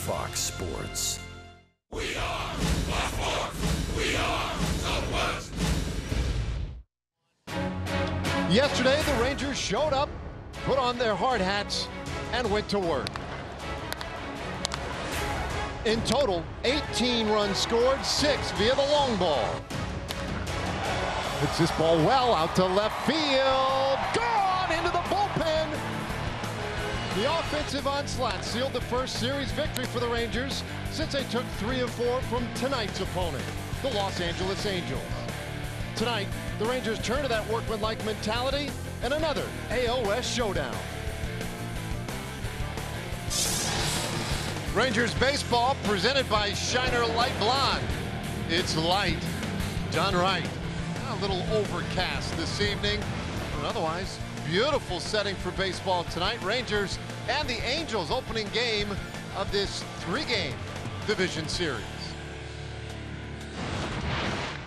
Fox Sports. We are the Fox. We are the West. Yesterday, the Rangers showed up, put on their hard hats, and went to work. In total, 18 runs scored, 6 via the long ball. Hits this ball well out to left field. Gone into the bullpen. The offensive onslaught sealed the first series victory for the Rangers since they took 3 of 4 from tonight's opponent, the Los Angeles Angels. Tonight, the Rangers turn to that workmanlike mentality and another AOS showdown. Rangers baseball presented by Shiner Light Blonde. It's light, done right. A little overcast this evening, but otherwise beautiful setting for baseball tonight. Rangers and the Angels opening game of this 3-game division series.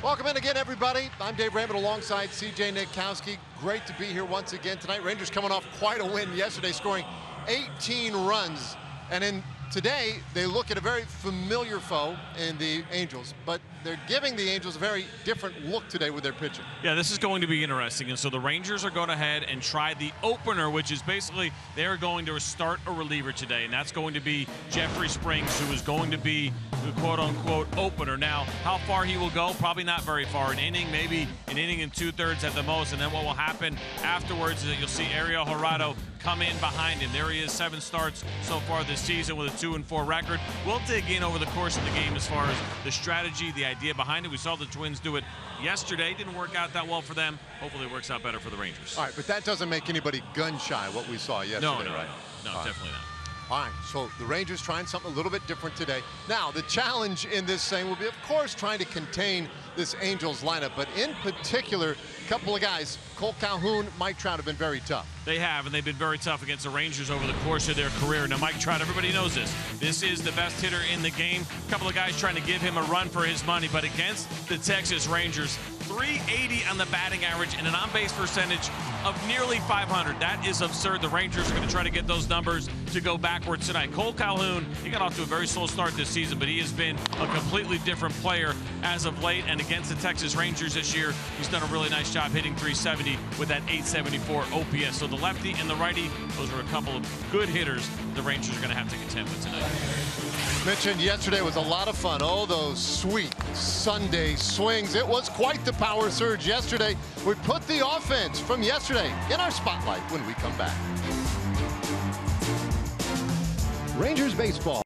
Welcome in again, everybody. I'm Dave Raymond alongside CJ Nitkowski. Great to be here once again tonight. Rangers coming off quite a win yesterday, scoring 18 runs. And today, they look at a very familiar foe in the Angels, but they're giving the Angels a very different look today with their pitching. Yeah, this is going to be interesting. And so the Rangers are going ahead and try the opener, which is basically they're going to start a reliever today, and that's going to be Jeffrey Springs, who is going to be the quote-unquote opener. Now, how far he will go, probably not very far. An inning, maybe an inning and 2/3 at the most, and then what will happen afterwards is that you'll see Ariel Jurado come in behind him. There he is, 7 starts so far this season with a 2-4 record. We'll dig in over the course of the game as far as the strategy, the idea behind it. We saw the Twins do it yesterday. Didn't work out that well for them. Hopefully it works out better for the Rangers. All right, but that doesn't make anybody gun-shy, what we saw yesterday, right? No, definitely not. All right, so the Rangers trying something a little bit different today. Now, the challenge in this thing will be, of course, trying to contain this Angels lineup, but in particular, a couple of guys, Cole Calhoun, Mike Trout, have been very tough. They have, and they've been very tough against the Rangers over the course of their career. Now, Mike Trout, everybody knows this. This is the best hitter in the game. A couple of guys trying to give him a run for his money, but against the Texas Rangers, 380 on the batting average and an on-base percentage of nearly 500. That is absurd. The Rangers are going to try to get those numbers to go backwards tonight. Cole Calhoun, he got off to a very slow start this season, but he has been a completely different player as of late. And against the Texas Rangers this year, he's done a really nice job hitting 370 with that 874 OPS. So the lefty and the righty, those are a couple of good hitters the Rangers are going to have to contend with tonight. Mentioned yesterday was a lot of fun. Oh, those sweet Sunday swings. It was quite the power surge yesterday. We put the offense from yesterday in our spotlight when we come back. Rangers baseball.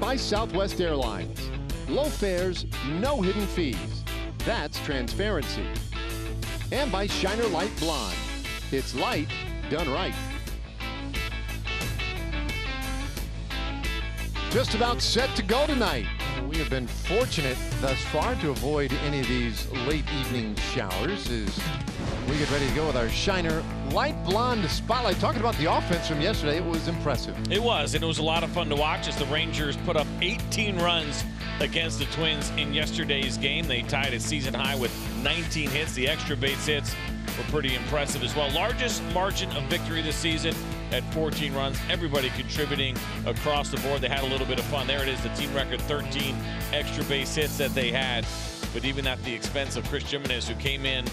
By Southwest Airlines. Low fares, no hidden fees. That's transparency. And by Shiner Light Blonde. It's light done right. Just about set to go tonight. We have been fortunate thus far to avoid any of these late evening showers as we get ready to go with our Shiner Light Blonde Spotlight. Talking about the offense from yesterday, it was impressive. It was, and it was a lot of fun to watch as the Rangers put up 18 runs against the Twins in yesterday's game. They tied a season high with 19 hits. The extra base hits were pretty impressive as well. Largest margin of victory this season at 14 runs. Everybody contributing across the board. They had a little bit of fun. There it is, the team record 13 extra base hits that they had. But even at the expense of Chris Jimenez, who came in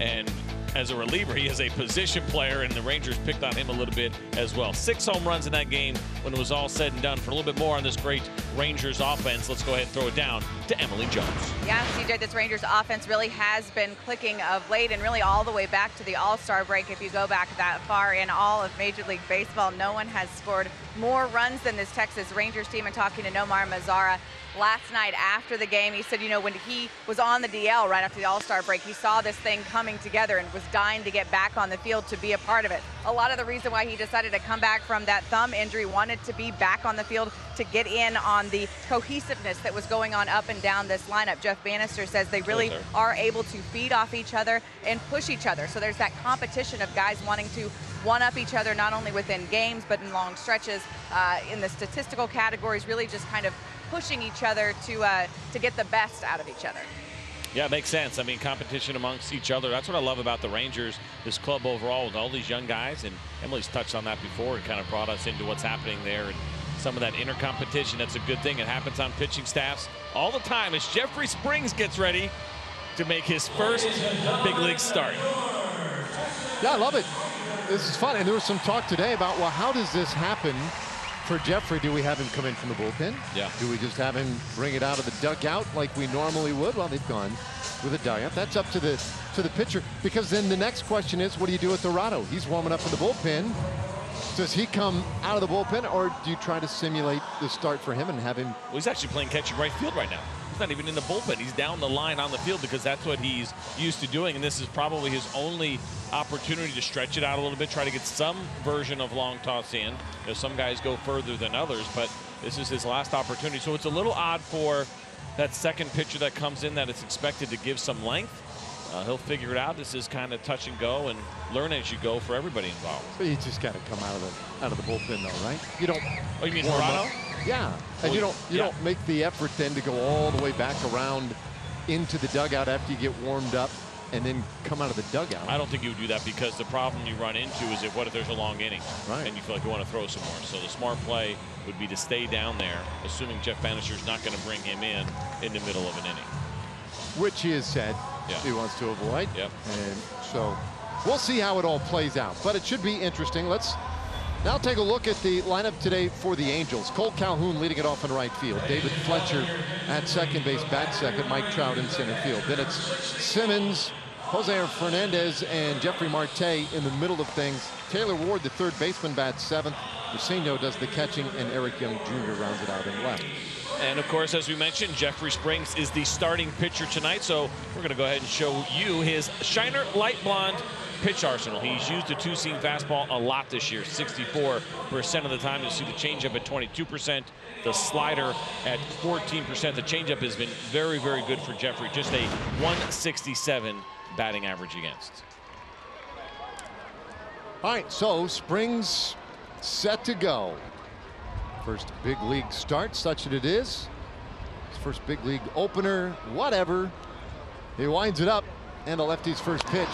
and as a reliever, he is a position player, and the Rangers picked on him a little bit as well. 6 home runs in that game when it was all said and done. For a little bit more on this great Rangers offense, let's go ahead and throw it down to Emily Jones. Yeah, CJ, this Rangers offense really has been clicking of late, and really all the way back to the All-Star break. If you go back that far in all of Major League Baseball, no one has scored more runs than this Texas Rangers team. And talking to Nomar Mazara last night after the game, he said, you know, when he was on the DL right after the All-Star break, he saw this thing coming together and was dying to get back on the field to be a part of it. A lot of the reason why he decided to come back from that thumb injury, wanted to be back on the field to get in on the cohesiveness that was going on up and down this lineup. Jeff Bannister says they really are able to feed off each other and push each other. So there's that competition of guys wanting to one-up each other, not only within games, but in long stretches, in the statistical categories, really just kind of pushing each other to get the best out of each other. Yeah, it makes sense. I mean, competition amongst each other. That's what I love about the Rangers, this club overall, with all these young guys. And Emily's touched on that before and kind of brought us into what's happening there. And some of that inner competition, that's a good thing. It happens on pitching staffs all the time as Jeffrey Springs gets ready to make his first big league start. Yeah, I love it. This is fun. And there was some talk today about, well, how does this happen for Jeffrey? Do we have him come in from the bullpen? Yeah. Do we just have him bring it out of the dugout like we normally would? Well, they've gone with a dugout. That's up to the pitcher, because then the next question is, what do you do with Dorado? He's warming up in the bullpen. Does he come out of the bullpen, or do you try to simulate the start for him and have him? Well, he's actually playing catch and right field right now. He's not even in the bullpen. He's down the line on the field because that's what he's used to doing, and this is probably his only opportunity to stretch it out a little bit, try to get some version of long toss in. You know, some guys go further than others, but this is his last opportunity. So it's a little odd for that second pitcher that comes in that it's expected to give some length. He'll figure it out. This is kind of touch and go and learn as you go for everybody involved. But you just got to come out of the bullpen, though, right? You don't. Oh, you mean Dorado? Yeah, and well, you don't make the effort then to go all the way back around into the dugout after you get warmed up and then come out of the dugout. I don't think you would do that, because the problem you run into is what if there's a long inning, right, and you feel like you want to throw some more. So the smart play would be to stay down there, assuming Jeff Bannister's not going to bring him in the middle of an inning, which he has said he wants to avoid. Yep. And so we'll see how it all plays out, but it should be interesting. Let's now take a look at the lineup today for the Angels. Cole Calhoun leading it off in right field. David Fletcher at second base, bat second. Mike Trout in center field. Then it's Simmons, Jose Fernandez, and Jeffrey Marte in the middle of things. Taylor Ward, the third baseman, bats seventh. Lucinho does the catching, and Eric Young Jr. rounds it out in left. And of course, as we mentioned, Jeffrey Springs is the starting pitcher tonight. So we're going to go ahead and show you his Shiner Light Blonde pitch arsenal. He's used the two-seam fastball a lot this year, 64% of the time. You'll see the changeup at 22%, the slider at 14%. The changeup has been very, very good for Jeffrey. Just a 167 batting average against. All right, so Springs set to go. First big league start, such that it is. His first big league opener, whatever. He winds it up, and the lefty's first pitch.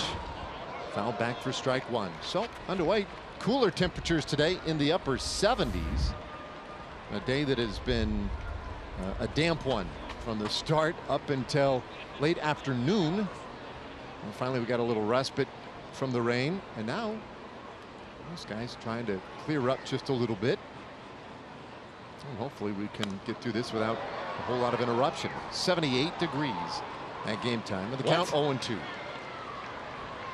Foul back for strike one. So underway. Cooler temperatures today in the upper 70s. A day that has been a damp one from the start up until late afternoon. And finally, we got a little respite from the rain, and now this guy's trying to clear up just a little bit. And hopefully we can get through this without a whole lot of interruption. 78 degrees at game time, with the count 0-2.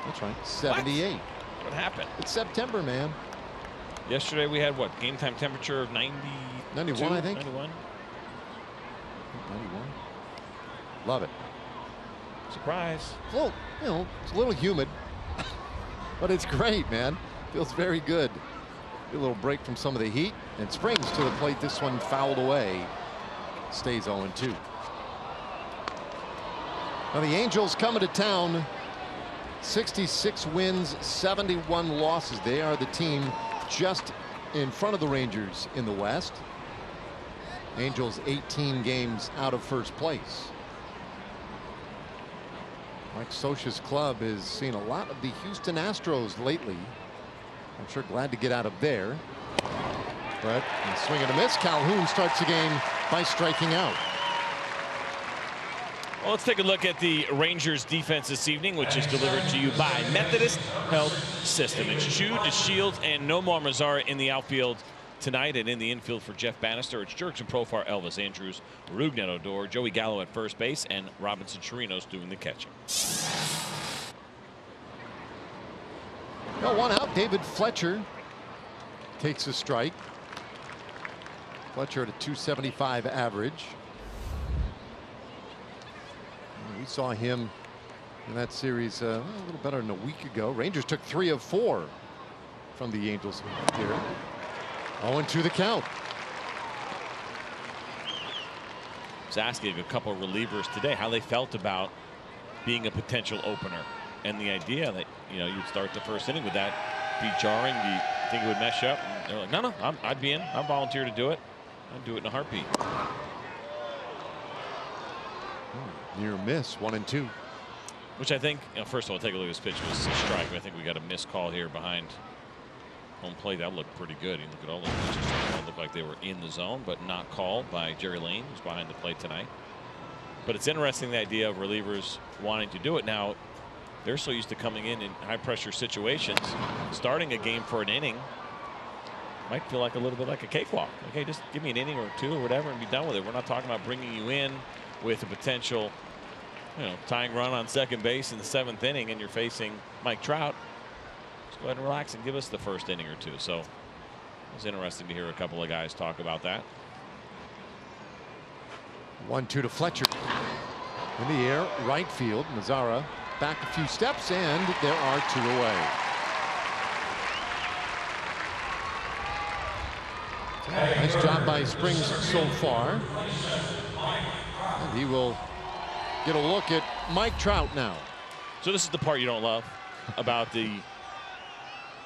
That's right, 78. What happened? It's September, man. Yesterday we had what, game time temperature of 91, I think. 91. 91. Love it. Surprise. It's a little humid, but it's great, man. Feels very good. A little break from some of the heat, and Springs to the plate. This one fouled away. Stays 0-2. Now the Angels coming to town. 66 wins, 71 losses. They are the team just in front of the Rangers in the West. Angels 18 games out of first place. Mike Scioscia's club has seen a lot of the Houston Astros lately. I'm sure glad to get out of there. But in swing and a miss, Calhoun starts the game by striking out. Well, let's take a look at the Rangers defense this evening, which is delivered to you by Methodist Health System. It's Jude, DeShields, and Nomar Mazara in the outfield tonight, and in the infield for Jeff Bannister, it's Jurickson Profar, Elvis Andrews, Rougned Odor, Joey Gallo at first base, and Robinson Chirinos doing the catching. Well, one out. David Fletcher takes a strike. Fletcher at a .275 average. We saw him in that series a little better than a week ago. Rangers took 3 of 4 from the Angels here. 0-2 the count. I was asking a couple of relievers today how they felt about being a potential opener, and the idea that you'd start the first inning with that be jarring. Do you think it would mesh up? And they're like, no, I'd be in. I'd volunteer to do it. I'd do it in a heartbeat. Near miss, 1-2. Which I think, first of all, take a look at this pitch. It was a strike. I think we got a missed call here behind home plate. That looked pretty good. You look at all the pitches. It looked like they were in the zone, but not called by Jerry Lane, who's behind the plate tonight. But it's interesting, the idea of relievers wanting to do it. Now, they're so used to coming in high pressure situations. Starting a game for an inning might feel like a little bit like a cakewalk. Okay, just give me an inning or two or whatever and be done with it. We're not talking about bringing you in with a potential tying run on second base in the 7th inning, and you're facing Mike Trout. Just go ahead and relax and give us the first inning or two. So it was interesting to hear a couple of guys talk about that. 1-2 to Fletcher. In the air, right field. Mazara back a few steps, and there are 2 away. Nice job by Springs so far. And he will get a look at Mike Trout now. So this is the part you don't love about the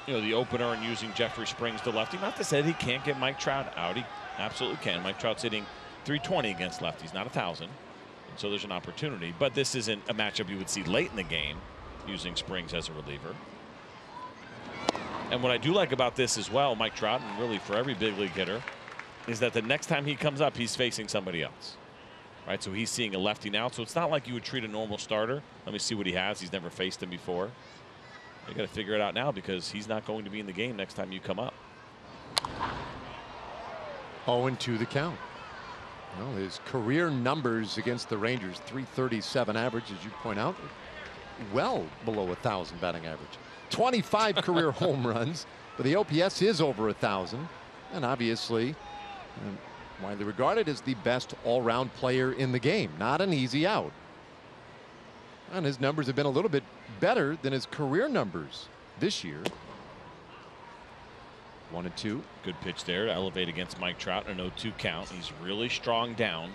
the opener and using Jeffrey Springs to lefty. Not to say that he can't get Mike Trout out. He absolutely can. Mike Trout's hitting .320 against lefties, not 1,000. And so there's an opportunity. But this isn't a matchup you would see late in the game using Springs as a reliever. And what I do like about this as well, Mike Trout, and really for every big league hitter, is that the next time he comes up, he's facing somebody else. Right, so he's seeing a lefty now. So it's not like you would treat a normal starter. Let me see what he has. He's never faced him before. You got to figure it out now, because he's not going to be in the game next time you come up. 0-2 the count. Well, his career numbers against the Rangers, .337 average, as you point out, well below 1,000 batting average. 25 career home runs, but the OPS is over 1,000, and obviously widely regarded as the best all-round player in the game. Not an easy out. And his numbers have been a little bit better than his career numbers this year. 1-2. Good pitch there to elevate against Mike Trout. An 0-2 count. He's really strong down.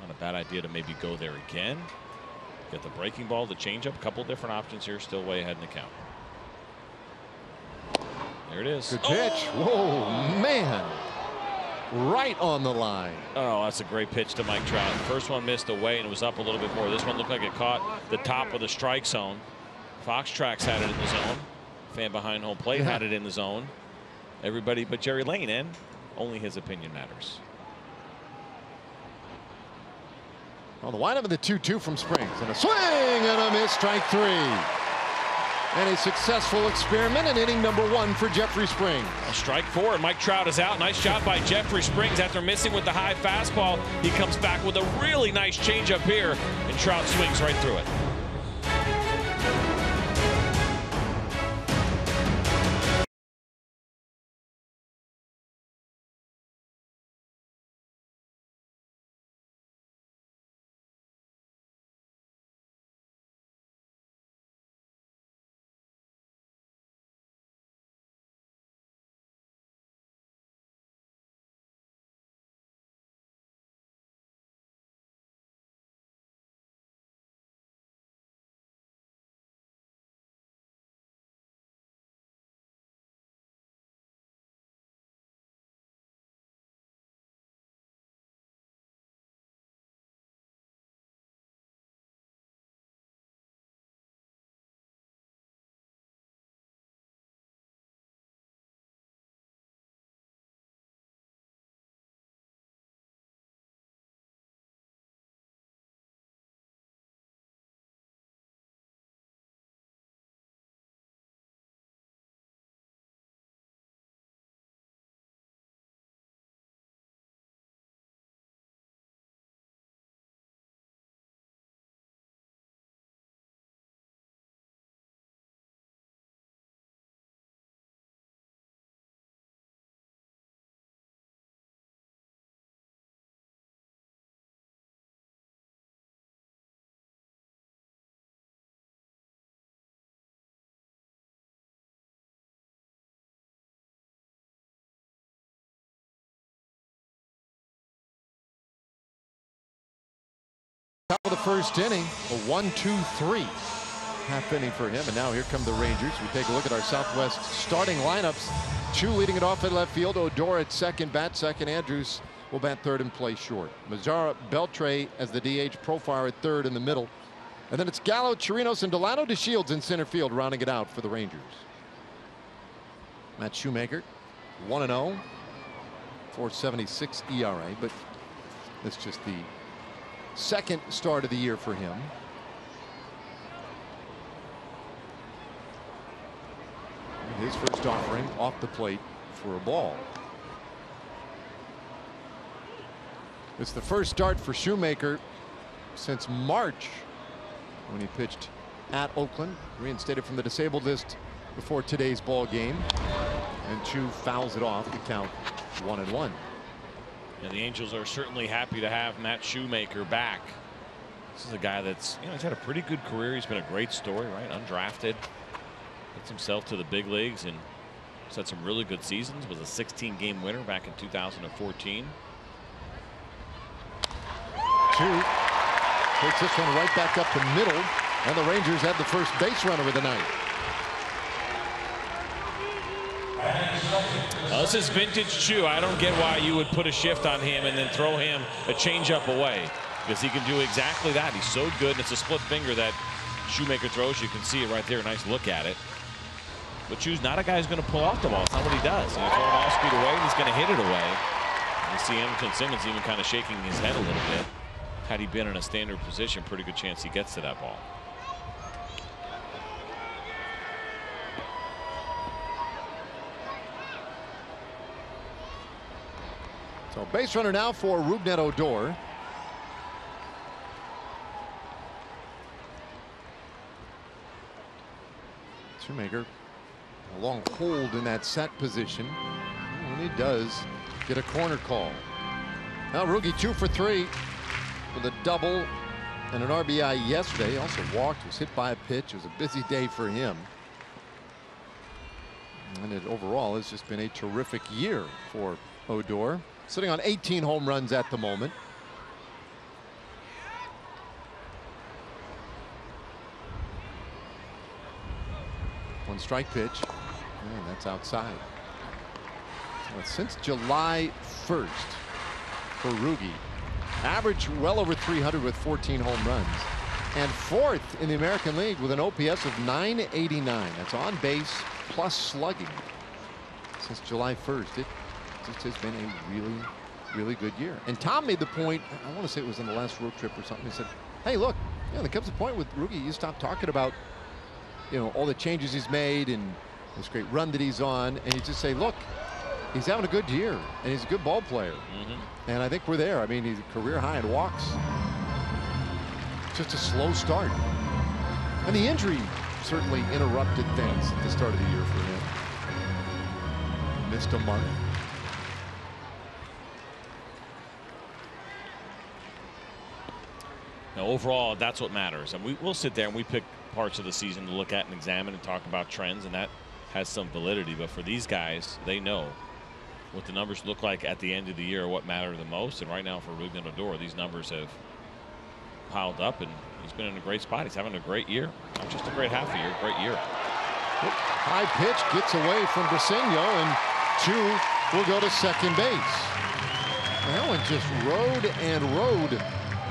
Not a bad idea to maybe go there again. Get the breaking ball, the changeup. A couple different options here. Still way ahead in the count. There it is. Good pitch. Whoa, man. Right on the line. Oh, that's a great pitch to Mike Trout. First one missed away, and it was up a little bit more. This one looked like it caught the top of the strike zone. Fox Tracks had it in the zone. Fan behind home plate had it in the zone. Everybody but Jerry Lane, and only his opinion matters. Well, the windup of the 2-2 from Springs, and a swing and a miss, strike 3. And a successful experiment in inning number 1 for Jeffrey Springs. Strike 4, and Mike Trout is out. Nice job by Jeffrey Springs. After missing with the high fastball, he comes back with a really nice changeup here, and Trout swings right through it. Top of the first inning, a 1-2-3 half inning for him, and now here come the Rangers. We take a look at our Southwest starting lineups. Chu leading it off at left field. Odor at second, bat second. Andrews will bat third and play short. Mazzara, Beltre as the DH. Profar at third in the middle, and then it's Gallo, Chirinos, and Delano DeShields in center field, rounding it out for the Rangers. Matt Shoemaker, 1-0, 4.76 ERA, but that's just the second start of the year for him. His first offering off the plate for a ball. It's the first start for Shoemaker since March, when he pitched at Oakland, reinstated from the disabled list before today's ball game, and Chu fouls it off to count 1-1. And the Angels are certainly happy to have Matt Shoemaker back. This is a guy that's, he's had a pretty good career. He's been a great story, right? Undrafted, gets himself to the big leagues and he's had some really good seasons. Was a 16-game winner back in 2014. Chu takes this one right back up the middle, and the Rangers have the first base runner of the night. This is vintage Chu. I don't get why you would put a shift on him and then throw him a changeup away, because he can do exactly that. He's so good, and it's a split finger that Shoemaker throws. You can see it right there. Nice look at it. But Chu's not a guy who's going to pull off the ball. It's not what he does. He's throwing all speed away, and he's going to hit it away. You see Anderson Simmons even kind of shaking his head a little bit. Had he been in a standard position, pretty good chance he gets to that ball. So base runner now for Rougned Odor. Shoemaker a long hold in that set position, and he does get a corner call. Now Roogie 2 for 3 with a double and an RBI yesterday. Also walked, was hit by a pitch. It was a busy day for him, and it overall has just been a terrific year for Odor, sitting on 18 home runs at the moment. One strike pitch, and that's outside. So since July 1st for Roogie, average well over 300 with 14 home runs, and fourth in the American League with an OPS of 989. That's on base plus slugging since July 1st. It just has been a really good year. And Tom made the point, I want to say it was on the last road trip or something. He said, hey, look, there comes a point with Roogie, you stop talking about, all the changes he's made and this great run that he's on, and you just say, look, he's having a good year and he's a good ball player. And I think we're there. I mean, he's a career high in walks. Just a slow start, and the injury certainly interrupted things at the start of the year for him. Missed a month. Now, overall, that's what matters. And we'll sit there and we pick parts of the season to look at and examine and talk about trends, and that has some validity. But for these guys, they know what the numbers look like at the end of the year, what matter the most. And right now for Rougned Odor, these numbers have piled up, and he's been in a great spot. He's having a great year. Not just a great half a year, great year. High pitch gets away from Briseño, and Chu will go to second base. And that one just rode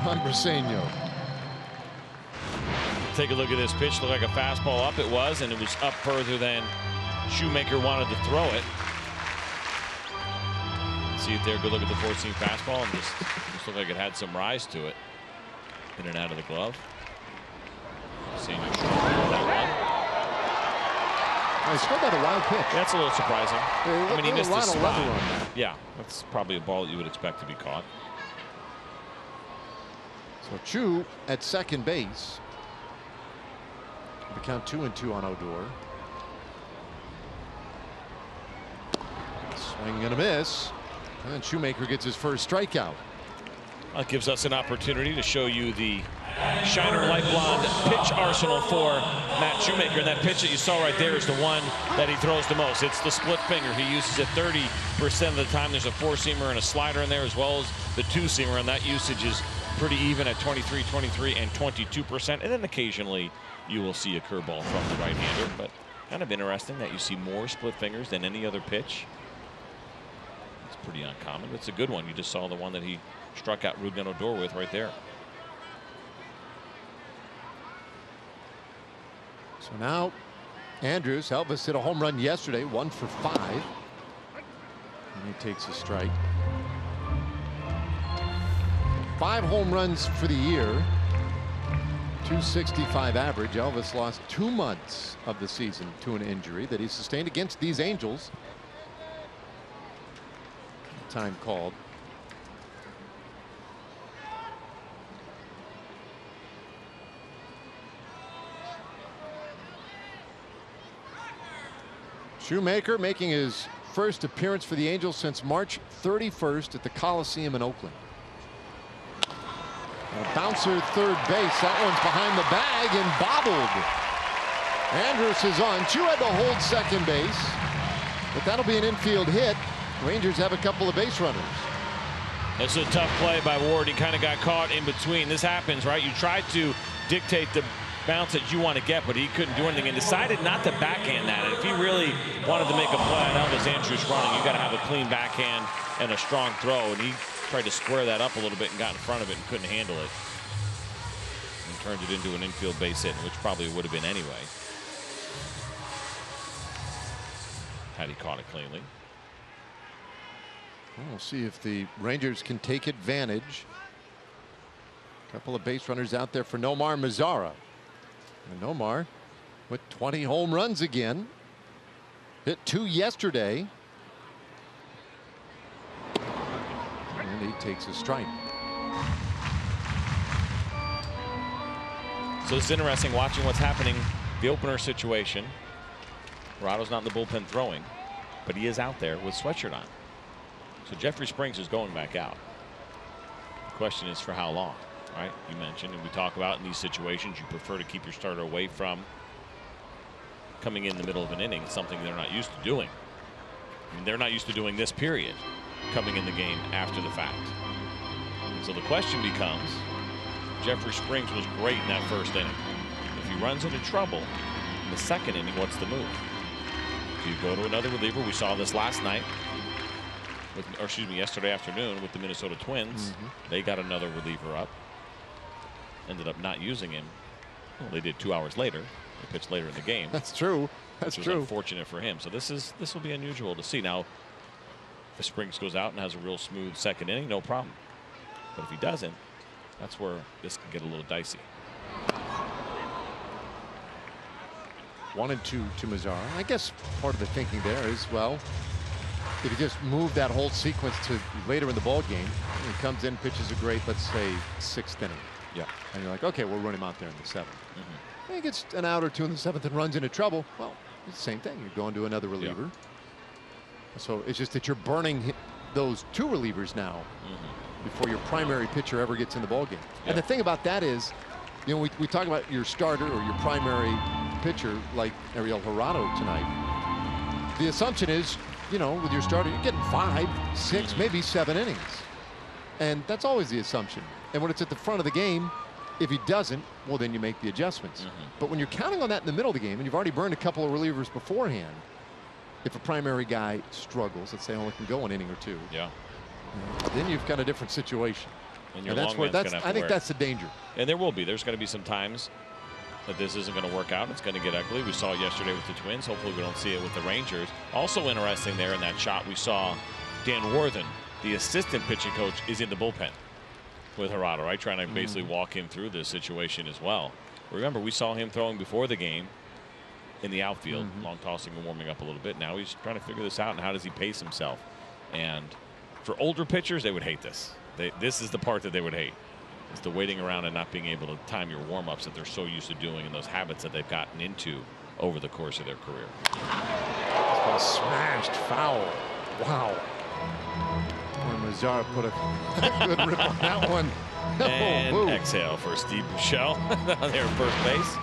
on Briseño. Take a look at this pitch. Looked like a fastball up. It was, and it was up further than Shoemaker wanted to throw it. See it there. Good look at the four-seam fastball, and just looked like it had some rise to it. In and out of the glove. Seeing you that one. He still got a wild pitch. That's a little surprising. I mean, he missed the spot. On that. Yeah, that's probably a ball that you would expect to be caught. So Chu at second base. The count 2-2 on Odor. Swing and a miss. And Shoemaker gets his first strikeout. That gives us an opportunity to show you the Shiner Light Blonde pitch arsenal for Matt Shoemaker. And that pitch that you saw right there is the one that he throws the most. It's the split finger. He uses it 30% of the time. There's a four-seamer and a slider in there, as well as the two-seamer, and that usage is pretty even at 23, 23, and 22%. And then occasionally you will see a curveball from the right-hander. But kind of interesting that you see more split fingers than any other pitch. It's pretty uncommon. It's a good one. You just saw the one that he struck out Ruben Odor with right there. So now Andrews, Elvis hit a home run yesterday, 1 for 5. And he takes a strike. 5 home runs for the year. 265 average. Elvis lost 2 months of the season to an injury that he sustained against these Angels. Time called. Shoemaker making his first appearance for the Angels since March 31st at the Coliseum in Oakland. A bouncer third base. That one's behind the bag and bobbled. Andrus is on. Chu had to hold second base, but that'll be an infield hit. Rangers have a couple of base runners. It's a tough play by Ward. He kind of got caught in between. This happens, right? You tried to dictate the bounce that you want to get, but he couldn't do anything and decided not to backhand that. And if he really wanted to make a play on Elvis Andrus running, you got to have a clean backhand and a strong throw. And he tried to square that up a little bit and got in front of it and couldn't handle it. And turned it into an infield base hit, which probably would have been anyway, had he caught it cleanly. We'll see if the Rangers can take advantage. A couple of base runners out there for Nomar Mazara. And Nomar with 20 home runs again. Hit 2 yesterday. And he takes a strike. So it's interesting watching what's happening. The opener situation. Rado's not in the bullpen throwing, but he is out there with sweatshirt on. So Jeffrey Springs is going back out. The question is for how long, right? You mentioned, and we talk about in these situations, you prefer to keep your starter away from coming in the middle of an inning, something they're not used to doing. I mean, they're not used to doing this period, coming in the game after the fact. And so the question becomes, Jeffrey Springs was great in that first inning. If he runs into trouble in the second inning, what's the move? Do you go to another reliever? We saw this last night. Or excuse me, yesterday afternoon with the Minnesota Twins. They got another reliever up. Ended up not using him. Well, they did 2 hours later. They pitched later in the game. That's true. That's which true. was unfortunate for him. So this will be unusual to see. Now, if Springs goes out and has a real smooth second inning, no problem. But if he doesn't, that's where this can get a little dicey. 1 and 2 to Mazara. I guess part of the thinking there is, well, if you just move that whole sequence to later in the ball game, he comes in, pitches a great, let's say, 6th inning. Yeah. And you're like, okay, we'll run him out there in the 7th. And he gets an out or 2 in the 7th and runs into trouble. Well, it's the same thing. You're going to another reliever. So it's just that you're burning those 2 relievers now before your primary pitcher ever gets in the ball game. And the thing about that is, you know, we talk about your starter or your primary pitcher like Ariel Jurado tonight. The assumption is, you know, with your starter, you're getting 5, 6, maybe 7 innings. And that's always the assumption. And when it's at the front of the game, if he doesn't, well, then you make the adjustments. But when you're counting on that in the middle of the game and you've already burned a couple of relievers beforehand, if a primary guy struggles, let's say only can go 1 inning or 2, then you've got a different situation. And your that's where I think that's the danger. And there will be. There's going to be some times that this isn't going to work out. It's going to get ugly. We saw it yesterday with the Twins. Hopefully we don't see it with the Rangers. Also interesting there in that shot, we saw Dan Worthen, the assistant pitching coach, is in the bullpen with Jurado, right? Trying to basically walk him through this situation as well. Remember, we saw him throwing before the game in the outfield, long tossing and warming up a little bit. Now he's trying to figure this out and how does he pace himself. And for older pitchers, they would hate this. This is the part that they would hate. It's the waiting around and not being able to time your warm-ups that they're so used to doing and those habits that they've gotten into over the course of their career. It's been smashed foul. Wow. Mazara put a good rip on that one. And exhale for Steve Buechele there at first base.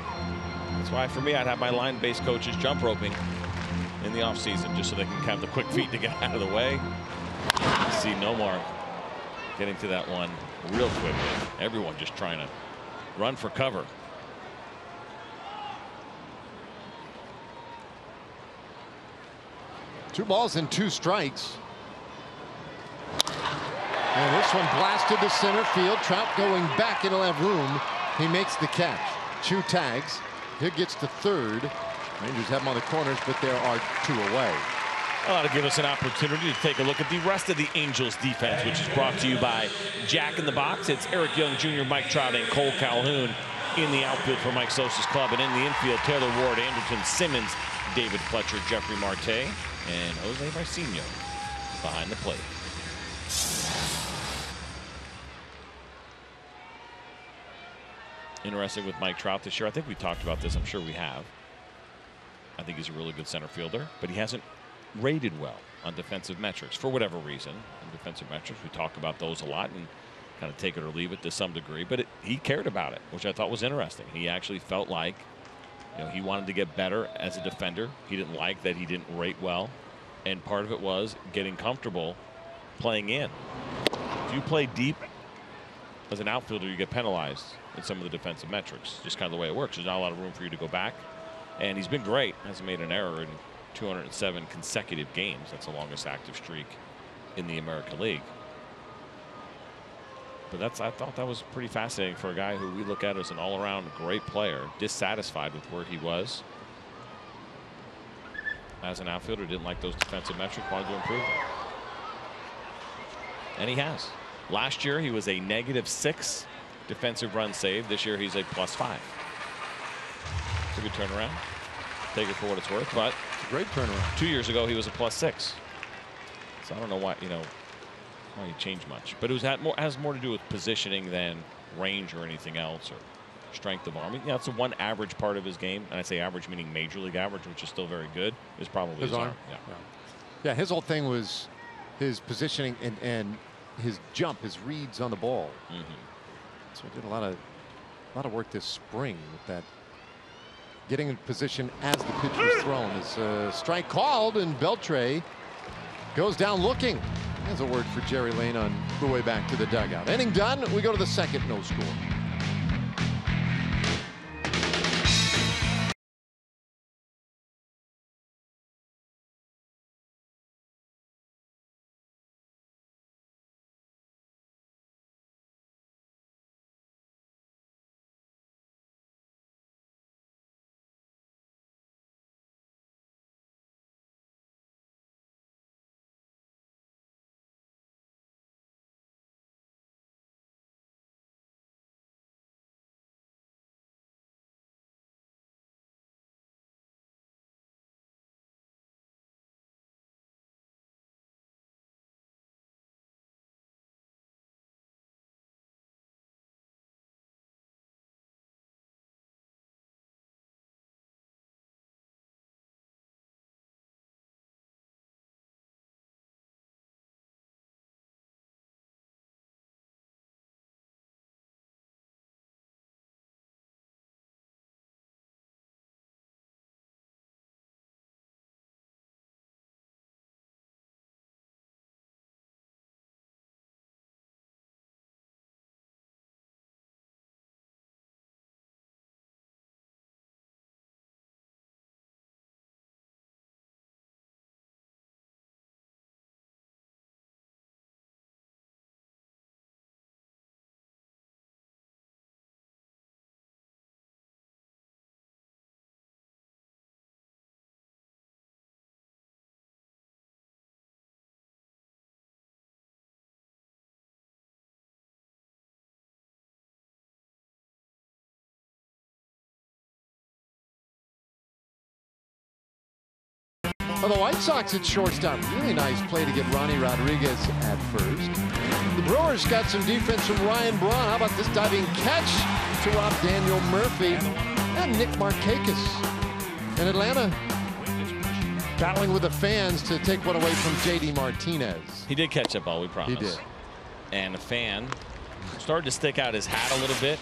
That's why for me I'd have my line base coaches jump roping in the offseason just so they can have the quick feet to get out of the way. See Nomar getting to that one real quickly. Everyone just trying to run for cover. Two balls and two strikes. And this one blasted to center field. Trout going back into that room. He makes the catch. Chu tags. He gets to third. Rangers have him on the corners, but there are two away. Well, that'll give us an opportunity to take a look at the rest of the Angels defense, which is brought to you by Jack in the Box. It's Eric Young Jr., Mike Trout, and Cole Calhoun in the outfield for Mike Sosa's club. And in the infield, Taylor Ward, Anderson Simmons, David Fletcher, Jeffrey Marte, and Jose Marcinho behind the plate. Interesting with Mike Trout this year. I think we talked about this. I'm sure we have. I think he's a really good center fielder, but he hasn't rated well on defensive metrics for whatever reason. On defensive metrics, we talk about those a lot and kind of take it or leave it to some degree, but he cared about it, which I thought was interesting. He actually felt like, you know, he wanted to get better as a defender. He didn't like that he didn't rate well, and part of it was getting comfortable playing in. If you play deep as an outfielder, you get penalized in some of the defensive metrics. Just kind of the way it works. There's not a lot of room for you to go back. And he's been great. Hasn't made an error in 207 consecutive games. That's the longest active streak in the American League. But I thought that was pretty fascinating for a guy who we look at as an all-around great player, dissatisfied with where he was as an outfielder, didn't like those defensive metrics, wanted to improve them. And he has. Last year he was a -6 defensive run save. This year he's a +5. It's a good turnaround. Take it for what it's worth, but it's a great turnaround. 2 years ago he was a +6. So I don't know why, you know, why you change much, but it has more to do with positioning than range or anything else, or strength of arm. Yeah, it's the one average part of his game, and I say average meaning major league average, which is still very good, is probably his arm. Yeah, his whole thing was his positioning and his jump, his reads on the ball. So he did a lot of work this spring with that, getting in position as the pitch was thrown. Is a strike called, and Beltre goes down looking. There's a word for Jerry Lane on the way back to the dugout. Inning done. We go to the second, no score. For the White Sox at shortstop, really nice play to get Ronnie Rodriguez at first. The Brewers got some defense from Ryan Braun. How about this diving catch to rob Daniel Murphy and Nick Markakis. And Atlanta battling with the fans to take one away from J.D. Martinez. He did catch that ball, we promise. He did. And the fan started to stick out his hat a little bit.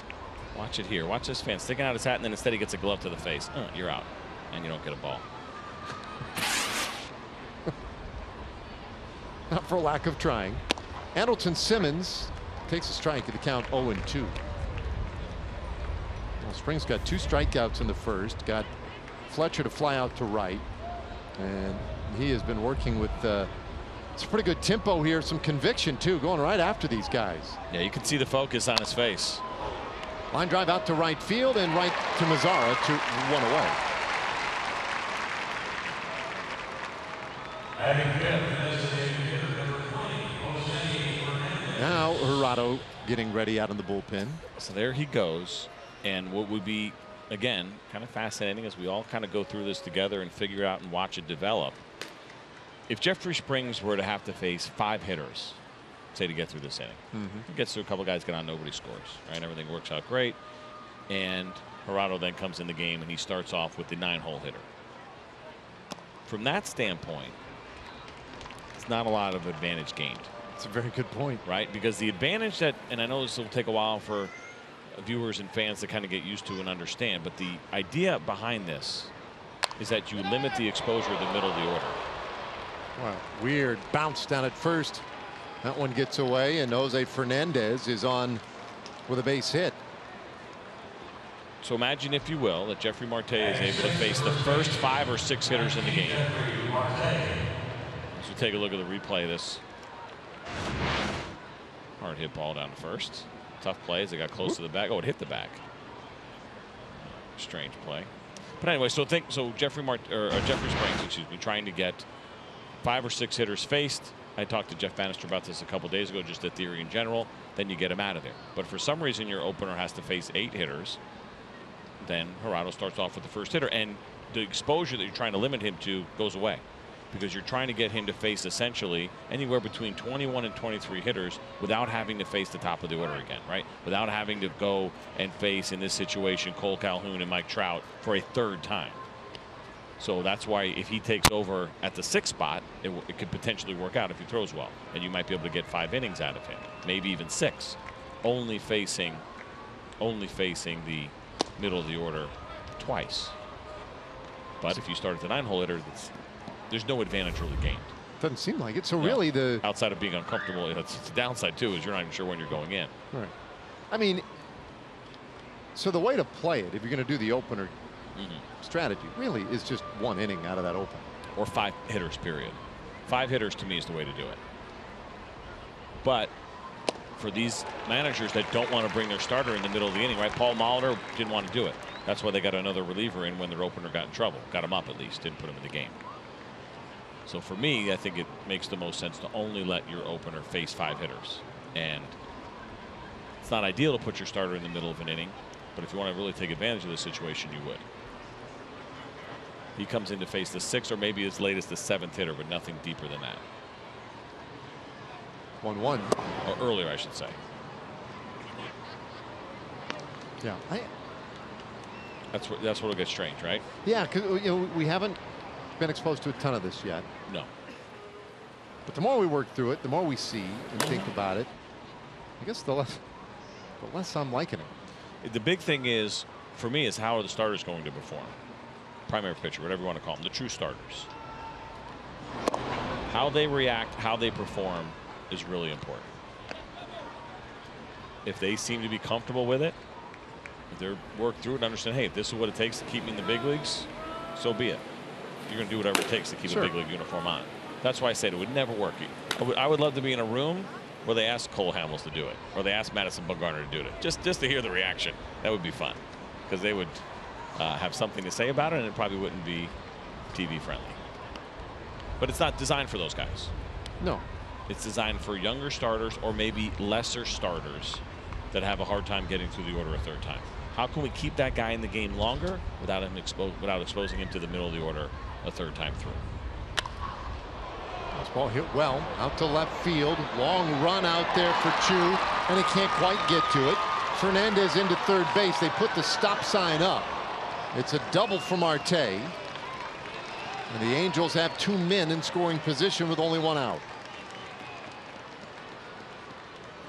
Watch it here. Watch this fan sticking out his hat, and then instead he gets a glove to the face. You're out, and you don't get a ball. Not for lack of trying. Andrelton Simmons takes a strike at the count 0-2. Well, Springs got 2 strikeouts in the first, got Fletcher to fly out to right, and he has been working with it's a pretty good tempo here, some conviction too, going right after these guys. Yeah, you can see the focus on his face. Line drive out to right field and right to Mazzara to 1 away. Now Jurado getting ready out in the bullpen. So there he goes. And what would be, again, kind of fascinating as we all kind of go through this together and figure out and watch it develop. If Jeffrey Springs were to have to face 5 hitters, say, to get through this inning, he gets through a couple guys, get on, nobody scores, right? Everything works out great. And Jurado then comes in the game and he starts off with the 9-hole hitter. From that standpoint, it's not a lot of advantage gained. It's a very good point. Right? Because the advantage that, and I know this will take a while for viewers and fans to kind of get used to and understand, but the idea behind this is that you limit the exposure of the middle of the order. Wow, weird bounce down at first. That one gets away, and Jose Fernandez is on with a base hit. So imagine, if you will, that Jeffrey Marte is able to face the first 5 or 6 hitters in the game. So take a look at the replay of this. Hard hit ball down to first. Tough play as they got close to the back. Oh, it hit the back. Strange play. But anyway, so Jeffrey Springs, excuse me, trying to get 5 or 6 hitters faced. I talked to Jeff Bannister about this a couple days ago, just the theory in general. Then you get him out of there. But for some reason, your opener has to face 8 hitters. Then Jurado starts off with the first hitter, and the exposure that you're trying to limit him to goes away, because you're trying to get him to face essentially anywhere between 21 and 23 hitters without having to face the top of the order again, right? Without having to go and face, in this situation, Cole Calhoun and Mike Trout for a 3rd time. So that's why if he takes over at the 6th spot, it could potentially work out if he throws well, and you might be able to get 5 innings out of him, maybe even 6, only facing the middle of the order twice. But if you start at the 9-hole hitter, there's no advantage really gained. Doesn't seem like it. So really, the outside of being uncomfortable, it's the downside too, is you're not even sure when you're going in. Right. I mean, so the way to play it, if you're going to do the opener strategy, really is just 1 inning out of that open, or 5 hitters, period. 5 hitters to me is the way to do it. But for these managers that don't want to bring their starter in the middle of the inning, right? Paul Molitor didn't want to do it. That's why they got another reliever in when their opener got in trouble. Got him up at least, didn't put him in the game. So for me, I think it makes the most sense to only let your opener face 5 hitters. And it's not ideal to put your starter in the middle of an inning, but if you want to really take advantage of the situation, you would. He comes in to face the 6th or maybe as late as the 7th hitter, but nothing deeper than that. 1-1. Or earlier, I should say. Yeah. That's what'll get strange, right? Yeah, because we haven't been exposed to a ton of this yet. No. But the more we work through it, the more we see and think about it, I guess the less I'm liking it. The big thing is, for me, is how are the starters going to perform? Primary pitcher, whatever you want to call them, the true starters. How they react, how they perform is really important. If they seem to be comfortable with it, if they're worked through it and understand, hey, if this is what it takes to keep me in the big leagues, so be it. You're going to do whatever it takes to keep a big league uniform on. That's why I said it would never work. I would love to be in a room where they ask Cole Hamels to do it, or they ask Madison Bumgarner to do it, just to hear the reaction. That would be fun, because they would have something to say about it, and it probably wouldn't be TV friendly. But it's not designed for those guys. No. It's designed for younger starters, or maybe lesser starters that have a hard time getting through the order a 3rd time. How can we keep that guy in the game longer without exposing him to the middle of the order a 3rd time through? This ball hit well out to left field. Long run out there for Chu, and he can't quite get to it. Fernandez into 3rd base. They put the stop sign up. It's a double for Marte. And the Angels have 2 men in scoring position with only 1 out.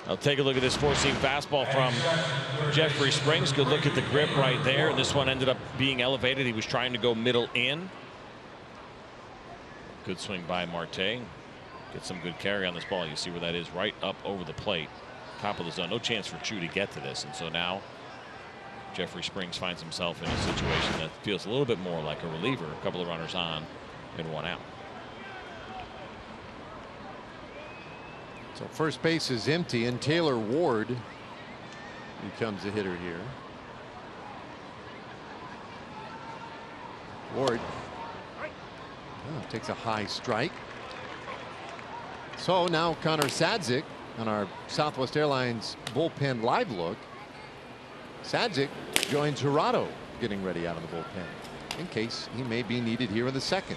I'll take a look at this 4-seam fastball from Jeffrey Springs. Good look at the grip right there. This one ended up being elevated. He was trying to go middle in. Good swing by Marte. get some good carry on this ball. You see where that is, right up over the plate, top of the zone. No chance for Chu to get to this, and so now Jeffrey Springs finds himself in a situation that feels a little bit more like a reliever. A couple of runners on and one out. So first base is empty, and Taylor Ward becomes a hitter here. Ward takes a high strike. So now Connor Sadzik on our Southwest Airlines bullpen live look. Sadzik joins Hirado getting ready out of the bullpen in case he may be needed here in the second.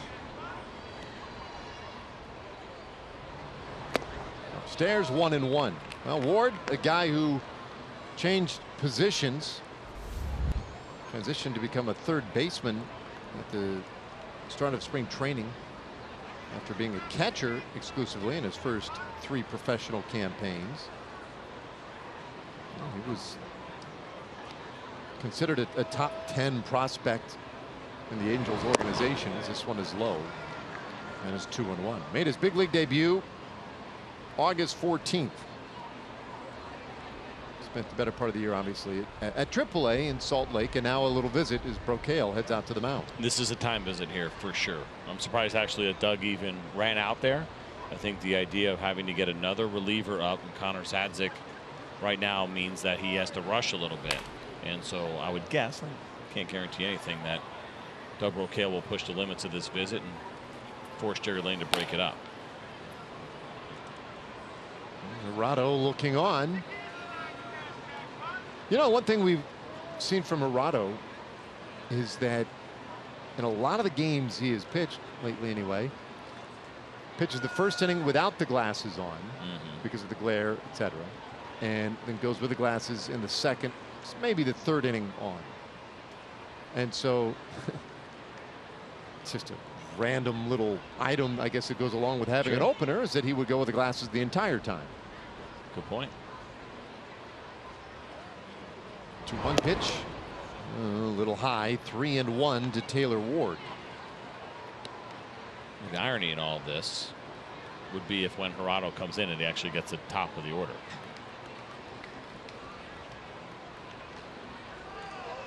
Upstairs 1-1. Well, Ward, a guy who changed positions, transitioned to become a third baseman at the start of spring training after being a catcher exclusively in his first 3 professional campaigns. He was considered a top 10 prospect in the Angels organization, as this one is low and is 2-1. Made his big league debut August 14th. Spent the better part of the year, obviously, at AAA in Salt Lake, and now a little visit as Brocail heads out to the mound. This is a time visit here for sure. I'm surprised actually that Doug even ran out there. I think the idea of having to get another reliever up, and Connor Sadzik right now means that he has to rush a little bit. And so I would guess, I can't guarantee anything, that Doug Brocail will push the limits of this visit and force Jerry Lane to break it up. Hirado looking on. You know, one thing we've seen from Hirado is that in a lot of the games he has pitched lately anyway, pitches the first inning without the glasses on because of the glare, etc., and then goes with the glasses in the second, maybe the third inning on. And so it's just a random little item, I guess, that goes along with having an opener, is that he would go with the glasses the entire time. Good point. 2-1 pitch, a little high. 3-1 to Taylor Ward. The irony in all of this would be if when Hirado comes in and he actually gets the top of the order.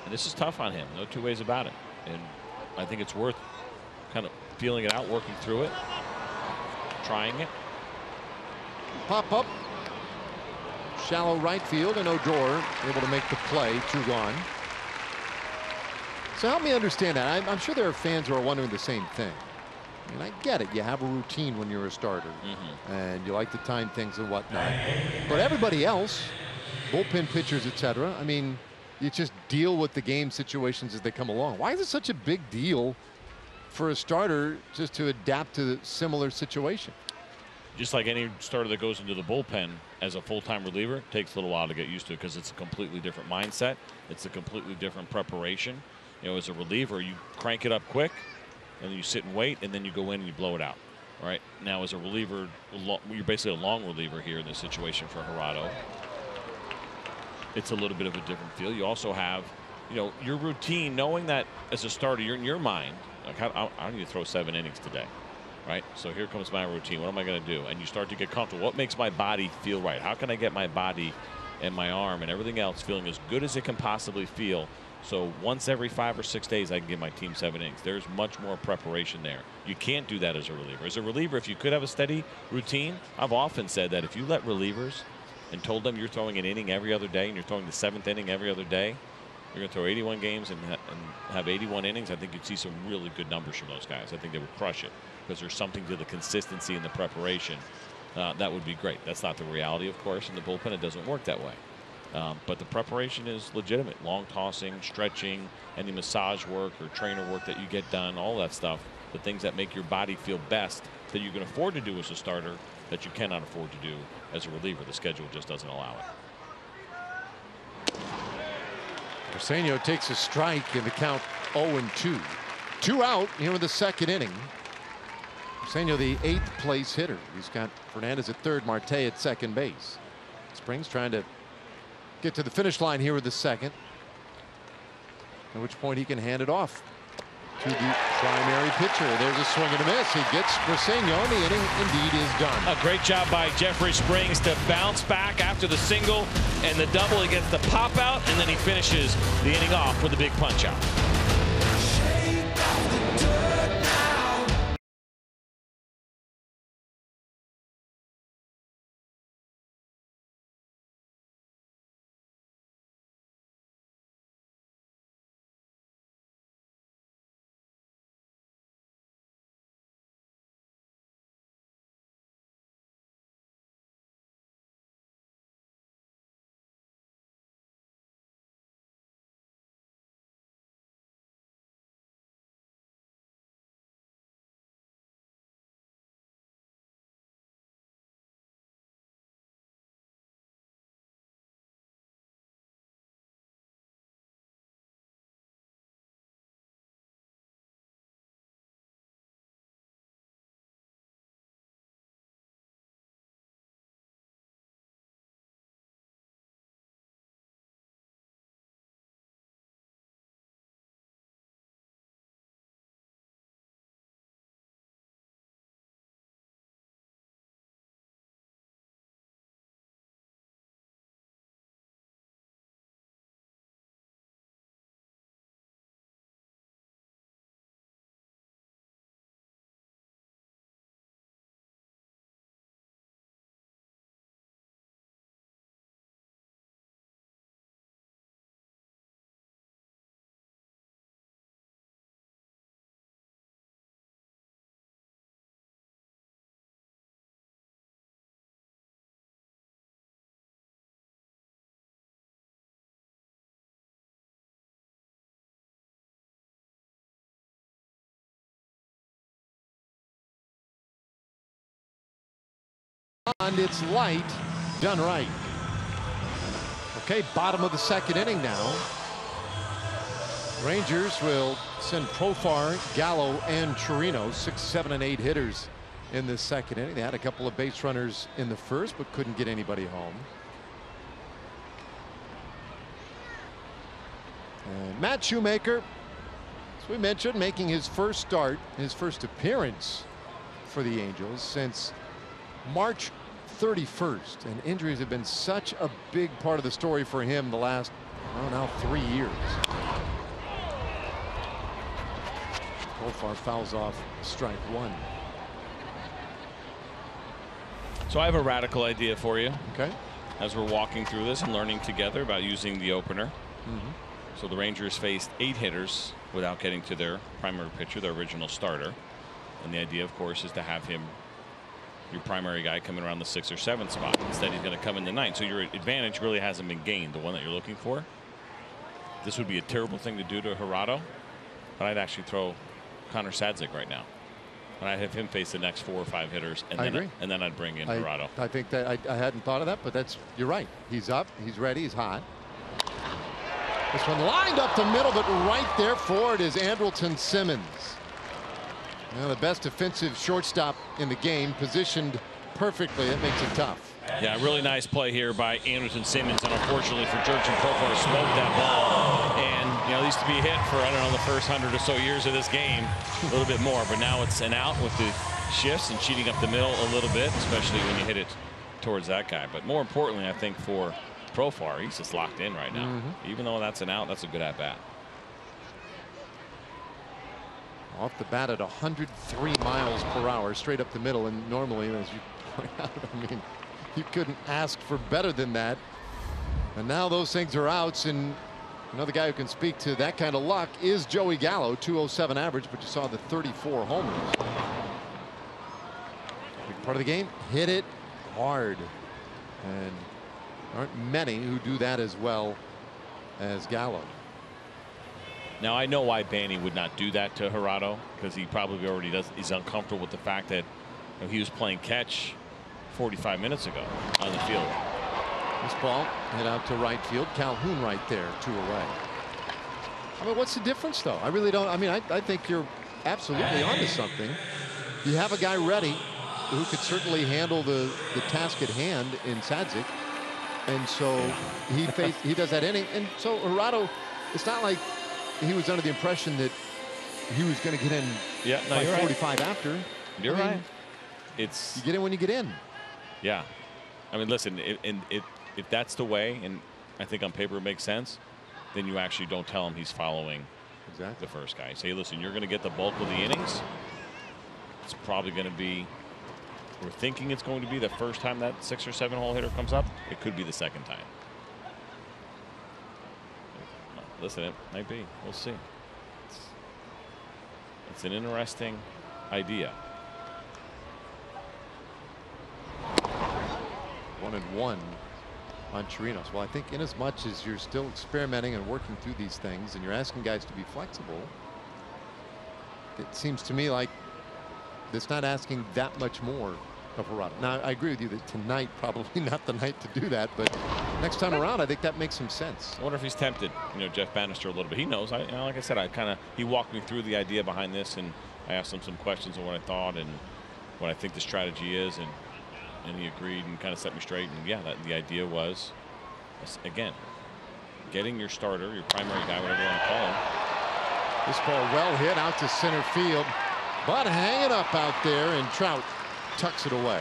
And this is tough on him, no two ways about it. And I think it's worth kind of feeling it out, working through it, trying it. Pop up. Shallow right field, and Odor able to make the play. 2 gone. So help me understand that. I'm sure there are fans who are wondering the same thing. I mean, I get it. You have a routine when you're a starter, and you like to time things and whatnot. But everybody else, bullpen pitchers, etc., I mean, you just deal with the game situations as they come along. Why is it such a big deal for a starter just to adapt to a similar situation? Just like any starter that goes into the bullpen as a full-time reliever, it takes a little while to get used to it because it's a completely different mindset. It's a completely different preparation. You know, as a reliever, you crank it up quick, and then you sit and wait, and then you go in and you blow it out. All right. Now, as a reliever, you're basically a long reliever here in this situation for Hirado. It's a little bit of a different feel. You also have, you know, your routine, knowing that as a starter, you're in your mind, like, I need to throw 7 innings today. Right, so here comes my routine. What am I going to do? And you start to get comfortable. What makes my body feel right? How can I get my body and my arm and everything else feeling as good as it can possibly feel? So once every 5 or 6 days, I can give my team 7 innings. There's much more preparation there. You can't do that as a reliever. As a reliever, if you could have a steady routine, I've often said that if you let relievers and told them you're throwing an inning every other day and you're throwing the 7th inning every other day, you're going to throw 81 games and have 81 innings. I think you'd see some really good numbers from those guys. I think they would crush it because there's something to the consistency and the preparation. That would be great. That's not the reality, of course. In the bullpen, it doesn't work that way. But the preparation is legitimate. Long tossing, stretching, any massage work or trainer work that you get done, all that stuff, the things that make your body feel best that you can afford to do as a starter that you cannot afford to do as a reliever. The schedule just doesn't allow it. Arsenio takes a strike in the count 0-2. 2 out here in the second inning. Arsenio, the 8th place hitter. He's got Fernandez at third, Marte at second base. Springs trying to get to the finish line here with the second, at which point he can hand it off to the primary pitcher. There's a swing and a miss. He gets Briseño, and the inning indeed is done. A great job by Jeffrey Springs to bounce back after the single and the double. He gets the pop out, and then he finishes the inning off with a big punch out. And it's light, done right. Okay, bottom of the second inning now. Rangers will send Profar, Gallo, and Chirino, 6, 7, and 8 hitters in the second inning. They had a couple of base runners in the first, but couldn't get anybody home. And Matt Shoemaker, as we mentioned, making his first start, his first appearance for the Angels since March 31st, and injuries have been such a big part of the story for him the last, well, now 3 years. Profar fouls off strike one. So I have a radical idea for you. Okay. As we're walking through this and learning together about using the opener. So the Rangers faced 8 hitters without getting to their primary pitcher, their original starter. And the idea, of course, is to have him, your primary guy, coming around the 6th or 7th spot. Instead, he's going to come in the 9th. So your advantage really hasn't been gained, the one that you're looking for. This would be a terrible thing to do to Gerardo, but I'd actually throw Connor Sadzik right now. And I'd have him face the next 4 or 5 hitters, and then I'd bring in Gerardo. I think that I hadn't thought of that, but you're right. He's up, he's ready, he's hot. This one lined up the middle, but right there for it is Andrelton Simmons. Now the best defensive shortstop in the game, positioned perfectly. That makes it tough. Yeah, really nice play here by Andrelton Simmons, and unfortunately for Jurgen Profar, smoked that ball. And you know, used to be hit for, I don't know, the first 100 or so years of this game, a little bit more, but now it's an out with the shifts and cheating up the middle a little bit, especially when you hit it towards that guy. But more importantly, I think for Profar, he's just locked in right now. Even though that's an out, that's a good at bat. Off the bat at 103 miles per hour, straight up the middle, and normally, as you point out, I mean, you couldn't ask for better than that. And now those things are outs, and another guy who can speak to that kind of luck is Joey Gallo, 207 average, but you saw the 34 homers. Big part of the game, hit it hard, and aren't many who do that as well as Gallo. Now I know why Banny would not do that to Gerardo, because he probably already does. He's uncomfortable with the fact that he was playing catch 45 minutes ago on the field. This ball hit out to right field. Calhoun right there, 2 away. I mean, what's the difference, though? I really don't. I mean, I think you're absolutely onto something. You have a guy ready who could certainly handle the task at hand in Sadzik, and so he does that inning. And so Gerardo, it's not like he was under the impression that he was going to get in by 45 after. You're right. It's you get in when you get in. Yeah. I mean, listen, if that's the way, and I think on paper it makes sense, then you actually don't tell him he's following the first guy. Say, listen, you're going to get the bulk of the innings. It's probably going to be, we're thinking it's going to be the first time that 6 or 7 hole hitter comes up. It could be the second time. Listen, it might be. We'll see. It's an interesting idea. 1-1 on Chirinos. Well, I think in as much as you're still experimenting and working through these things and you're asking guys to be flexible, it seems to me like it's not asking that much more of Hirata. Now, I agree with you that tonight probably not the night to do that, but next time around, I think that makes some sense. I wonder if he's tempted, Jeff Bannister a little bit. He knows. Like I said, he walked me through the idea behind this, and I asked him some questions on what I thought and what I think the strategy is, and he agreed and kind of set me straight. And yeah, the idea was, again, getting your starter, your primary guy, whatever you want to call him. This ball well hit out to center field, but hanging up out there, and Trout tucks it away.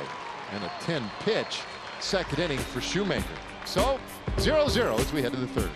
And a 10 pitch second inning for Shoemaker. So 0-0 as we head to the third.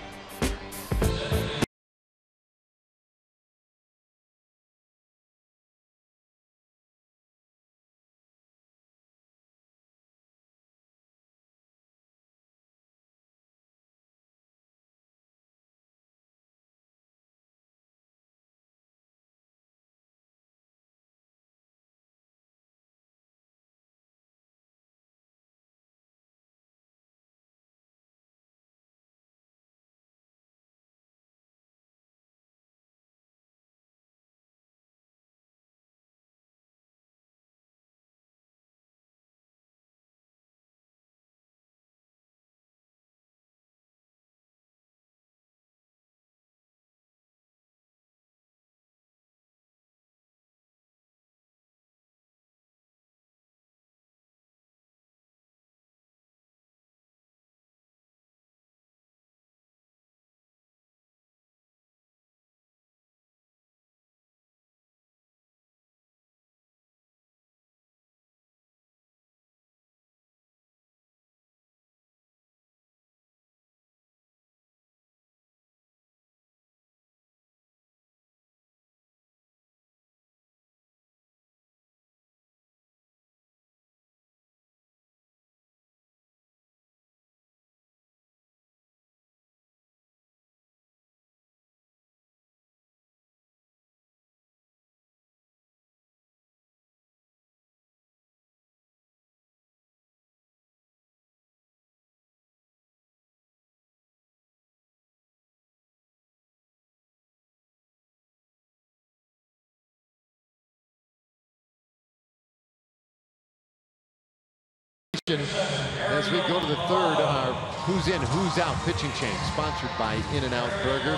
As we go to the third, our Who's In, Who's Out pitching change, sponsored by In-N-Out Burger.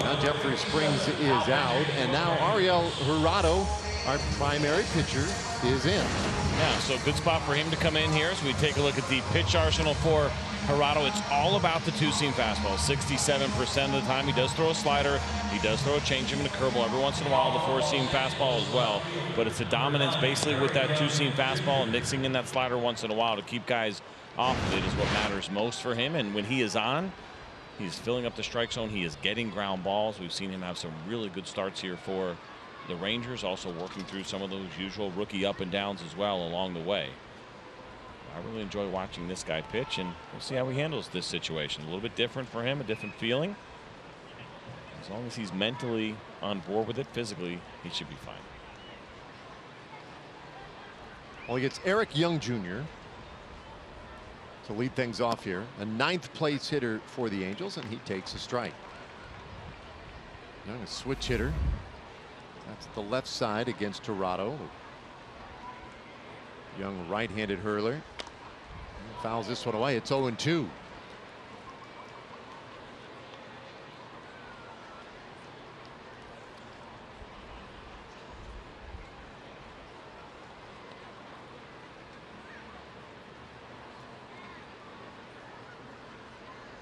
Now Jeffrey Springs is out, and now Ariel Hirata, our primary pitcher, is in. Yeah, so good spot for him to come in here as we take a look at the pitch arsenal for Hirata. It's all about the two-seam fastball. 67% of the time he does throw a slider. He does throw a changeup and a curveball. Every once in a while the four-seam fastball as well. But it's a dominance basically with that two-seam fastball and mixing in that slider once in a while to keep guys off of it is what matters most for him. And when he is on, he's filling up the strike zone. He is getting ground balls. We've seen him have some really good starts here for the Rangers, also working through some of those usual rookie up and downs as well along the way. I really enjoy watching this guy pitch, and we'll see how he handles this situation. A little bit different for him, a different feeling. As long as he's mentally on board with it, physically, he should be fine. Well, he gets Eric Young Jr. to lead things off here. A 9th place hitter for the Angels, and he takes a strike. Young, a switch hitter. That's the left side against Toronto. Young right-handed hurler. Fouls this one away. It's 0-2.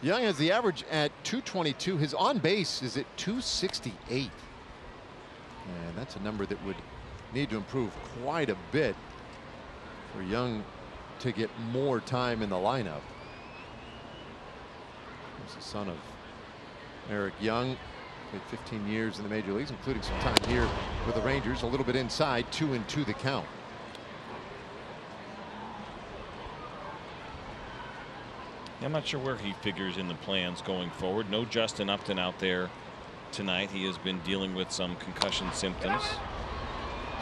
Young has the average at 222. His on base is at 268. And that's a number that would need to improve quite a bit for Young to get more time in the lineup. He's the son of Eric Young. Played 15 years in the major leagues, including some time here with the Rangers. A little bit inside, 2-2 the count. I'm not sure where he figures in the plans going forward. No Justin Upton out there tonight. He has been dealing with some concussion symptoms.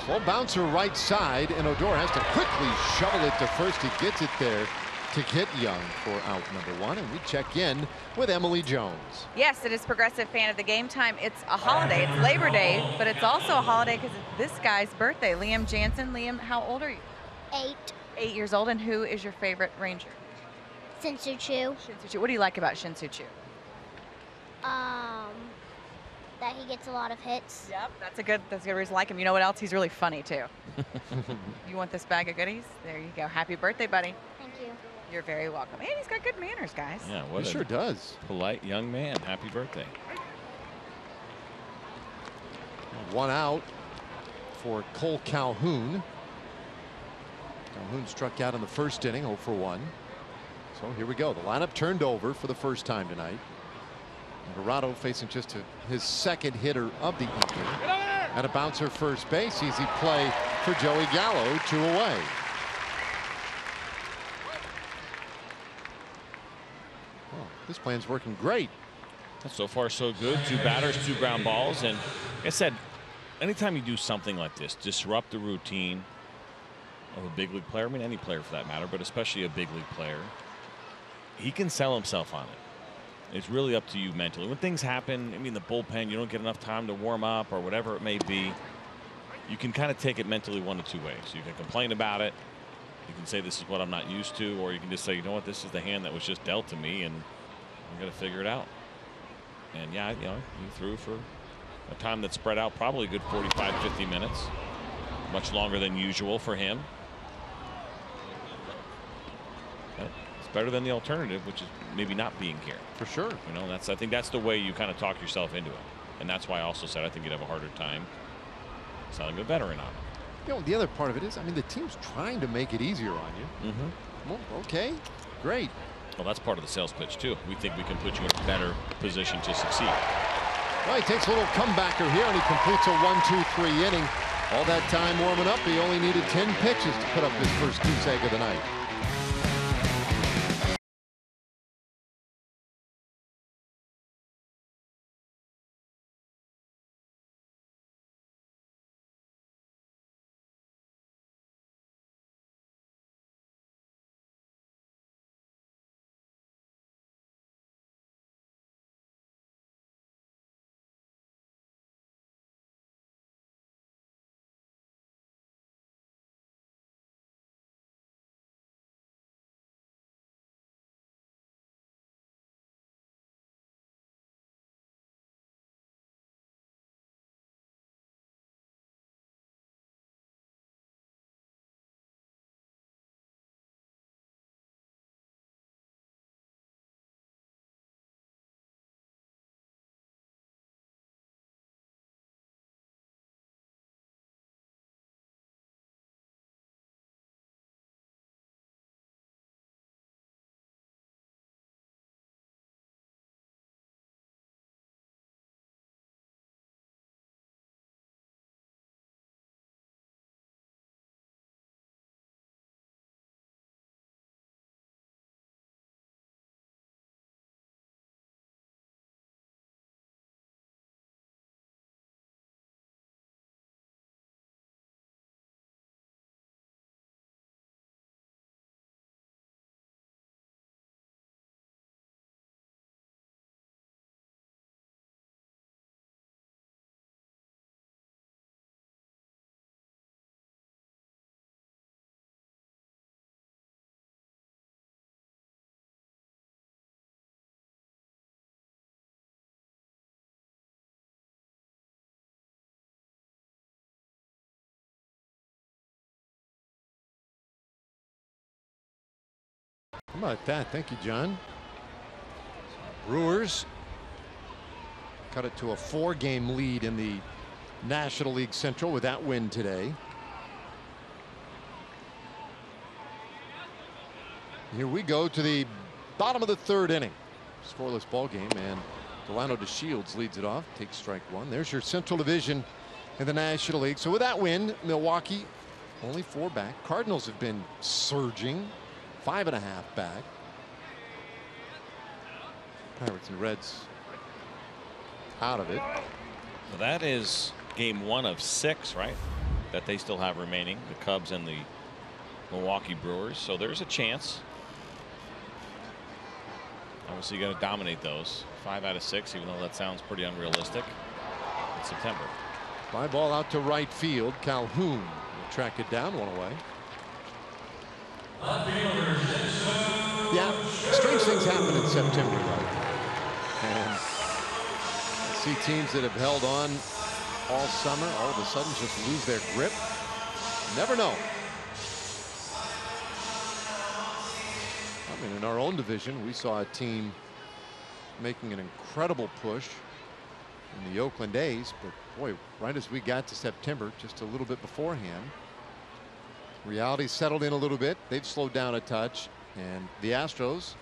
Slow bouncer right side, and Odor has to quickly shovel it to first. He gets it there to get Young for out number 1, and we check in with Emily Jones. Yes, it is Progressive Fan of the Game Time. It's a holiday. It's Labor Day, but it's also a holiday because it's this guy's birthday, Liam Jansen. Liam, how old are you? 8. 8 years old. And who is your favorite Ranger? Shin-Soo Choo. Shin-Soo Choo. What do you like about Shin-Soo Choo? That he gets a lot of hits. Yep, that's a good reason to like him. You know what else? He's really funny too. You want this bag of goodies? There you go. Happy birthday, buddy. Thank you. You're very welcome. And he's got good manners, guys. Yeah, what He sure does. Polite young man. Happy birthday. 1 out for Cole Calhoun. Calhoun struck out in the first inning, 0 for 1. So here we go. The lineup turned over for the first time tonight. Alvarado facing just his second hitter of the evening. And a bouncer first base. Easy play for Joey Gallo, 2 away. Well, this plan's working great. So far so good. 2 batters, 2 ground balls, and like I said, anytime you do something like this, disrupt the routine of a big league player, I mean any player for that matter, but especially a big league player, he can sell himself on it. It's really up to you mentally. When things happen, I mean, the bullpen, you don't get enough time to warm up or whatever it may be, you can kind of take it mentally 1 of 2 ways. You can complain about it. You can say this is what I'm not used to, or you can just say, you know what, this is the hand that was just dealt to me, and I'm going to figure it out. And yeah, you know, he threw for a time that spread out probably a good 45, 50 minutes, much longer than usual for him. But it's better than the alternative, which is maybe not being here. For sure. You know, I think that's the way you kind of talk yourself into it. And that's why I also said I think you'd have a harder time selling a veteran on it. You know, the other part of it is, I mean, the team's trying to make it easier on you. Well, okay, great. Well, that's part of the sales pitch, too. We think we can put you in a better position to succeed. Well, he takes a little comebacker here, and he completes a 1-2-3 inning. All that time warming up, he only needed 10 pitches to put up his first goose egg of the night. How about that? Thank you, John. Brewers cut it to a 4-game lead in the National League Central with that win today. Here we go to the bottom of the third inning. Scoreless ball game, and Delano DeShields leads it off. Takes strike one. There's your Central Division in the National League. So with that win, Milwaukee only 4 back. Cardinals have been surging, 5.5 back. Pirates and Reds out of it. Well, that is game 1 of 6, right? That they still have remaining. The Cubs and the Milwaukee Brewers. So there's a chance. Obviously, you got to dominate those. 5 out of 6, even though that sounds pretty unrealistic. In September. Fly ball out to right field. Calhoun will track it down, 1 away. Yeah, strange things happen in September, though. And see teams that have held on all summer all of a sudden just lose their grip. Never know. I mean, in our own division, we saw a team making an incredible push in the Oakland A's, but boy, right as we got to September, just a little bit beforehand, reality settled in a little bit. They've slowed down a touch, and the Astros,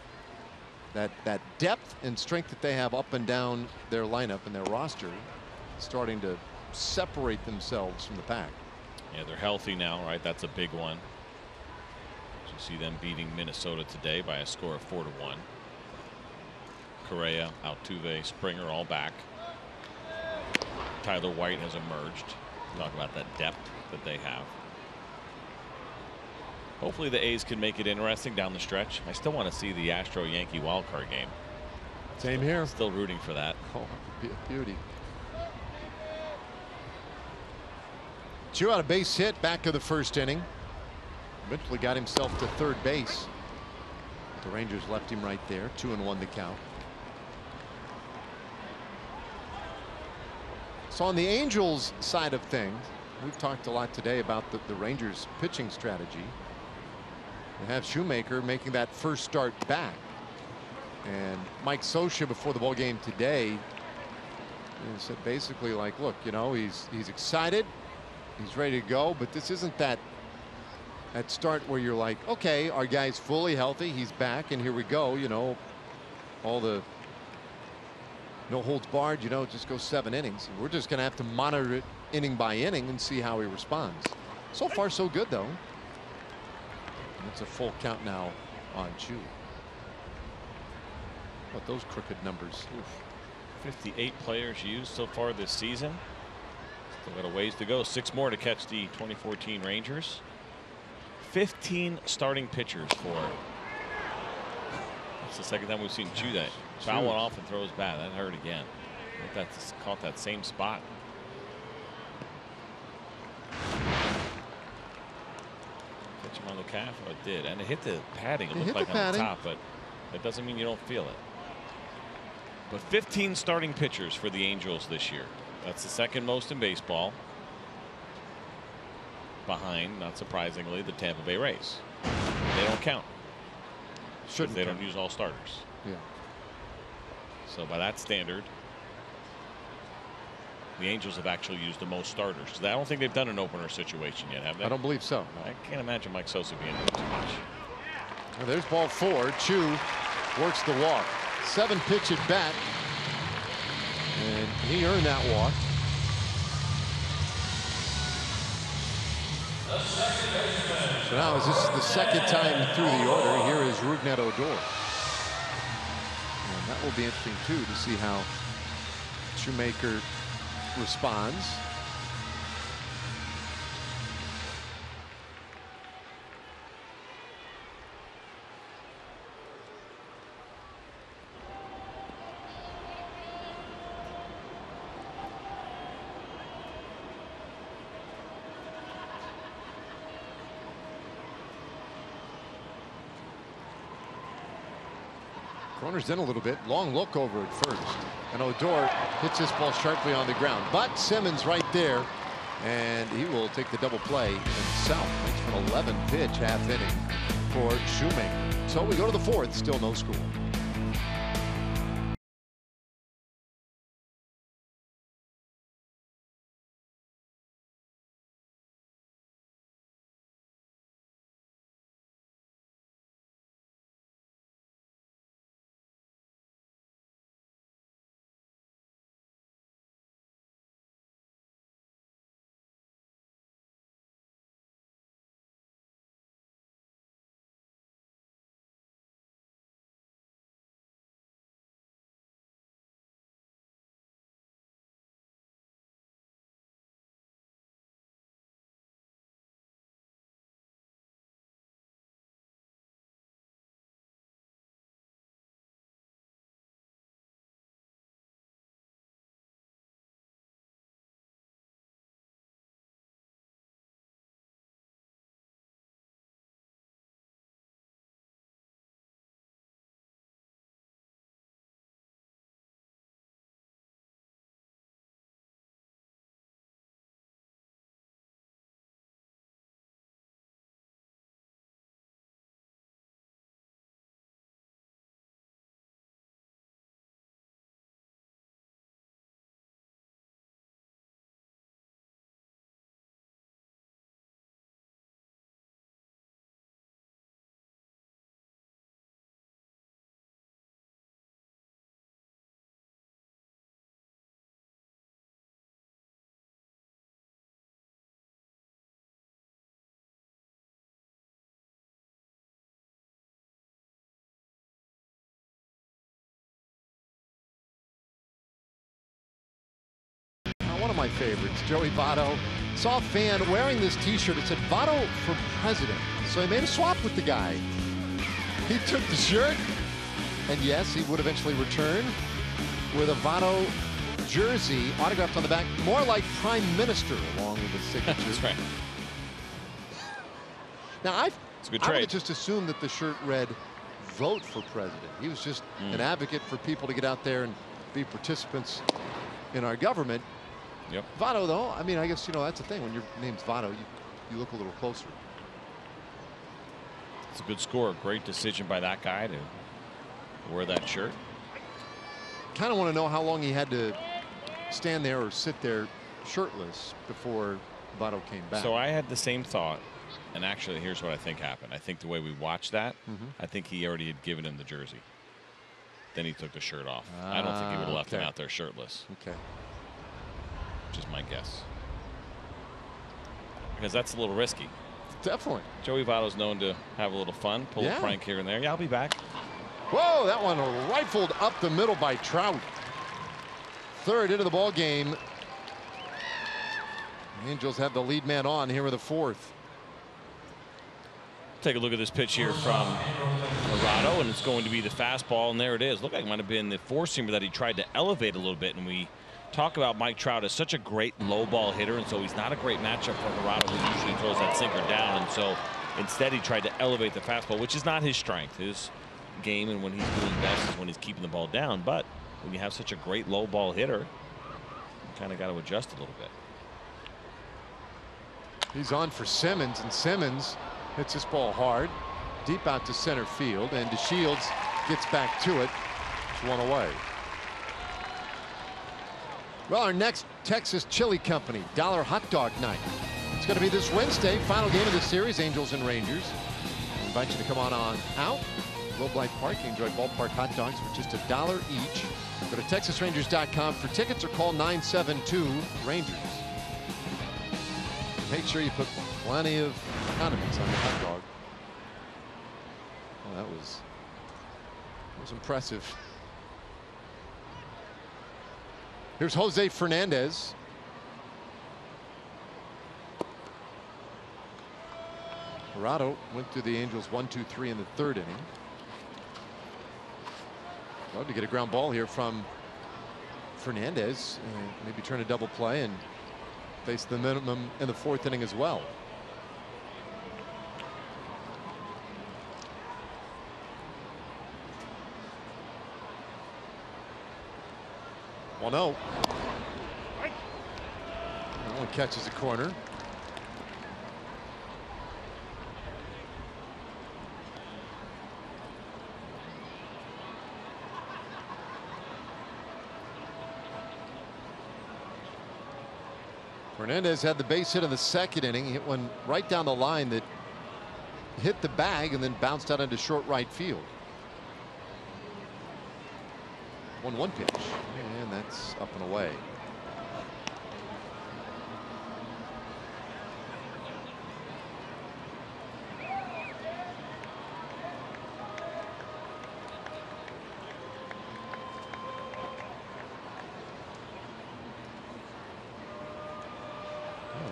that depth and strength that they have up and down their lineup and their roster, starting to separate themselves from the pack. Yeah, they're healthy now, right? That's a big one. You see them beating Minnesota today by a score of 4-1. Correa, Altuve, Springer all back. Tyler White has emerged. Talk about that depth that they have. Hopefully the A's can make it interesting down the stretch. I still want to see the Astro-Yankee wildcard game. Same here. Still rooting for that. Oh, beauty. Chew out a base hit back of the first inning. Eventually got himself to third base. The Rangers left him right there. 2-1 the count. So on the Angels side of things, we've talked a lot today about the Rangers pitching strategy. They have Shoemaker making that first start back, and Mike Scioscia before the ball game today said basically like, look, you know, he's excited, he's ready to go, but this isn't that start where you're like, okay, our guy's fully healthy, he's back, and here we go, you know, all the no holds barred, you know, just go 7 innings. We're just going to have to monitor it inning by inning and see how he responds. So far so good, though. And it's a full count now on Chu. But those crooked numbers. Oof. 58 players used so far this season. Still got a ways to go. 6 more to catch the 2014 Rangers. 15 starting pitchers for. It's the second time we've seen Chu that foul one off and throws bat. That hurt again. I think that's caught that same spot. Catch him on the calf. Oh, it did, and it hit the padding. It looked like on the top, but that doesn't mean you don't feel it. But 15 starting pitchers for the Angels this year. That's the second most in baseball. Behind, not surprisingly, the Tampa Bay Rays. They don't count. Shouldn't they don't use all starters. Yeah. So by that standard, the Angels have actually used the most starters. I don't think they've done an opener situation yet, have they? I don't believe so. I can't imagine Mike Scioscia being there too much. Well, there's ball 4. Chu works the walk. 7 pitch at bat, and he earned that walk. So now, as this is the second time through the order, here is Rougned Odor. And that will be interesting, too, to see how Shoemaker responds. Corners in a little bit. Long look over at first. And Odor hits this ball sharply on the ground. But Simmons right there. And he will take the double play himself. Makes for an 11 pitch half inning for Shoemaker. So we go to the 4th. Still no score. my favorites. Joey Votto. Saw a fan wearing this t-shirt. It said Votto for president. So he made a swap with the guy. He took the shirt, and yes, he would eventually return with a Votto jersey autographed on the back, more like Prime Minister along with his signature. That's right. Now, I would have just assumed that the shirt read "Vote for President." He was just an advocate for people to get out there and be participants in our government. Yep. Votto, though, I mean, I guess, you know, that's the thing. When your name's Votto, you look a little closer. It's a good score. Great decision by that guy to wear that shirt. Kind of want to know how long he had to stand there or sit there shirtless before Votto came back. So I had the same thought. And actually, here's what I think happened. I think the way we watched that, I think he already had given him the jersey. Then he took the shirt off. I don't think he would have left him out there shirtless. Okay. Just my guess. Because that's a little risky. Definitely. Joey Votto's known to have a little fun, pull a prank here and there. Yeah, I'll be back. Whoa, that one rifled up the middle by Trout. Third into the ball game. The Angels have the lead man on here in the fourth. Take a look at this pitch here from Corrado, and it's going to be the fastball, and there it is. Looked like it might have been the four-seamer that he tried to elevate a little bit, and we talk about Mike Trout as such a great low ball hitter, and so he's not a great matchup for Corrado, who usually throws that sinker down, and so instead he tried to elevate the fastball, which is not his strength. His game and when he's doing best is when he's keeping the ball down, but when you have such a great low ball hitter, you kind of got to adjust a little bit. He's on for Simmons, and Simmons hits this ball hard, deep out to center field, and DeShields gets back to it. It's one away. Well, our next Texas Chili Company Dollar Hot Dog Night. It's going to be this Wednesday, final game of the series, Angels and Rangers. I invite you to come on out. Globe Life Park. You enjoy ballpark hot dogs for just $1 each. Go to TexasRangers.com for tickets or call 972-RANGERS. Make sure you put plenty of condiments on your hot dog. Oh, that was impressive. Here's Jose Fernandez. Corrado went through the Angels 1-2-3 in the third inning. Love to get a ground ball here from Fernandez. Maybe turn a double play and face the minimum in the fourth inning as well. Well, no. That one catches a corner. Fernandez had the base hit in the second inning. He hit one right down the line that hit the bag and then bounced out into short right field. 1-1 pitch, and that's up and away.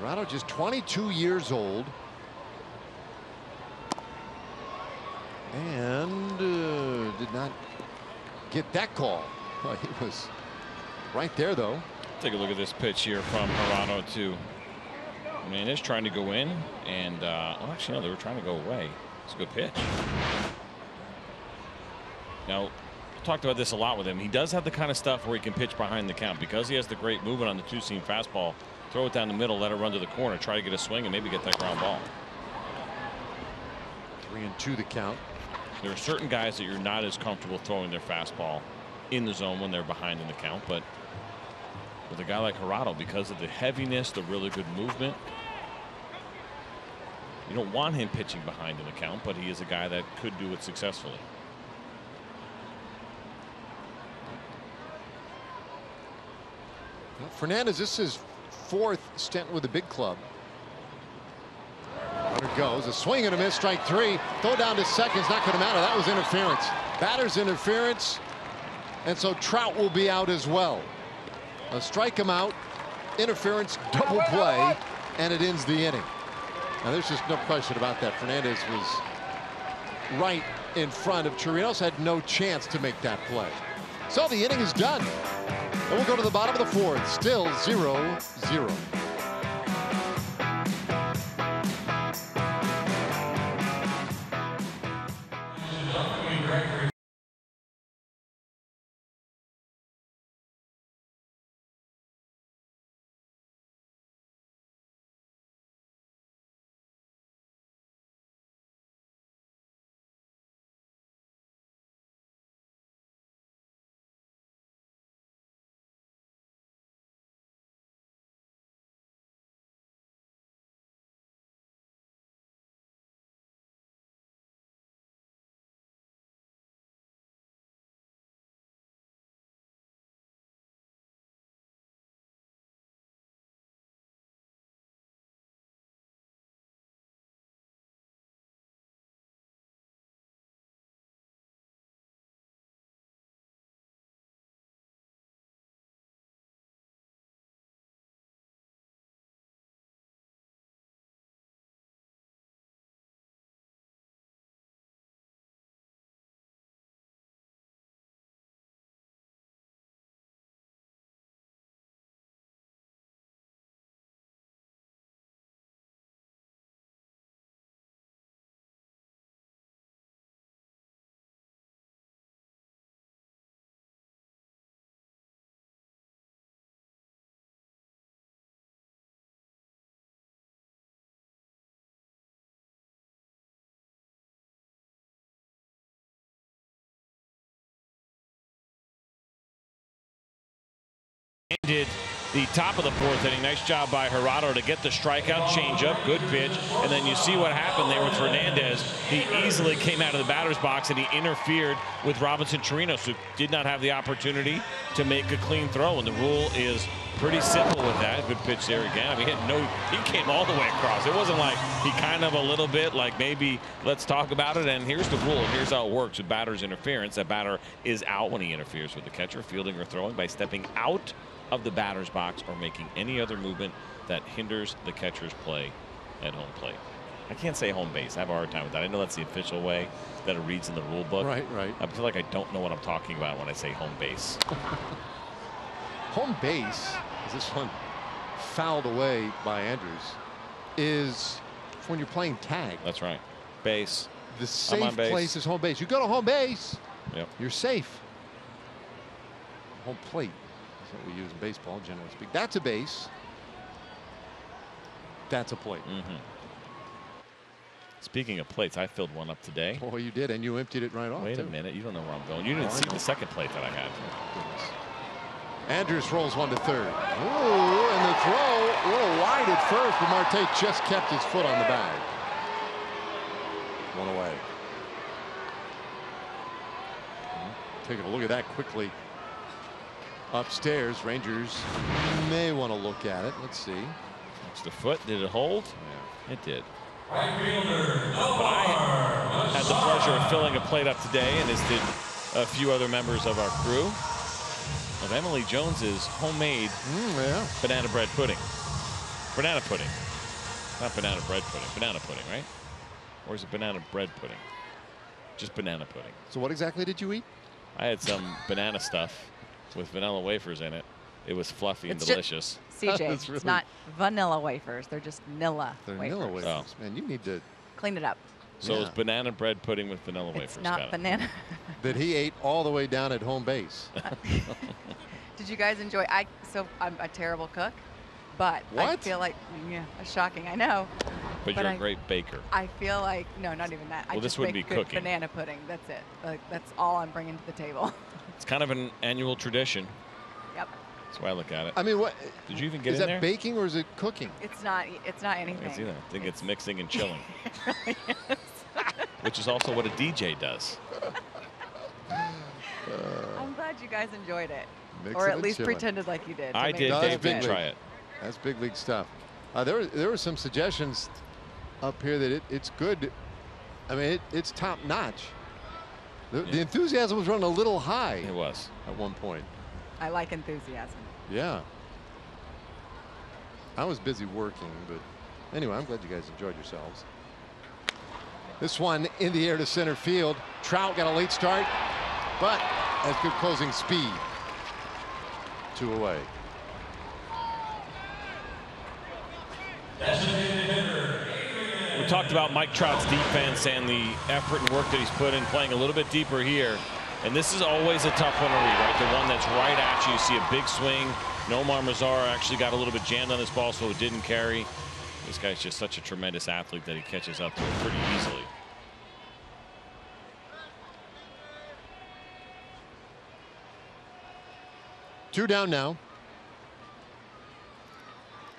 Corrado just 22 years old. And did not get that call. Oh, he was right there, though. Take a look at this pitch here from Corrado to Hernandez, trying to go in, and well, actually no, they were trying to go away. It's a good pitch. Now, we talked about this a lot with him. He does have the kind of stuff where he can pitch behind the count because he has the great movement on the two-seam fastball. Throw it down the middle, let it run to the corner, try to get a swing, and maybe get that ground ball. 3-2 the count. There are certain guys that you're not as comfortable throwing their fastball in the zone when they're behind in the count, but with a guy like Corrado, because of the heaviness, the really good movement, you don't want him pitching behind in the count, but he is a guy that could do it successfully. Well, Fernandez, this is his fourth stint with the big club. Runner goes, a swing and a miss, strike three. Throw down to second, it's not going to matter. That was interference. Batter's interference. And so Trout will be out as well. Strike him out. interference, double play, and it ends the inning. Now, there's just no question about that. Fernandez was right in front of Chirinos, had no chance to make that play. So the inning is done. And we'll go to the bottom of the fourth, still 0-0. Ended the top of the fourth inning. Nice job by Gerardo to get the strikeout, changeup, good pitch, and then you see what happened there with Fernandez. He easily came out of the batter's box and he interfered with Robinson Chirinos, who did not have the opportunity to make a clean throw. And the rule is pretty simple with that. Good pitch there again. I mean, he came all the way across. It wasn't like he kind of a little bit like maybe let's talk about it. And here's the rule. And here's how it works with batter's interference. That batter is out when he interferes with the catcher, fielding or throwing by stepping out of the batter's box or making any other movement that hinders the catcher's play at home plate. I can't say home base. I have a hard time with that. I know that's the official way that it reads in the rule book. Right. I feel like I don't know what I'm talking about when I say home base. Home base, is this one fouled away by Andrews, is when you're playing tag. That's right. Base. The safe place is home base. You go to home base, yep, you're safe. Home plate. That's what we use in baseball, generally speaking. That's a base. That's a plate. Speaking of plates, I filled one up today. Oh, you did, and you emptied it right off. Wait a minute, you don't know where I'm going. You didn't see the second plate that I had. Andrews rolls one to third. Ooh, and the throw a little wide at first, but Marte just kept his foot on the bag. One away. Taking a look at that quickly. Upstairs, Rangers may want to look at it. Let's see. It's the foot. Did it hold? Yeah. It did. But I had the pleasure of filling a plate up today, and as did a few other members of our crew, of Emily Jones's homemade banana bread pudding. Banana pudding. Not banana bread pudding. Banana pudding, right? Or is it banana bread pudding? Just banana pudding. So what exactly did you eat? I had some banana stuff with vanilla wafers in it. It was fluffy and delicious. CJ, it's not vanilla wafers. They're just Nilla wafers. Nilla wafers. Oh. Man, you need to clean it up. So it's banana bread pudding with vanilla wafers. It's not banana. That he ate all the way down at home base. Did you guys enjoy? I'm a terrible cook, but I feel like, it's shocking. I know. But you're a great baker. I feel like, no, not even that. Well, I this just wouldn't make be good cooking. Banana pudding. That's it. Like, that's all I'm bringing to the table. It's kind of an annual tradition. Yep. That's why I look at it. I mean, what? Did you even get in there? Is that baking or is it cooking? It's not anything. It's either. I think it's mixing and chilling. It really is. Which is also what a DJ does. I'm glad you guys enjoyed it. Mixing or at and least chilling. pretended like you did. I did. Dave did try it. That's big league stuff. There were some suggestions up here that it's good. I mean, it's top notch. The enthusiasm was running a little high. It was. At one point. I like enthusiasm. Yeah. I was busy working, but anyway, I'm glad you guys enjoyed yourselves. This one in the air to center field. Trout got a late start, but has good closing speed. 2 away. We talked about Mike Trout's defense and the effort and work that he's put in playing a little bit deeper here. And this is always a tough one to read, right? The one that's right at you. You see a big swing. Nomar Mazara actually got a little bit jammed on this ball, so it didn't carry. This guy's just such a tremendous athlete that he catches up to it pretty easily. Two down now.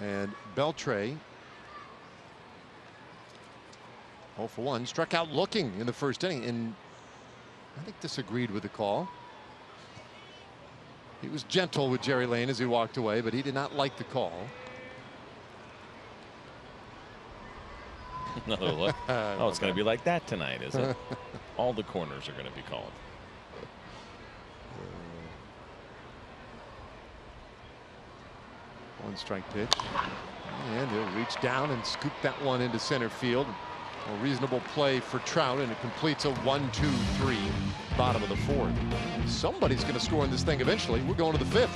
And Beltre, 0 for 1, struck out looking in the first inning, and I think disagreed with the call. He was gentle with Jerry Lane as he walked away, but he did not like the call. Another look. Oh, it's going to be like that tonight, is it? All the corners are going to be called. One strike pitch, and he'll reach down and scoop that one into center field. A reasonable play for Trout, and it completes a 1-2-3 bottom of the 4th. Somebody's going to score in this thing eventually. We're going to the 5th.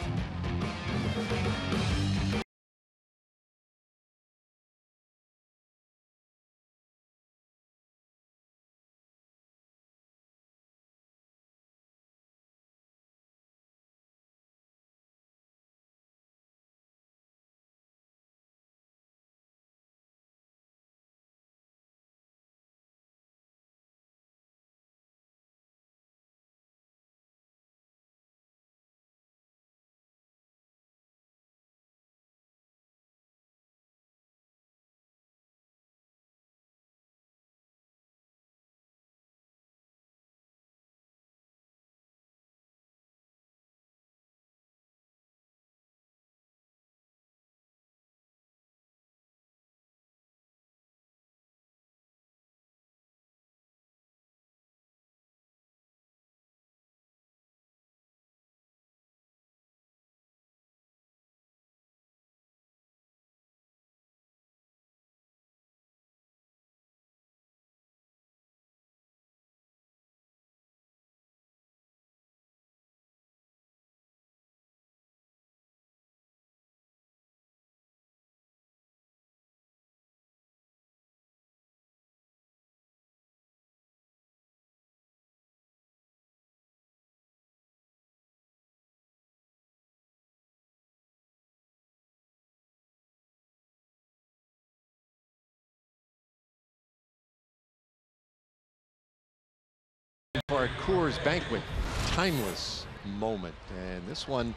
For a Coors Banquet timeless moment, and this one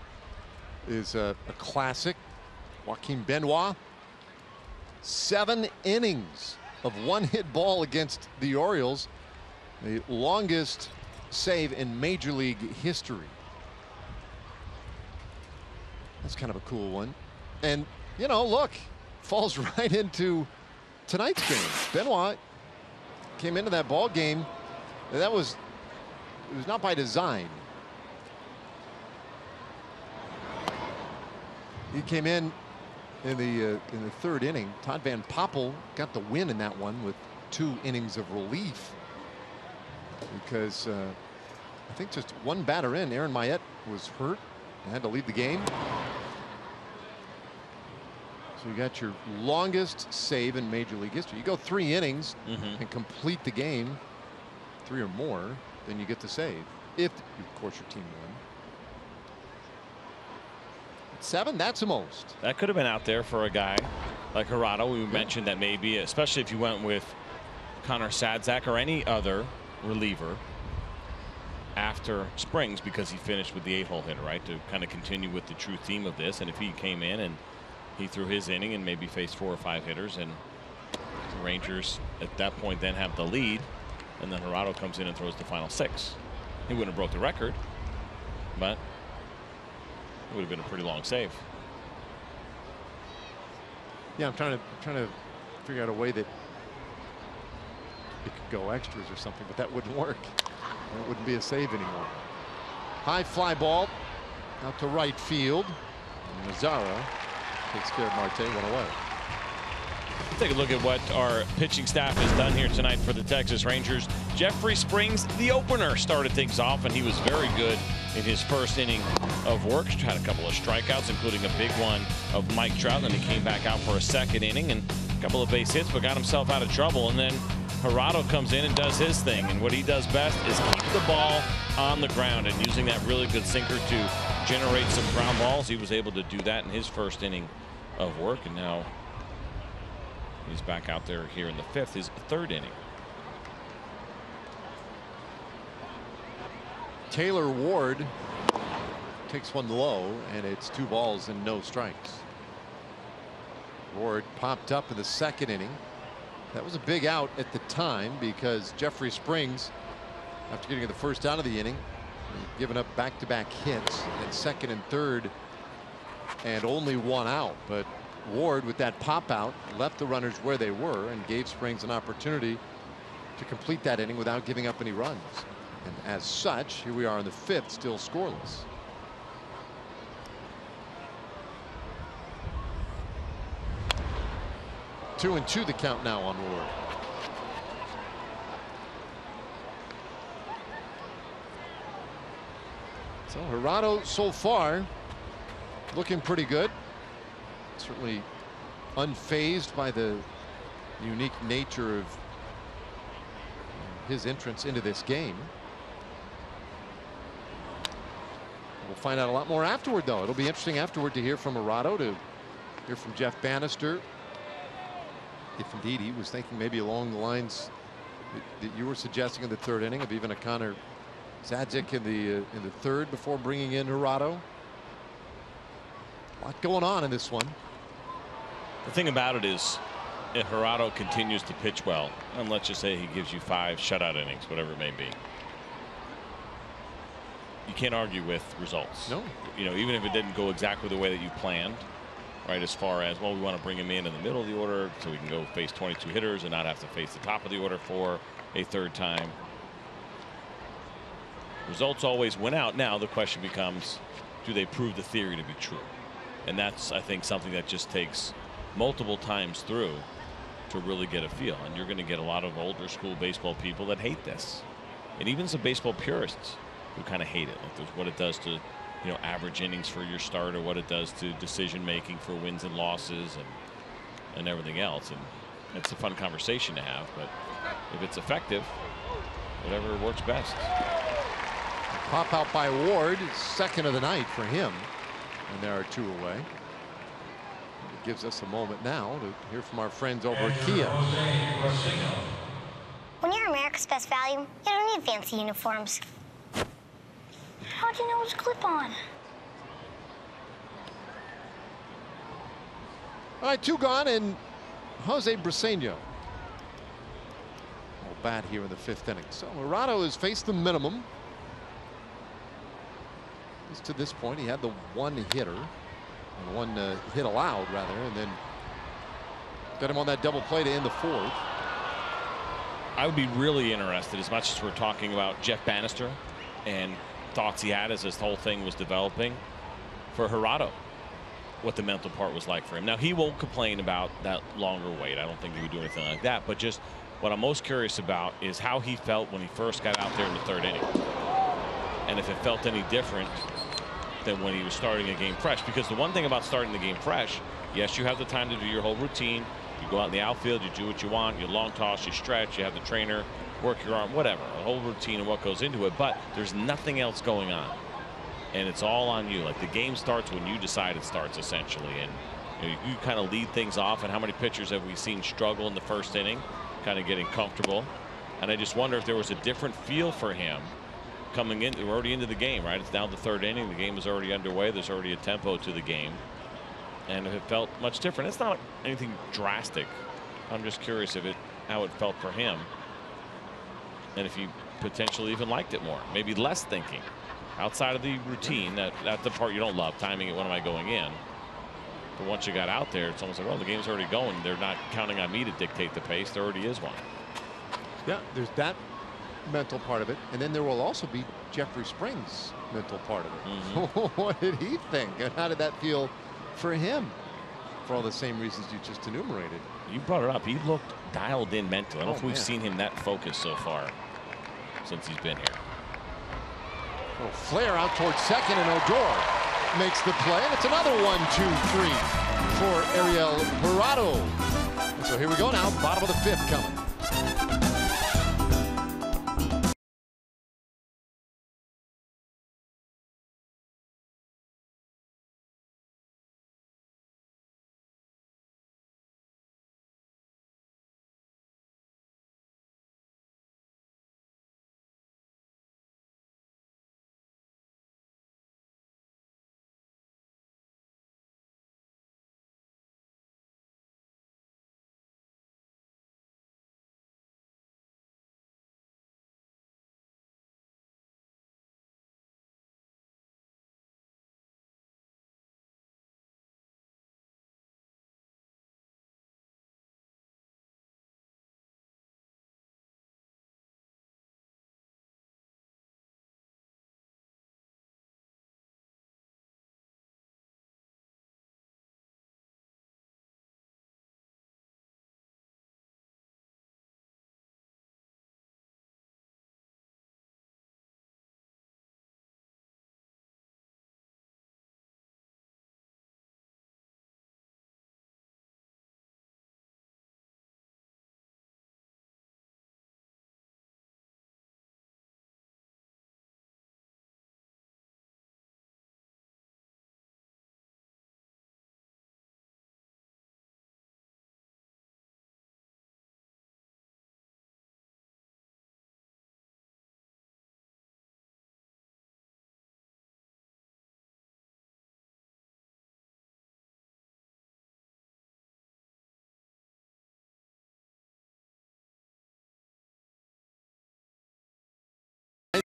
is a classic. Joaquin Benoit, 7 innings of one-hit ball against the Orioles, the longest save in Major League history. That's kind of a cool one, and you know, look, falls right into tonight's game. Benoit came into that ball game, and it was not by design. He came in the 3rd inning. Todd Van Poppel got the win in that one with 2 innings of relief, because I think just one batter in, Aaron Mayette was hurt and had to leave the game. So you got your longest save in Major League history. You go 3 innings and complete the game, 3 or more, then you get the save, if of course your team won. 7, that's the most. That could have been out there for a guy like Hirado. We mentioned that maybe, especially if you went with Connor Sadzak or any other reliever after Springs, because he finished with the 8-hole hitter, right, to kind of continue with the true theme of this. And if he came in and he threw his inning and maybe faced 4 or 5 hitters, and the Rangers at that point then have the lead, and then Hirado comes in and throws the final 6. He wouldn't have broke the record, but it would have been a pretty long save. Yeah, I'm trying to figure out a way that it could go extras or something, but that wouldn't work. It wouldn't be a save anymore. High fly ball out to right field. Mazara Takes care of Marte, 1 away. Take a look at what our pitching staff has done here tonight for the Texas Rangers. Jeffrey Springs, the opener, started things off, and he was very good in his first inning of work. Had a couple of strikeouts, including a big one of Mike Trout. Then he came back out for a second inning and a couple of base hits, but got himself out of trouble. And then Gerardo comes in and does his thing. And what he does best is keep the ball on the ground, and using that really good sinker to generate some ground balls. He was able to do that in his first inning of work, and now he's back out there here in the 5th, his 3rd inning. Taylor Ward takes one low, and it's 2 balls and no strikes. Ward popped up in the 2nd inning. That was a big out at the time because Jeffrey Springs, after getting the first out of the inning, given up back-to-back hits in 2nd and 3rd, and only 1 out. But Ward, with that pop out, left the runners where they were and gave Springs an opportunity to complete that inning without giving up any runs. And as such, here we are in the 5th, still scoreless. Two and 2 the count now on Ward. So Gerardo so far looking pretty good. Certainly unfazed by the unique nature of his entrance into this game. We'll find out a lot more afterward, though. It'll be interesting afterward to hear from Gerardo, to hear from Jeff Bannister, if indeed he was thinking maybe along the lines that you were suggesting in the 3rd inning, of even a Connor Zadzik in the 3rd before bringing in Gerardo. A lot going on in this one. The thing about it is, if Gerardo continues to pitch well, and let's just say he gives you 5 shutout innings, whatever it may be, you can't argue with results. No. You know, even if it didn't go exactly the way that you planned, right, as far as, well, we want to bring him in the middle of the order so we can go face 22 hitters and not have to face the top of the order for a 3rd time. Results always win out. Now the question becomes, do they prove the theory to be true? And that's, I think, something that just takes multiple times through to really get a feel. And you're going to get a lot of older school baseball people that hate this, and even some baseball purists who kind of hate it. Like, there's what it does to, you know, average innings for your starter, what it does to decision making for wins and losses, and everything else. And it's a fun conversation to have, but if it's effective, whatever works best. Pop out by Ward, 2nd of the night for him, and there are 2 away. It gives us a moment now to hear from our friends over at Kia. When you're America's Best Value, you don't need fancy uniforms. How'd you know it was clip-on? All right, 2 gone, and Jose Briseño will bat here in the 5th inning. So Gerardo has faced the minimum. To this point, he had the 1 hitter, and 1 hit allowed, rather, and then got him on that double play to end the 4th. I would be really interested, as much as we're talking about Jeff Bannister and thoughts he had as this whole thing was developing, for Gerardo, what the mental part was like for him. Now, he won't complain about that longer wait. I don't think he would do anything like that. But just what I'm most curious about is how he felt when he first got out there in the 3rd inning, and if it felt any different than when he was starting a game fresh. Because the one thing about starting the game fresh, yes, you have the time to do your whole routine. You go out in the outfield, you do what you want, you long toss, you stretch, you have the trainer work your arm, whatever, a whole routine and what goes into it. But there's nothing else going on, and it's all on you. Like, the game starts when you decide it starts, essentially, and you kind of lead things off. And how many pitchers have we seen struggle in the 1st inning, kind of getting comfortable? And I just wonder if there was a different feel for him coming in. We're already into the game, right? It's now the 3rd inning. The game is already underway. There's already a tempo to the game, and if it felt much different. It's not anything drastic. I'm just curious how it felt for him, and if he potentially even liked it more, maybe less thinking outside of the routine. That's the part you don't love, timing it. When am I going in? But once you got out there, it's almost like, well, the game's already going. They're not counting on me to dictate the pace. There already is one. Yeah, there's that mental part of it, and then there will also be Jeffrey Springs' mental part of it. What did he think, and how did that feel for him? for all the same reasons you just enumerated. You brought it up. He looked dialed in mentally. I don't know if we've man. seen him that focused so far since he's been here. Oh, flare out towards second, and Odor makes the play, and it's another 1-2-3 for Ariel Parado. And so here we go now, bottom of the 5th coming.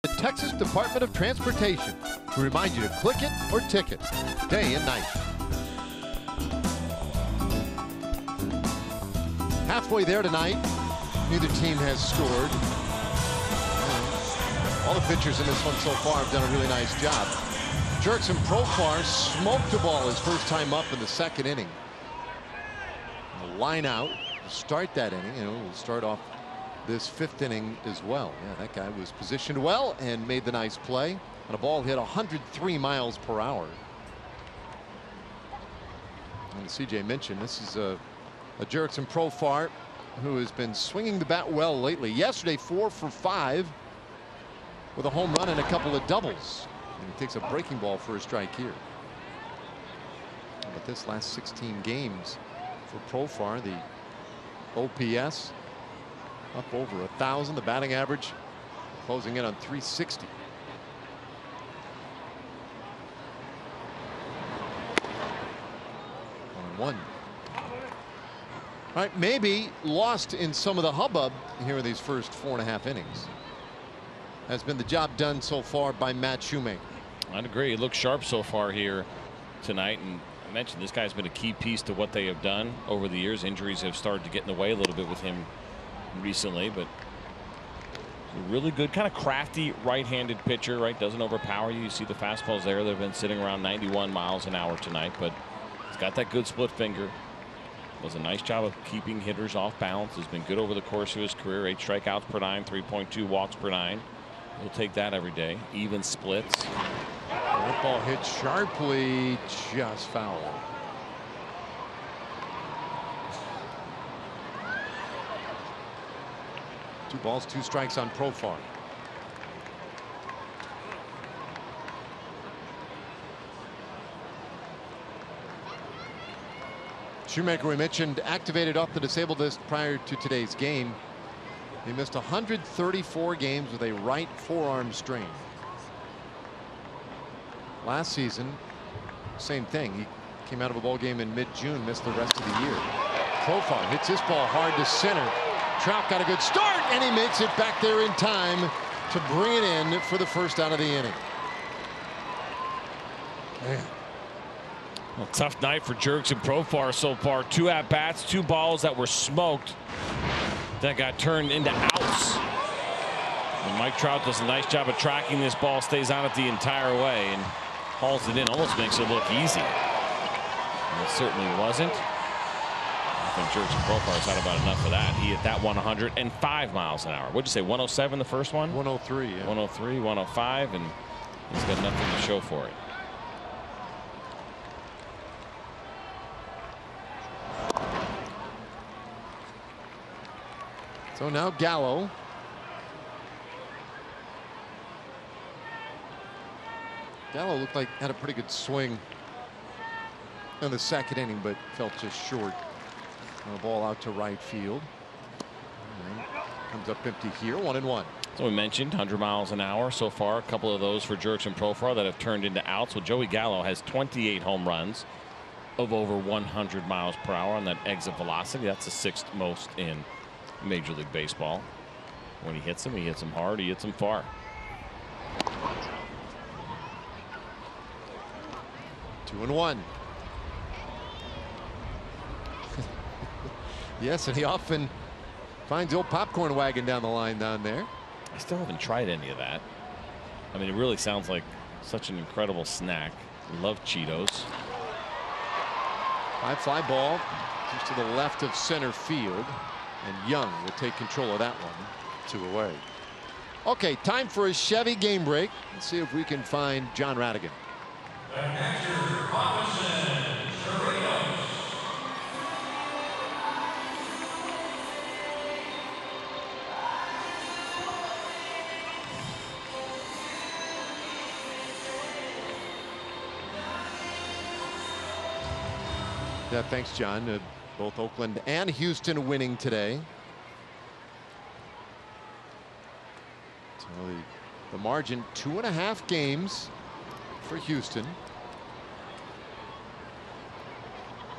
The Texas Department of Transportation to remind you to click it or ticket day and night. Halfway there tonight, neither team has scored. All the pitchers in this one so far have done a really nice job. Jurickson Profar smoked the ball his first time up in the 2nd inning. The line out to start that inning, we'll start off this 5th inning as well. Yeah, that guy was positioned well and made the nice play. And a ball hit 103 miles per hour. And CJ mentioned this is a Jurickson Profar who has been swinging the bat well lately. Yesterday 4 for 5 with a home run and a couple of doubles. And he takes a breaking ball for a strike here. But this last 16 games for Profar, the OPS up over 1,000. The batting average closing in on 360. One. All right, maybe lost in some of the hubbub here in these first 4.5 innings has been the job done so far by Matt Shoemaker. I'd agree. He looks sharp so far here tonight, and I mentioned this guy's been a key piece to what they have done over the years. Injuries have started to get in the way a little bit with him recently, but a really good, kind of crafty right-handed pitcher, right? Doesn't overpower you. You see the fastballs there that have been sitting around 91 miles an hour tonight, but he's got that good split finger. Does a nice job of keeping hitters off balance. Has been good over the course of his career. 8 strikeouts per 9, 3.2 walks per 9. He'll take that every day. Even splits. That ball hit sharply, just foul. Two balls, 2 strikes on Profar. Shoemaker, we mentioned, activated off the disabled list prior to today's game. He missed 134 games with a right forearm strain. Last season, same thing. He came out of a ball game in mid-June, missed the rest of the year. Profar hits this ball hard to center. Trout got a good start, and he makes it back there in time to bring it in for the first out of the inning. Man. Well, tough night for Jurickson Profar so far. 2 at-bats, 2 balls that were smoked that got turned into outs. And Mike Trout does a nice job of tracking this ball, stays on it the entire way, and hauls it in. Almost makes it look easy. And it certainly wasn't. think Jurickson Profar's had about enough of that. He hit that 105 miles an hour. What'd you say, 107 the first one? 103, yeah. 103, 105, and he's got nothing to show for it. So now Gallo. Gallo looked like had a pretty good swing in the second inning, but felt just short. And a ball out to right field. And comes up empty here, 1-1. So we mentioned 100 miles an hour so far. A couple of those for Jurickson Profar that have turned into outs. Well, Joey Gallo has 28 home runs of over 100 miles per hour on that exit velocity. That's the 6th most in Major League Baseball. When he hits them hard, he hits them far. 2-1. Yes, and he often finds the old popcorn wagon down the line down there. I still haven't tried any of that. I mean, it really sounds like such an incredible snack. Love Cheetos. High fly ball just to the left of center field, and Young will take control of that one. 2 away. Okay, time for a Chevy game break. Let's see if we can find John Radigan. Yeah, thanks, John. Both Oakland and Houston winning today. So the margin 2.5 games for Houston.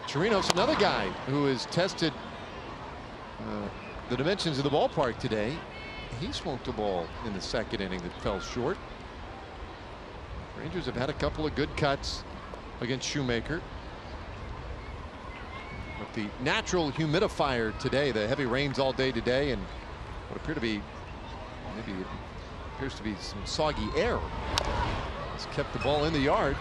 Chirinos, another guy who has tested the dimensions of the ballpark today. He smoked a ball in the second inning that fell short. Rangers have had a couple of good cuts against Shoemaker. But the natural humidifier today, the heavy rains all day today, and what appear to be appears to be some soggy air, has kept the ball in the yard.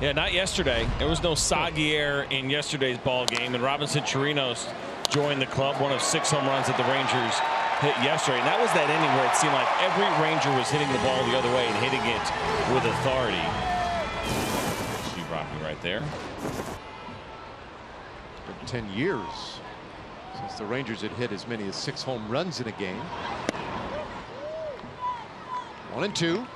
Yeah, not yesterday. There was no soggy air in yesterday's ball game, and Robinson Chirinos joined the club, one of 6 home runs that the Rangers hit yesterday. And that was that inning where it seemed like every Ranger was hitting the ball the other way and hitting it with authority. Steve Rocky right there. 10 years since the Rangers had hit as many as 6 home runs in a game. 1-2.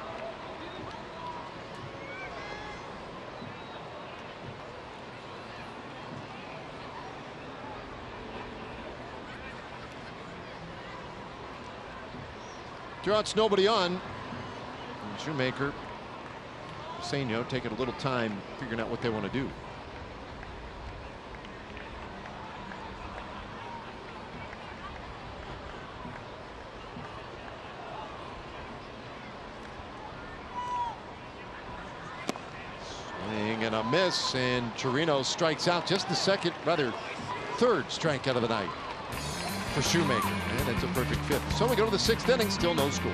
Two outs, nobody on. And Shoemaker, Senio taking a little time figuring out what they want to do. And a miss, and Chirinos strikes out. Just the second, rather third strikeout of the night for Shoemaker, and that's a perfect 5th. So we go to the 6th inning, still no score.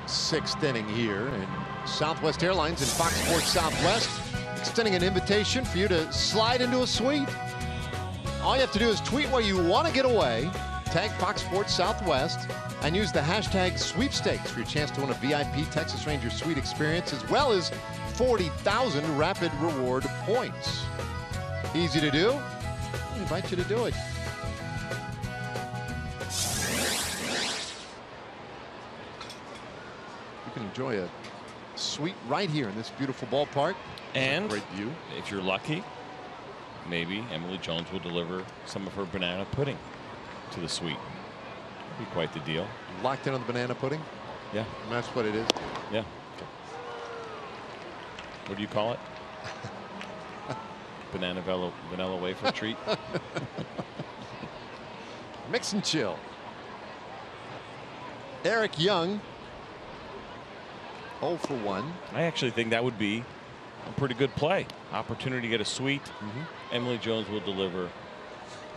6th inning here, and Southwest Airlines and Fox Sports Southwest extending an invitation for you to slide into a suite. All you have to do is tweet where you want to get away, tag Fox Sports Southwest, and use the hashtag sweepstakes for your chance to win a VIP Texas Rangers suite experience, as well as 40,000 rapid reward points. Easy to do. I invite you to do it. You can enjoy a suite right here in this beautiful ballpark. And great view. If you're lucky, maybe Emily Jones will deliver some of her banana pudding to the suite. Be quite the deal. Locked in on the banana pudding? Yeah. And that's what it is? Yeah. What do you call it? vanilla wafer treat. Mix and chill. Eric Young, 0 for 1. I actually think that would be a pretty good play. Opportunity to get a suite. Emily Jones will deliver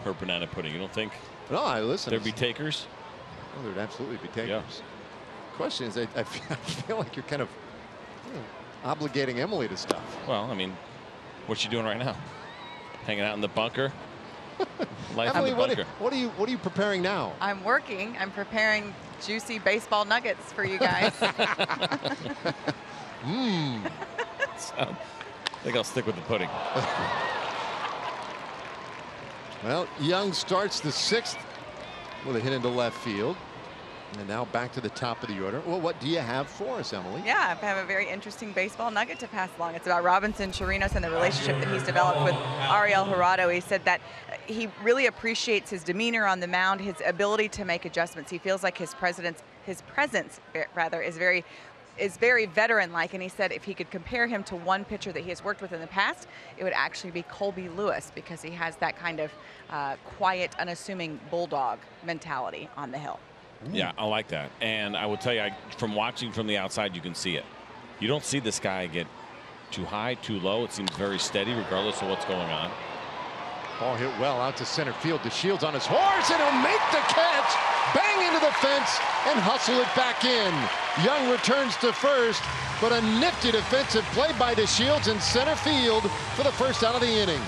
her banana pudding. You don't think? No, I listen. There'd be takers? Oh, there'd absolutely be takers. Yeah. Question is, I feel like you're kind of obligating Emily to stuff. Well, I mean, what's she doing right now? Hanging out in the bunker? Life Emily, in the bunker. what are you preparing now? I'm working. I'm preparing juicy baseball nuggets for you guys. So, I think I'll stick with the pudding. Well, Young starts the 6th with a hit into left field. And now back to the top of the order. Well, what do you have for us, Emily? Yeah, I have a very interesting baseball nugget to pass along. It's about Robinson Chirinos and the relationship that he's developed with Ariel Jurado. He said that he really appreciates his demeanor on the mound, his ability to make adjustments. He feels like his presence is very veteran-like, and he said if he could compare him to one pitcher that he has worked with in the past, it would actually be Colby Lewis, because he has that kind of quiet, unassuming bulldog mentality on the hill. Yeah, I like that. And I will tell you, from watching from the outside, you can see it. You don't see this guy get too high, too low. It seems very steady regardless of what's going on. Ball hit well out to center field. DeShields on his horse, and he'll make the catch. Bang into the fence and hustle it back in. Young returns to first, but a nifty defensive play by DeShields in center field for the first out of the inning.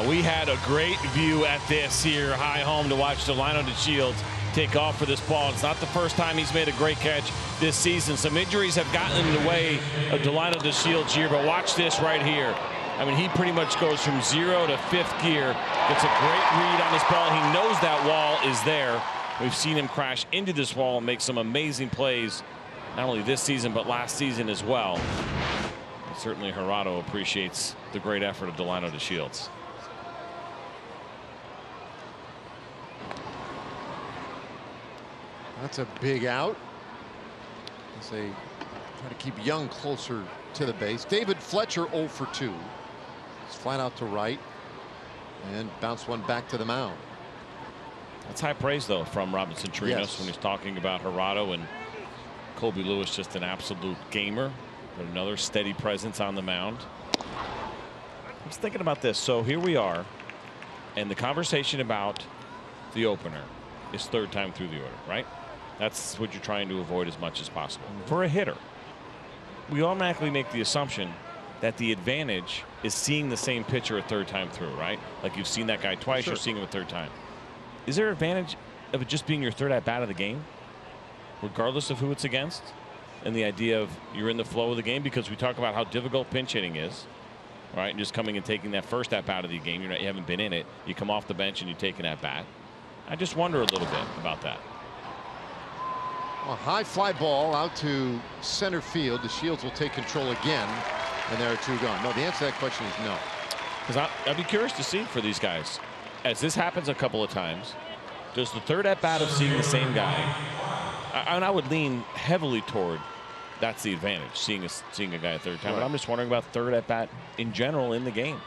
We had a great view at this here, high home, to watch Delino DeShields take off for this ball. It's not the first time he's made a great catch this season. Some injuries have gotten in the way of Delino DeShields here, but watch this right here. I mean, he pretty much goes from 0 to 5th gear. Gets a great read on this ball. He knows that wall is there. We've seen him crash into this wall and make some amazing plays, not only this season, but last season as well. And certainly Jurado appreciates the great effort of Delino DeShields. That's a big out as they try to keep Young closer to the base. David Fletcher 0 for 2. He's flat out to right and bounce one back to the mound. That's high praise, though, from Robinson Chirinos Yes. when he's talking about Jurado and Colby Lewis, just an absolute gamer, but another steady presence on the mound. I was thinking about this. So here we are, and the conversation about the opener is 3rd time through the order, right? That's what you're trying to avoid as much as possible. For a hitter, we automatically make the assumption that the advantage is seeing the same pitcher a 3rd time through, right? Like you've seen that guy twice, Sure. You're seeing him a 3rd time. Is there advantage of it just being your 3rd at bat of the game, regardless of who it's against? And the idea of you're in the flow of the game, because we talk about how difficult pinch hitting is, right? And just coming and taking that 1st at bat of the game, you haven't been in it. You come off the bench and you take an at bat. I just wonder a little bit about that. A high fly ball out to center field. DeShields will take control again, and there are 2 gone. No, the answer to that question is no. Because I'd be curious to see for these guys, as this happens a couple of times, does the 3rd at bat of seeing the same guy, and I would lean heavily toward that's the advantage, seeing a guy a 3rd time. Right. But I'm just wondering about 3rd at bat in general in the game.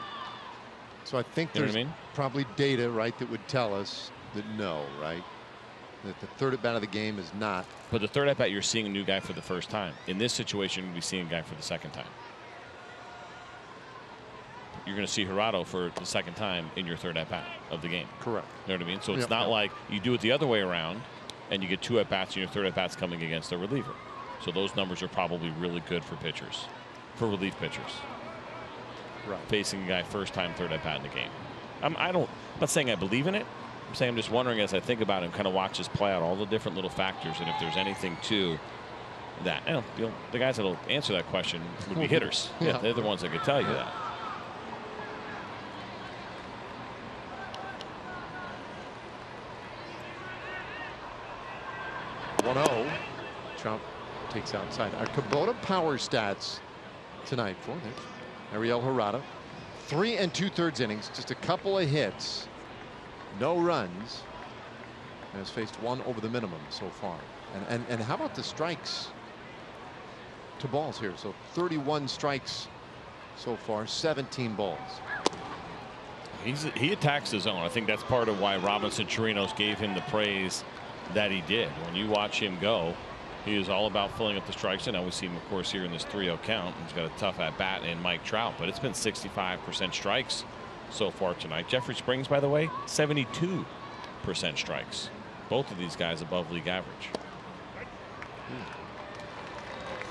So I think You know there's what I mean? probably data, right, that would tell us that no, right? That the 3rd at bat of the game is not. But the 3rd at bat, you're seeing a new guy for the 1st time. In this situation, you'll be seeing a guy for the 2nd time. You're going to see Jurado for the 2nd time in your 3rd at bat of the game. Correct. You know what I mean? So it's Yep. not like you do it the other way around and you get 2 at bats and your 3rd at bat's coming against a reliever. So those numbers are probably really good for pitchers, for relief pitchers. Right. Facing a guy first time, third at bat in the game. I'm not saying I believe in it. I'm saying I'm just wondering as I think about it and kind of watch this play out, all the different little factors, and if there's anything to that. The guys that'll answer that question would be hitters. Yeah. They're the ones that could tell you that. Trout takes outside. Our Kubota power stats tonight for this. Ariel Harada, 3 2/3 innings, just a couple of hits, no runs, and has faced 1 over the minimum so far. And how about the strikes to balls here? So 31 strikes so far, 17 balls. He attacks the zone. I think that's part of why Robinson Chirinos gave him the praise that he did. When you watch him go, he is all about filling up the strikes. And now we see him, of course, here in this 3-0 count. He's got a tough at bat in Mike Trout, but it's been 65% strikes so far tonight. Jeffrey Springs, by the way, 72% strikes. Both of these guys above league average.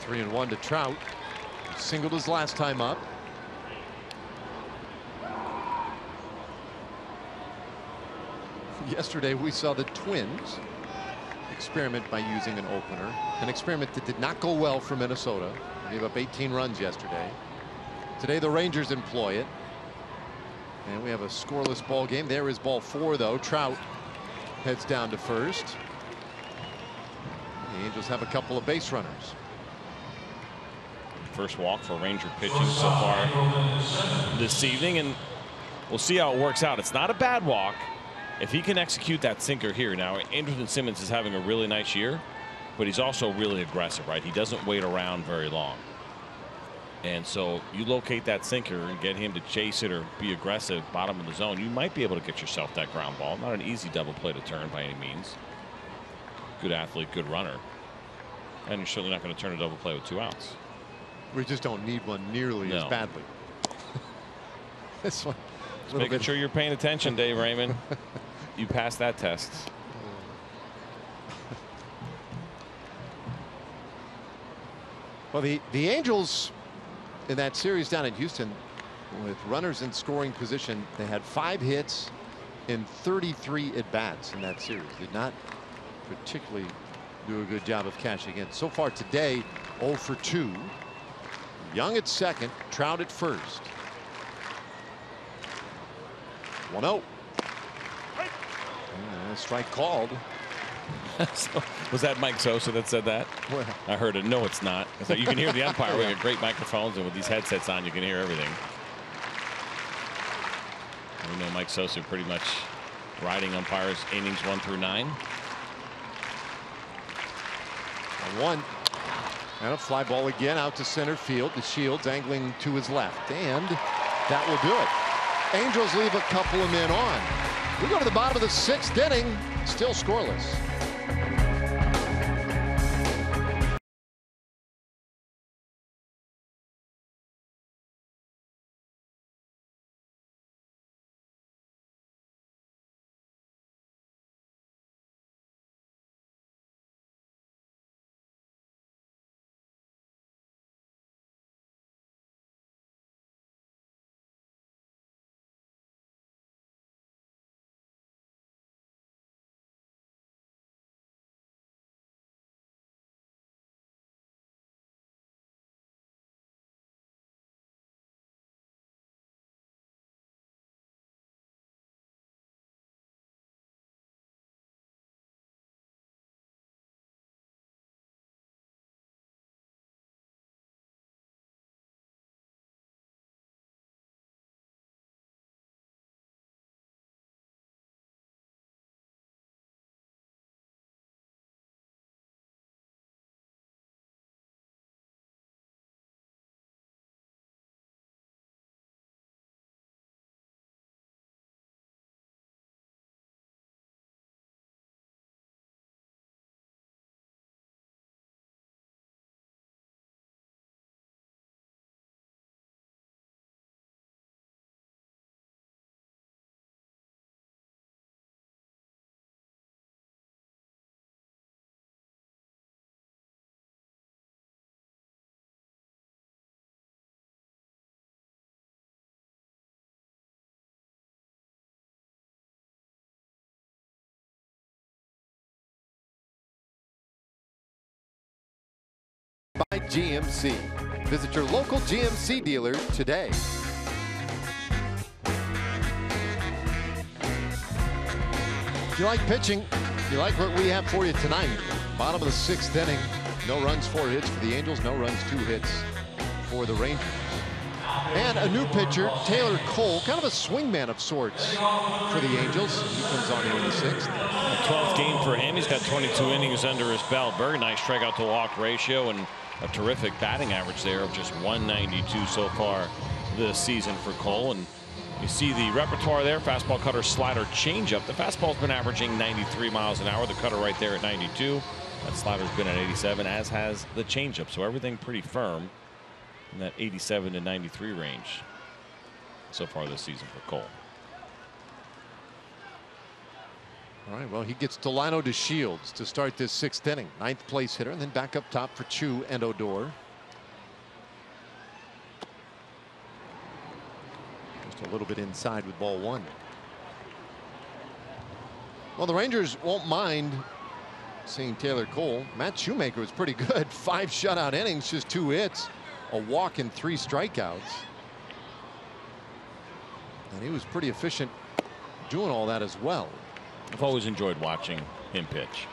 3-1 to Trout. Singled his last time up. Yesterday we saw the Twins experiment by using an opener, an experiment that did not go well for Minnesota. They gave up 18 runs yesterday. Today the Rangers employ it, and we have a scoreless ball game. There is ball 4, though. Trout heads down to first. The Angels have a couple of base runners. First walk for Ranger pitching so far this evening, and we'll see how it works out. It's not a bad walk if he can execute that sinker here. Now, Andrelton Simmons is having a really nice year, but he's also really aggressive, right? He doesn't wait around very long. And so you locate that sinker and get him to chase it or be aggressive bottom of the zone, you might be able to get yourself that ground ball. Not an easy double play to turn by any means. Good athlete, good runner. And you're certainly not going to turn a double play with 2 outs. We just don't need one nearly as badly. This one. Just making sure you're paying attention, Dave Raymond. You passed that test. Well, the Angels in that series down in Houston with runners in scoring position, they had 5 hits in 33 at bats in that series. Did not particularly do a good job of cashing in. So far today, 0 for 2. Young at second, Trout at first. 1-0. Strike called. So, was that Mike Sosa that said that? Well, I heard it. No, it's not. So you can hear the umpire. We got great microphones, and with these headsets on, you can hear everything. We know Mike Sosa pretty much riding umpires innings 1 through 9. 1. And a fly ball again out to center field. The Shields angling to his left, and that will do it. Angels leave a couple of men on. We go to the bottom of the 6th inning, still scoreless. GMC. Visit your local GMC dealer today. If you like pitching, you like what we have for you tonight. Bottom of the 6th inning. No runs, 4 hits for the Angels. No runs, 2 hits for the Rangers. And a new pitcher, Taylor Cole, kind of a swingman of sorts for the Angels. He comes on here in the 6th. A 12th game for him. He's got 22 innings under his belt. Very nice strikeout to walk ratio and a terrific batting average there of just 192 so far this season for Cole. And you see the repertoire there: fastball, cutter, slider, changeup. The fastball's been averaging 93 miles an hour. The cutter right there at 92. That slider's been at 87, as has the changeup. So everything pretty firm in that 87 to 93 range so far this season for Cole. All right, well, he gets Delano to Shields to start this 6th inning. 9th place hitter, and then back up top for Chu and Odor. Just a little bit inside with ball 1. Well, the Rangers won't mind seeing Taylor Cole. Matt Shoemaker was pretty good. 5 shutout innings, just 2 hits, a walk and 3 strikeouts. And he was pretty efficient doing all that as well. I've always enjoyed watching him pitch.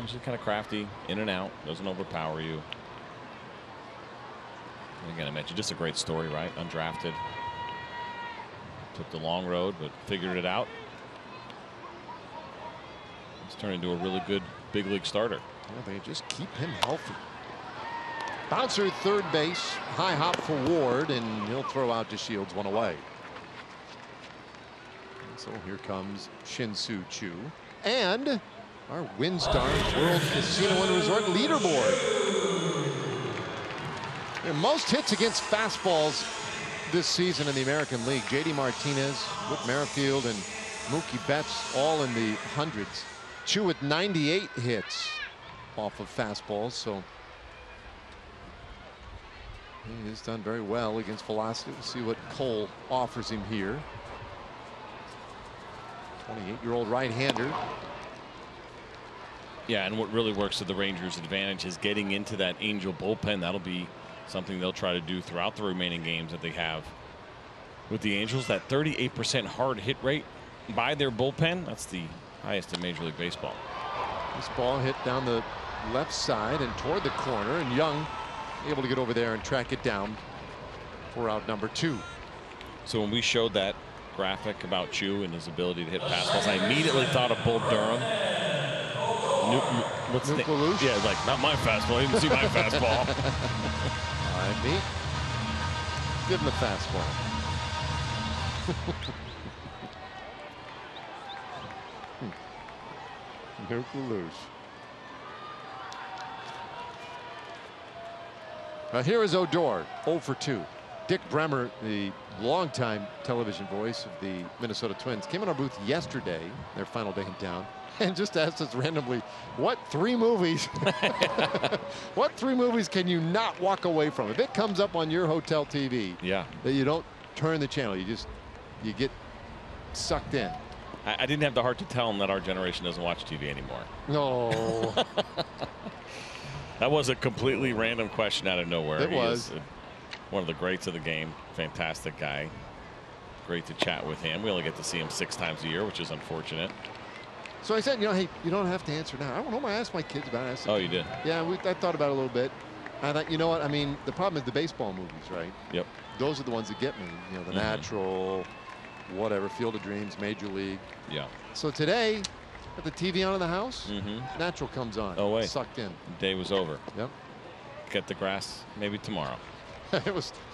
He's just kind of crafty, in and out, doesn't overpower you. And again, I mentioned just a great story, right? Undrafted. Took the long road, but figured it out. He's turned into a really good big league starter. Yeah, they just keep him healthy. Bouncer at third base, high hop for Ward, and he'll throw out to Shields, 1 away. So here comes Shin-Soo Choo and our WinStar World Casino and Resort leaderboard. Most hits against fastballs this season in the American League. J.D. Martinez, Whit Merrifield, and Mookie Betts all in the hundreds. Choo with 98 hits off of fastballs, so he has done very well against velocity. We'll see what Cole offers him here. 28-year-old right-hander. Yeah, and what really works to the Rangers' advantage is getting into that Angel bullpen. That'll be something they'll try to do throughout the remaining games that they have with the Angels. That 38% hard hit rate by their bullpen, that's the highest in Major League Baseball. This ball hit down the left side and toward the corner, and Young able to get over there and track it down for out number 2. So when we showed that graphic about Chu and his ability to hit fastballs, I immediately thought of Bull Durham. What's the name? Yeah, like, not my fastball. You didn't see my fastball. All right, me. Give him the fastball. Nuke Lelouch. Here is Odor, 0 for 2. Dick Bremer, the longtime television voice of the Minnesota Twins, came in our booth yesterday, their final day in town, and just asked us randomly, what 3 movies what 3 movies can you not walk away from? If it comes up on your hotel TV, yeah, that you don't turn the channel, you get sucked in. I didn't have the heart to tell him that our generation doesn't watch TV anymore. No. That was a completely random question out of nowhere. It was. One of the greats of the game. Fantastic guy. Great to chat with him. We only get to see him 6 times a year, which is unfortunate. So I said, hey, you don't have to answer now. I don't know. I asked my kids about it. Oh, you did? Yeah, I thought about it a little bit. I thought, you know what? I mean, the problem is the baseball movies, right? Yep. Those are the ones that get me. You know, The Natural, whatever, Field of Dreams, Major League. Yeah. So today, got the TV on in the house. Natural comes on. Oh, wait. Sucked in. Day was over. Yep. Get the grass maybe tomorrow.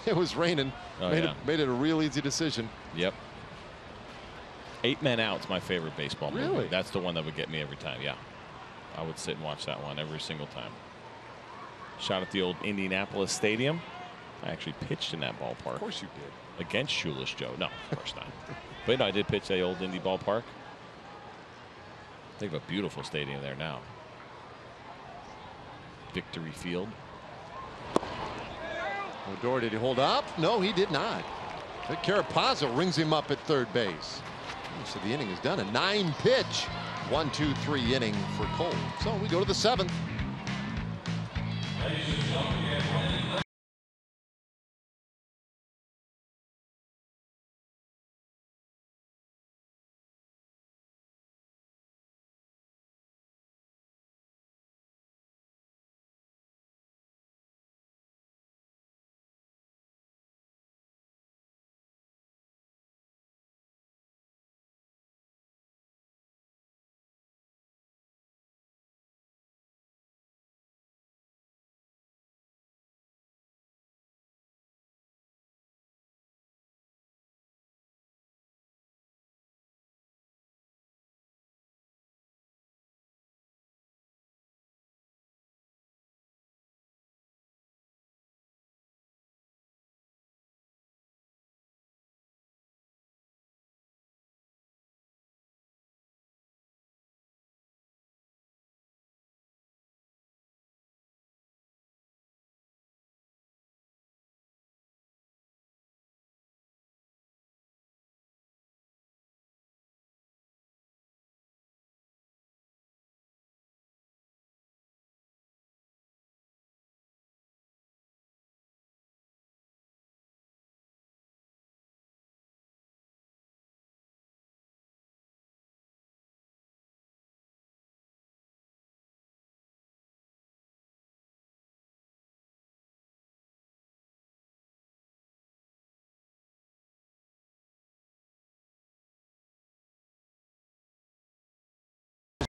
It was raining. Oh, made it a real easy decision. Yep. 8 Men Out's my favorite baseball movie. Really? That's the one that would get me every time. Yeah. I would sit and watch that one every single time. Shot at the old Indianapolis Stadium. I actually pitched in that ballpark. Of course you did. Against Shoeless Joe. No, of course not. But no, I did pitch the old Indy ballpark. They have a beautiful stadium there now. Victory Field. Odor, did he hold up? No, he did not. Vic Carapazzo rings him up at third base. So the inning is done. A 9-pitch 1-2-3 inning for Cole. So we go to the 7th.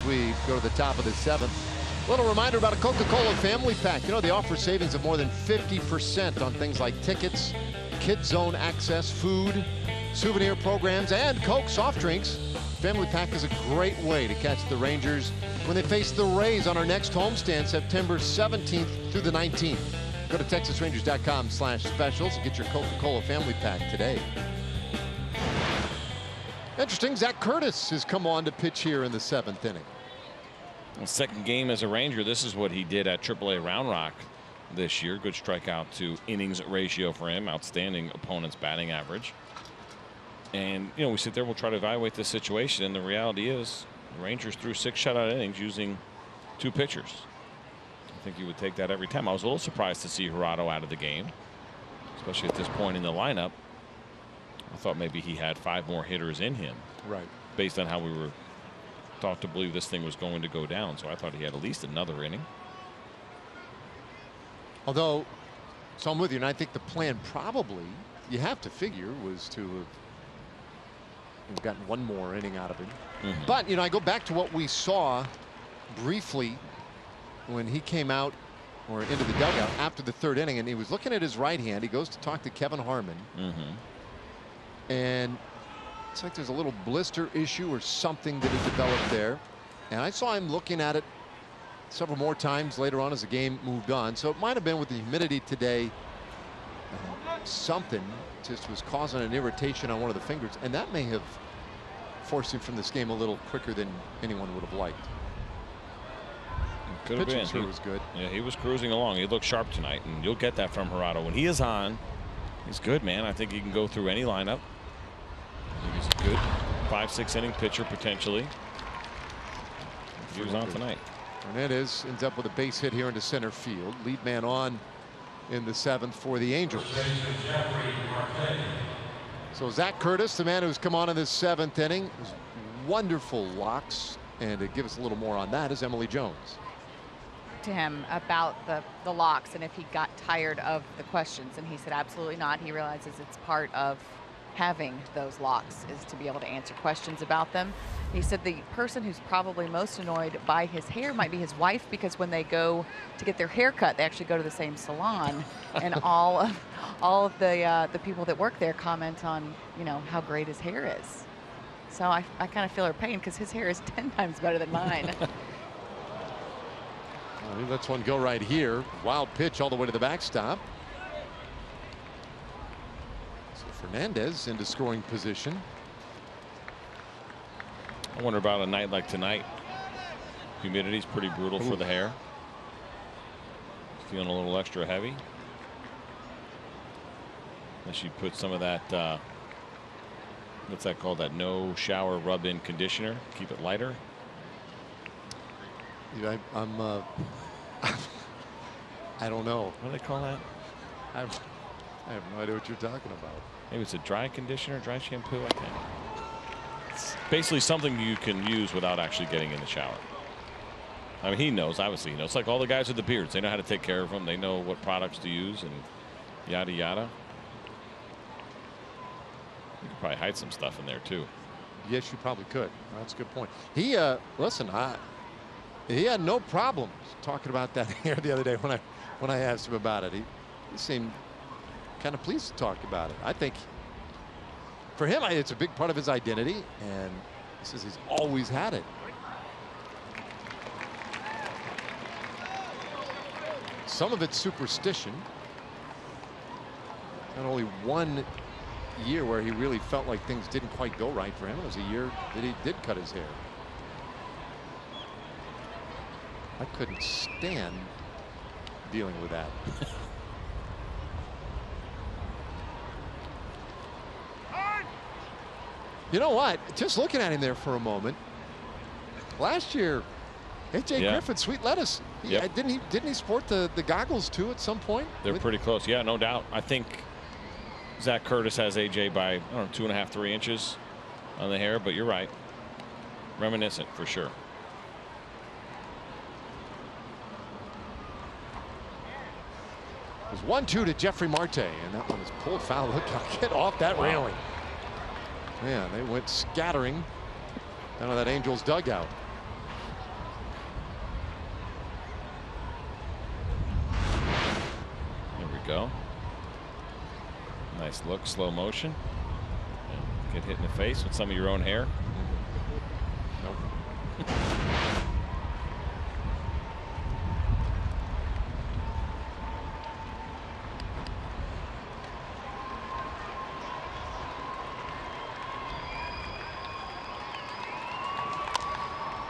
We go to the top of the 7th. Little reminder about a Coca-Cola family pack. You know, they offer savings of more than 50% on things like tickets, kids zone access, food, souvenir programs, and Coke soft drinks. Family pack is a great way to catch the Rangers when they face the Rays on our next homestand, September 17th through the 19th. Go to TexasRangers.com/specials and get your Coca-Cola family pack today. Interesting, Zach Curtis has come on to pitch here in the 7th inning. Second game as a Ranger. This is what he did at AAA Round Rock this year. Good strikeout to innings ratio for him. Outstanding opponent's batting average. And, you know, we sit there, we'll try to evaluate this situation. And the reality is the Rangers threw 6 shutout innings using 2 pitchers. I think you would take that every time. I was a little surprised to see Gerardo out of the game, especially at this point in the lineup. I thought maybe he had 5 more hitters in him. Right. Based on how we were taught to believe this thing was going to go down. So I thought he had at least another inning. Although, so I'm with you, and I think the plan probably, you have to figure, was to have gotten 1 more inning out of him. But, you know, I go back to what we saw briefly when he came out or into the dugout after the 3rd inning, and he was looking at his right hand. He goes to talk to Kevin Harmon. And it's like there's a little blister issue or something that had developed there. And I saw him looking at it several more times later on as the game moved on. So it might have been with the humidity today. Something just was causing an irritation on one of the fingers. And that may have forced him from this game a little quicker than anyone would have liked. Could have been. Sure was good. Yeah, he was cruising along. He looked sharp tonight, and you'll get that from Gerardo. When he is on, he's good, man. I think he can go through any lineup. I think he's a good 5-6 inning pitcher potentially. He was on tonight. Hernandez ends up with a base hit here into center field. Lead man on in the 7th for the Angels. So Zach Curtis, the man who's come on in this 7th inning, wonderful locks, and to give us a little more on that is Emily Jones. To him about the locks and if he got tired of the questions, and he said absolutely not. He realizes it's part of having those locks is to be able to answer questions about them. He said the person who's probably most annoyed by his hair might be his wife, because when they go to get their hair cut, they actually go to the same salon, and all of the people that work there comment on, you know, how great his hair is. So I kind of feel her pain, because his hair is 10 times better than mine. He lets one go right here. Wild pitch all the way to the backstop. So Fernandez into scoring position. I wonder about a night like tonight. Humidity's pretty brutal for the hair. Feeling a little extra heavy. Unless you put some of that, what's that called? That no shower rub-in conditioner. Keep it lighter. Yeah, I'm I don't know. What do they call that? I have no idea what you're talking about. Maybe it's a dry conditioner, dry shampoo. I think it's basically something you can use without actually getting in the shower. I mean, he knows. Obviously, he knows. It's like all the guys with the beards. They know how to take care of them. They know what products to use and yada yada. You could probably hide some stuff in there too. Yes, you probably could. That's a good point. He listen. He had no problems talking about that here the other day when I asked him about it. He seemed kind of pleased to talk about it. I think for him, it's a big part of his identity, and he says he's always had it. Some of it's superstition. Not only one year where he really felt like things didn't quite go right for him. It was a year that he did cut his hair. I couldn't stand dealing with that. You know what? Just looking at him there for a moment. Last year, AT Griffin, sweet lettuce. Yep. Didn't he sport the goggles too at some point? They're pretty close. Yeah, no doubt. I think Zach Curtis has AJ by, I don't know, 2.5, 3 inches on the hair, but you're right. Reminiscent for sure. It was 1-2 to Jeffrey Marte, and that one was pulled foul. Look how get off that railing. Man, they went scattering down to that Angels dugout. There we go. Nice look, slow motion. Get hit in the face with some of your own hair. Nope.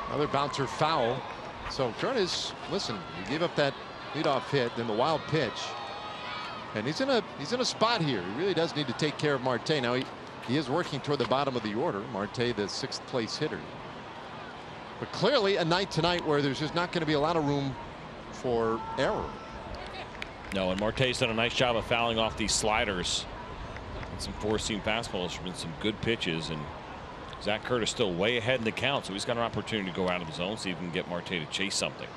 Another bouncer foul. So Curtis, listen, he gave up that leadoff hit, then the wild pitch, and he's in a spot here. He really does need to take care of Marte. Now he is working toward the bottom of the order. Marte, the 6th place hitter, but clearly a night tonight where there's just not going to be a lot of room for error. No, and Marte's done a nice job of fouling off these sliders and some 4-seam fastballs. There's been some good pitches, and Zach Curtis still way ahead in the count, so he's got an opportunity to go out of the zone, see if he can get Marte to chase something.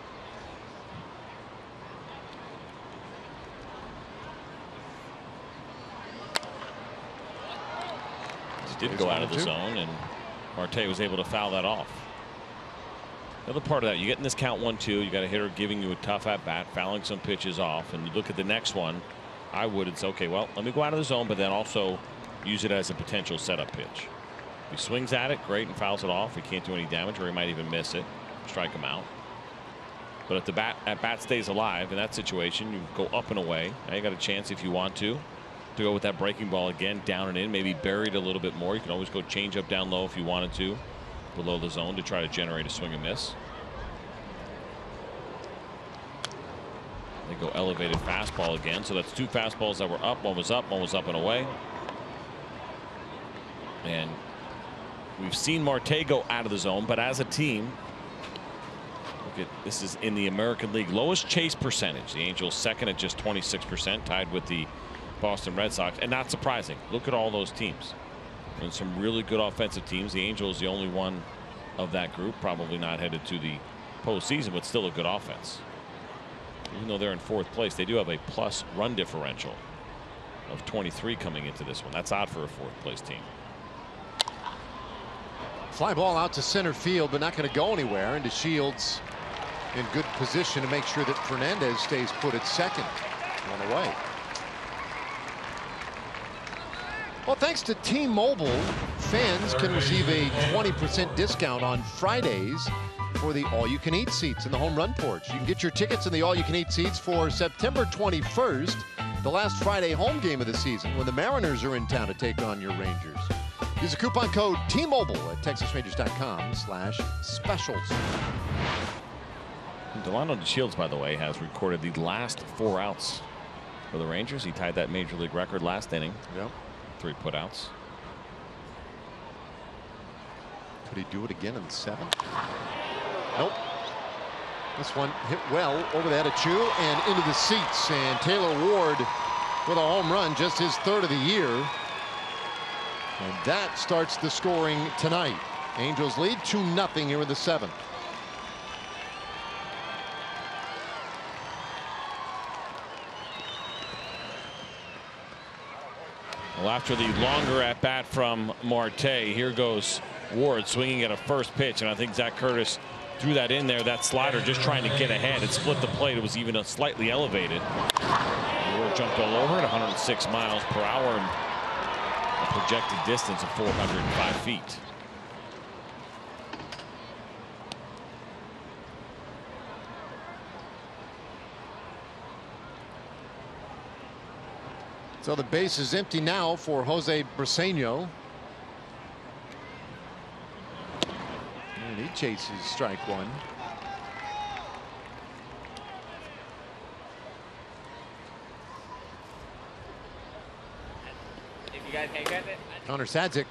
He did go out of the zone, and Marte was able to foul that off. The other part of that, you get in this count 1-2, you got a hitter giving you a tough at bat, fouling some pitches off, and you look at the next one. I would and say, okay, well, let me go out of the zone, but then also use it as a potential setup pitch. He swings at it, great, and fouls it off. He can't do any damage, or he might even miss it, strike him out. But if the bat stays alive in that situation, you go up and away. Now you got a chance, if you want to go with that breaking ball again, down and in, maybe buried a little bit more. You can always go change up down low if you wanted to, below the zone, to try to generate a swing and miss. They go elevated fastball again, so that's 2 fastballs that were up. One was up and away. And we've seen Marte go out of the zone, but as a team, look at this, is in the American League lowest chase percentage. The Angels second at just 26%, tied with the Boston Red Sox, and not surprising. Look at all those teams and some really good offensive teams. The Angels, the only one of that group, probably not headed to the postseason, but still a good offense. Even though they're in 4th place, they do have a plus run differential of 23 coming into this one. That's odd for a 4th place team. Fly ball out to center field, but not going to go anywhere. Into Shields in good position to make sure that Fernandez stays put at second. One away. Well, thanks to T-Mobile, fans can receive a 20% discount on Fridays for the all-you-can-eat seats in the home run porch. You can get your tickets in the all-you-can-eat seats for September 21st, the last Friday home game of the season, when the Mariners are in town to take on your Rangers. Use the coupon code T-Mobile at TexasRangers.com/specials. Delano DeShields, by the way, has recorded the last 4 outs for the Rangers. He tied that major league record last inning. Yep. 3 putouts. Could he do it again in the 7th? Nope. This one hit well over the head of Chu and into the seats. And Taylor Ward with a home run, just his 3rd of the year. And that starts the scoring tonight. Angels lead 2-0 here in the 7th. Well, after the longer at bat from Marte, here goes Ward swinging at a first pitch, and I think Zach Curtis threw that in there. That slider just trying to get ahead. It split the plate. It was even slightly elevated. Ward jumped all over it, 106 miles per hour, and a projected distance of 405 feet. So the base is empty now for Jose Briseño. And he chases strike one. If you guys hang at it. Connor Sadzik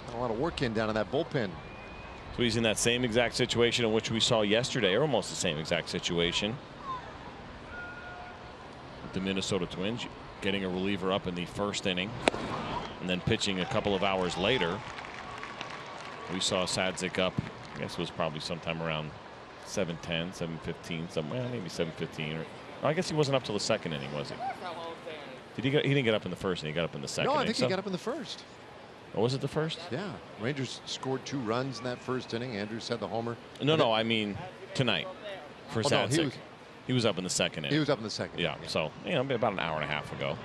got a lot of work in down in that bullpen. So he's in that same exact situation in which we saw yesterday, or almost the same exact situation with the Minnesota Twins, getting a reliever up in the 1st inning and then pitching a couple of hours later. We saw Sadzik up, I guess it was probably sometime around 7:10, 7:15, somewhere, maybe 7:15. Or I guess he wasn't up till the 2nd inning, was he? Did he get? He didn't get up in the 1st inning. He got up in the 2nd. No, I inning. think he got up in the 1st. Oh, was it the 1st? Yeah, Rangers scored 2 runs in that 1st inning. Andrews had the homer. No, I mean tonight for Sadzik. No, he was up in the 2nd inning. He was up in the 2nd. Yeah, so about an hour and a half ago.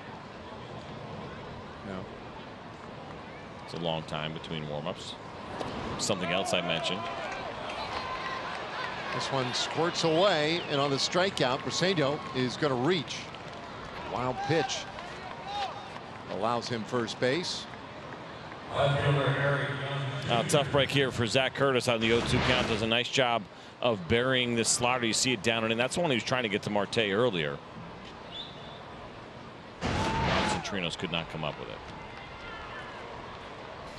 No. It's a long time between warm-ups. Something else I mentioned. This one squirts away, and on the strikeout, Briseño is going to reach. Wild pitch allows him first base. Tough break here for Zach Curtis on the 0-2 count. Does a nice job of burying this slider. You see it down and in. That's the one he was trying to get to Marte earlier. Trinos could not come up with it.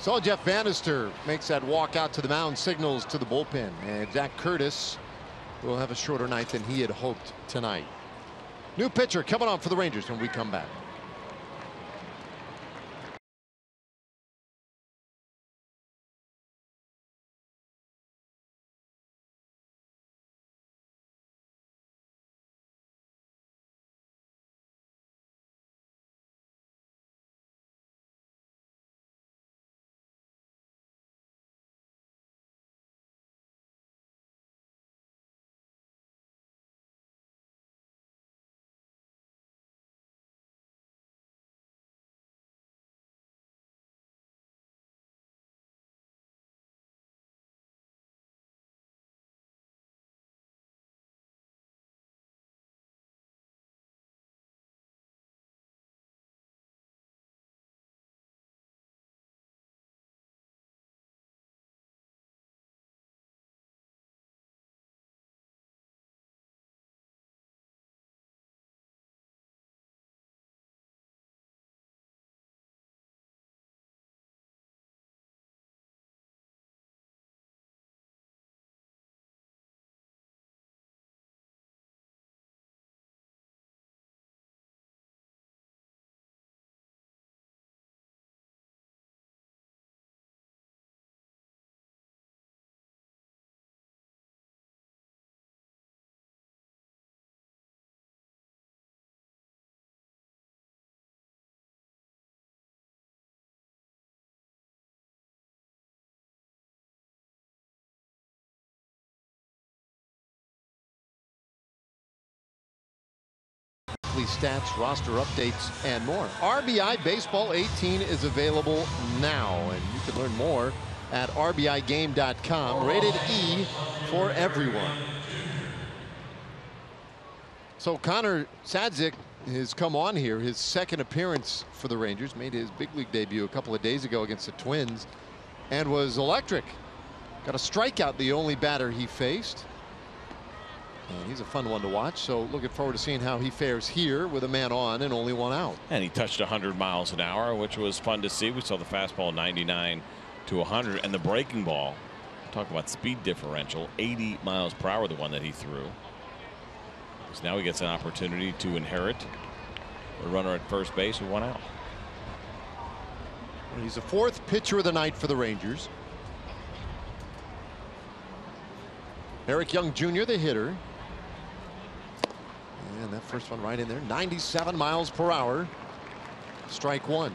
So Jeff Bannister makes that walk out to the mound, signals to the bullpen, and Zach Curtis will have a shorter night than he had hoped tonight. New pitcher coming on for the Rangers when we come back. Stats, roster updates, and more. RBI Baseball 18 is available now, and you can learn more at rbigame.com. Rated E for everyone. So Connor Sadzik has come on here, his 2nd appearance for the Rangers, made his big league debut a couple of days ago against the Twins, and was electric. Got a strikeout, the only batter he faced. And he's a fun one to watch, so looking forward to seeing how he fares here with a man on and only 1 out. And he touched 100 miles an hour, which was fun to see. We saw the fastball 99 to 100, and the breaking ball Talk about speed differential. 80 miles per hour, the one that he threw. So now he gets an opportunity to inherit a runner at first base with 1 out. He's the 4th pitcher of the night for the Rangers. Eric Young Jr., the hitter. And that first one right in there. 97 miles per hour. Strike 1.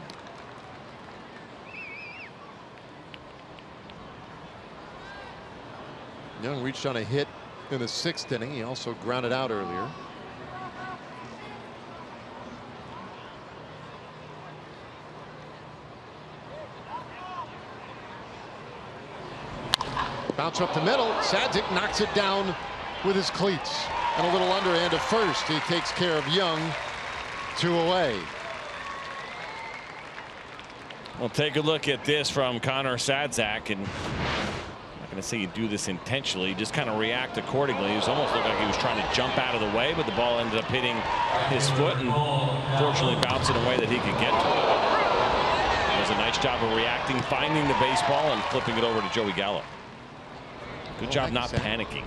Young reached on a hit in the 6th inning. He also grounded out earlier. Bounce up the middle. Sadzik knocks it down with his cleats. And a little underhand to first. He takes care of Young. 2 away. Well, take a look at this from Connor Sadzik, and I'm not going to say you do this intentionally, just kind of react accordingly. He almost looked like he was trying to jump out of the way, but the ball ended up hitting his foot and fortunately bounced in a way that he could get to it. It was a nice job of reacting, finding the baseball, and flipping it over to Joey Gallo. Good job not panicking.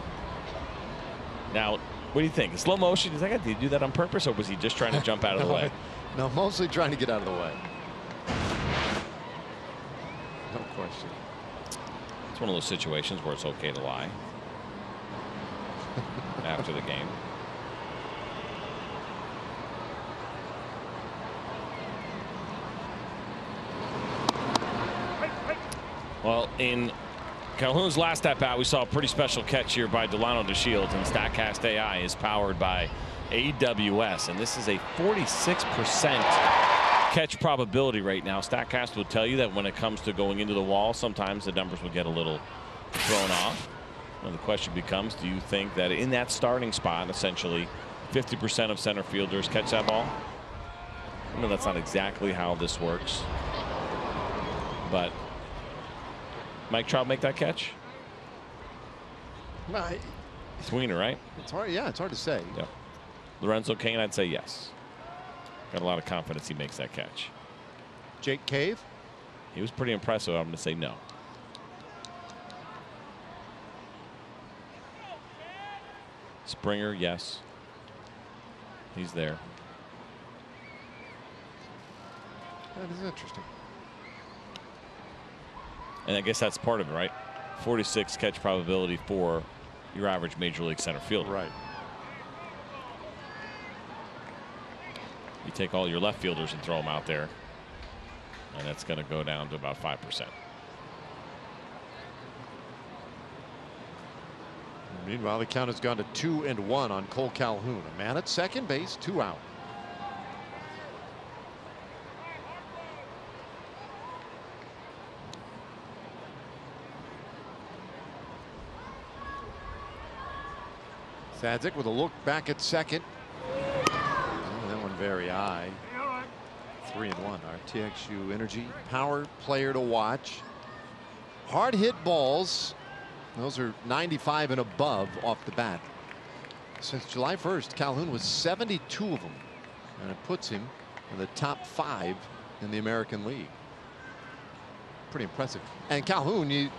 Now, what do you think? In slow motion, is that guy, did he do that on purpose, or was he just trying to jump out of the way? No, mostly trying to get out of the way. No question. It's one of those situations where it's okay to lie after the game. Well, in Calhoun's last at bat, we saw a pretty special catch here by Delano DeShields, and StatCast AI is powered by AWS, and this is a 46% catch probability right now. StatCast will tell you that when it comes to going into the wall, sometimes the numbers will get a little thrown off. And the question becomes, do you think that in that starting spot, essentially 50% of center fielders catch that ball? I know that's not exactly how this works, but Mike Trout make that catch? Sweener, right? It's hard. Yeah, it's hard to say. Yeah. Lorenzo Cain, I'd say yes. Got a lot of confidence he makes that catch. Jake Cave? He was pretty impressive. I'm going to say no. Springer, yes. He's there. That is interesting. And I guess that's part of it, right? 46 catch probability for your average major league center fielder. Right. You take all your left fielders and throw them out there, and that's going to go down to about 5%. Meanwhile, the count has gone to 2-1 on Cole Calhoun. A man at second base, 2 out. Sadzik with a look back at second. Oh, that one very high. 3-1. RTXU Energy power player to watch. Hard hit balls. Those are 95 and above off the bat. Since July 1st, Calhoun was 72 of them, and it puts him in the top 5 in the American League. Pretty impressive. And Calhoun, you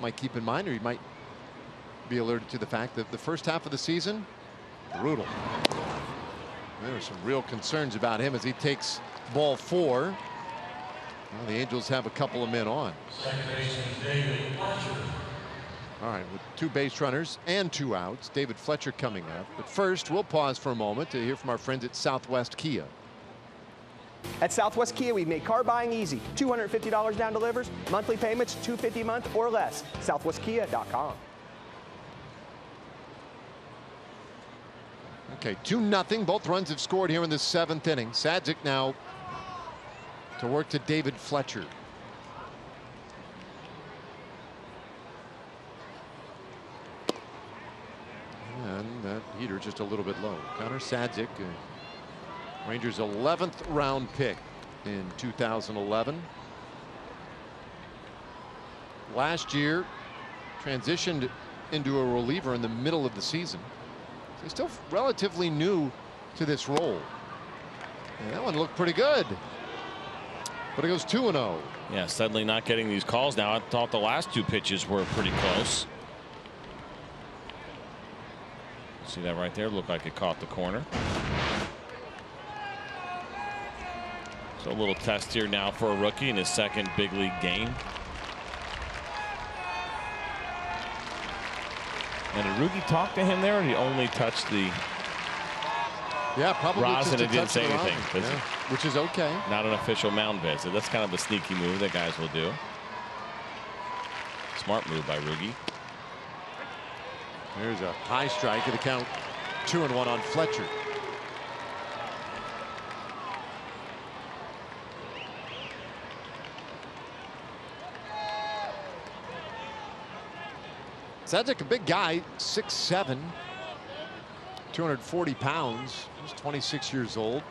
might keep in mind, or you might be alerted to the fact that the first half of the season, brutal. There are some real concerns about him as he takes ball 4. Well, the Angels have a couple of men on. All right, with 2 base runners and 2 outs, David Fletcher coming up. But first, we'll pause for a moment to hear from our friends at Southwest Kia. At Southwest Kia, we've made car buying easy. $250 down delivers, monthly payments $250 a month or less. SouthwestKia.com. Okay, 2-0. Both runs have scored here in the 7th inning. Sadzik now to work to David Fletcher. And that heater just a little bit low. Connor Sadzik, Rangers' 11th round pick in 2011. Last year, transitioned into a reliever in the middle of the season. So he's still relatively new to this role. And that one looked pretty good. but it goes 2-0. Yeah, suddenly not getting these calls now. I thought the last 2 pitches were pretty close. See that right there? Looked like it caught the corner. So a little test here now for a rookie in his second big league game. And did Rugi talk to him there, or did he only touch the probably rosin just and didn't say anything? Which is okay. Not an official mound visit. That's kind of a sneaky move that guys will do. Smart move by Rugi. There's a high strike at the count. 2-1 on Fletcher. Sadzik, a big guy, 6'7", 240 pounds. He's 26 years old.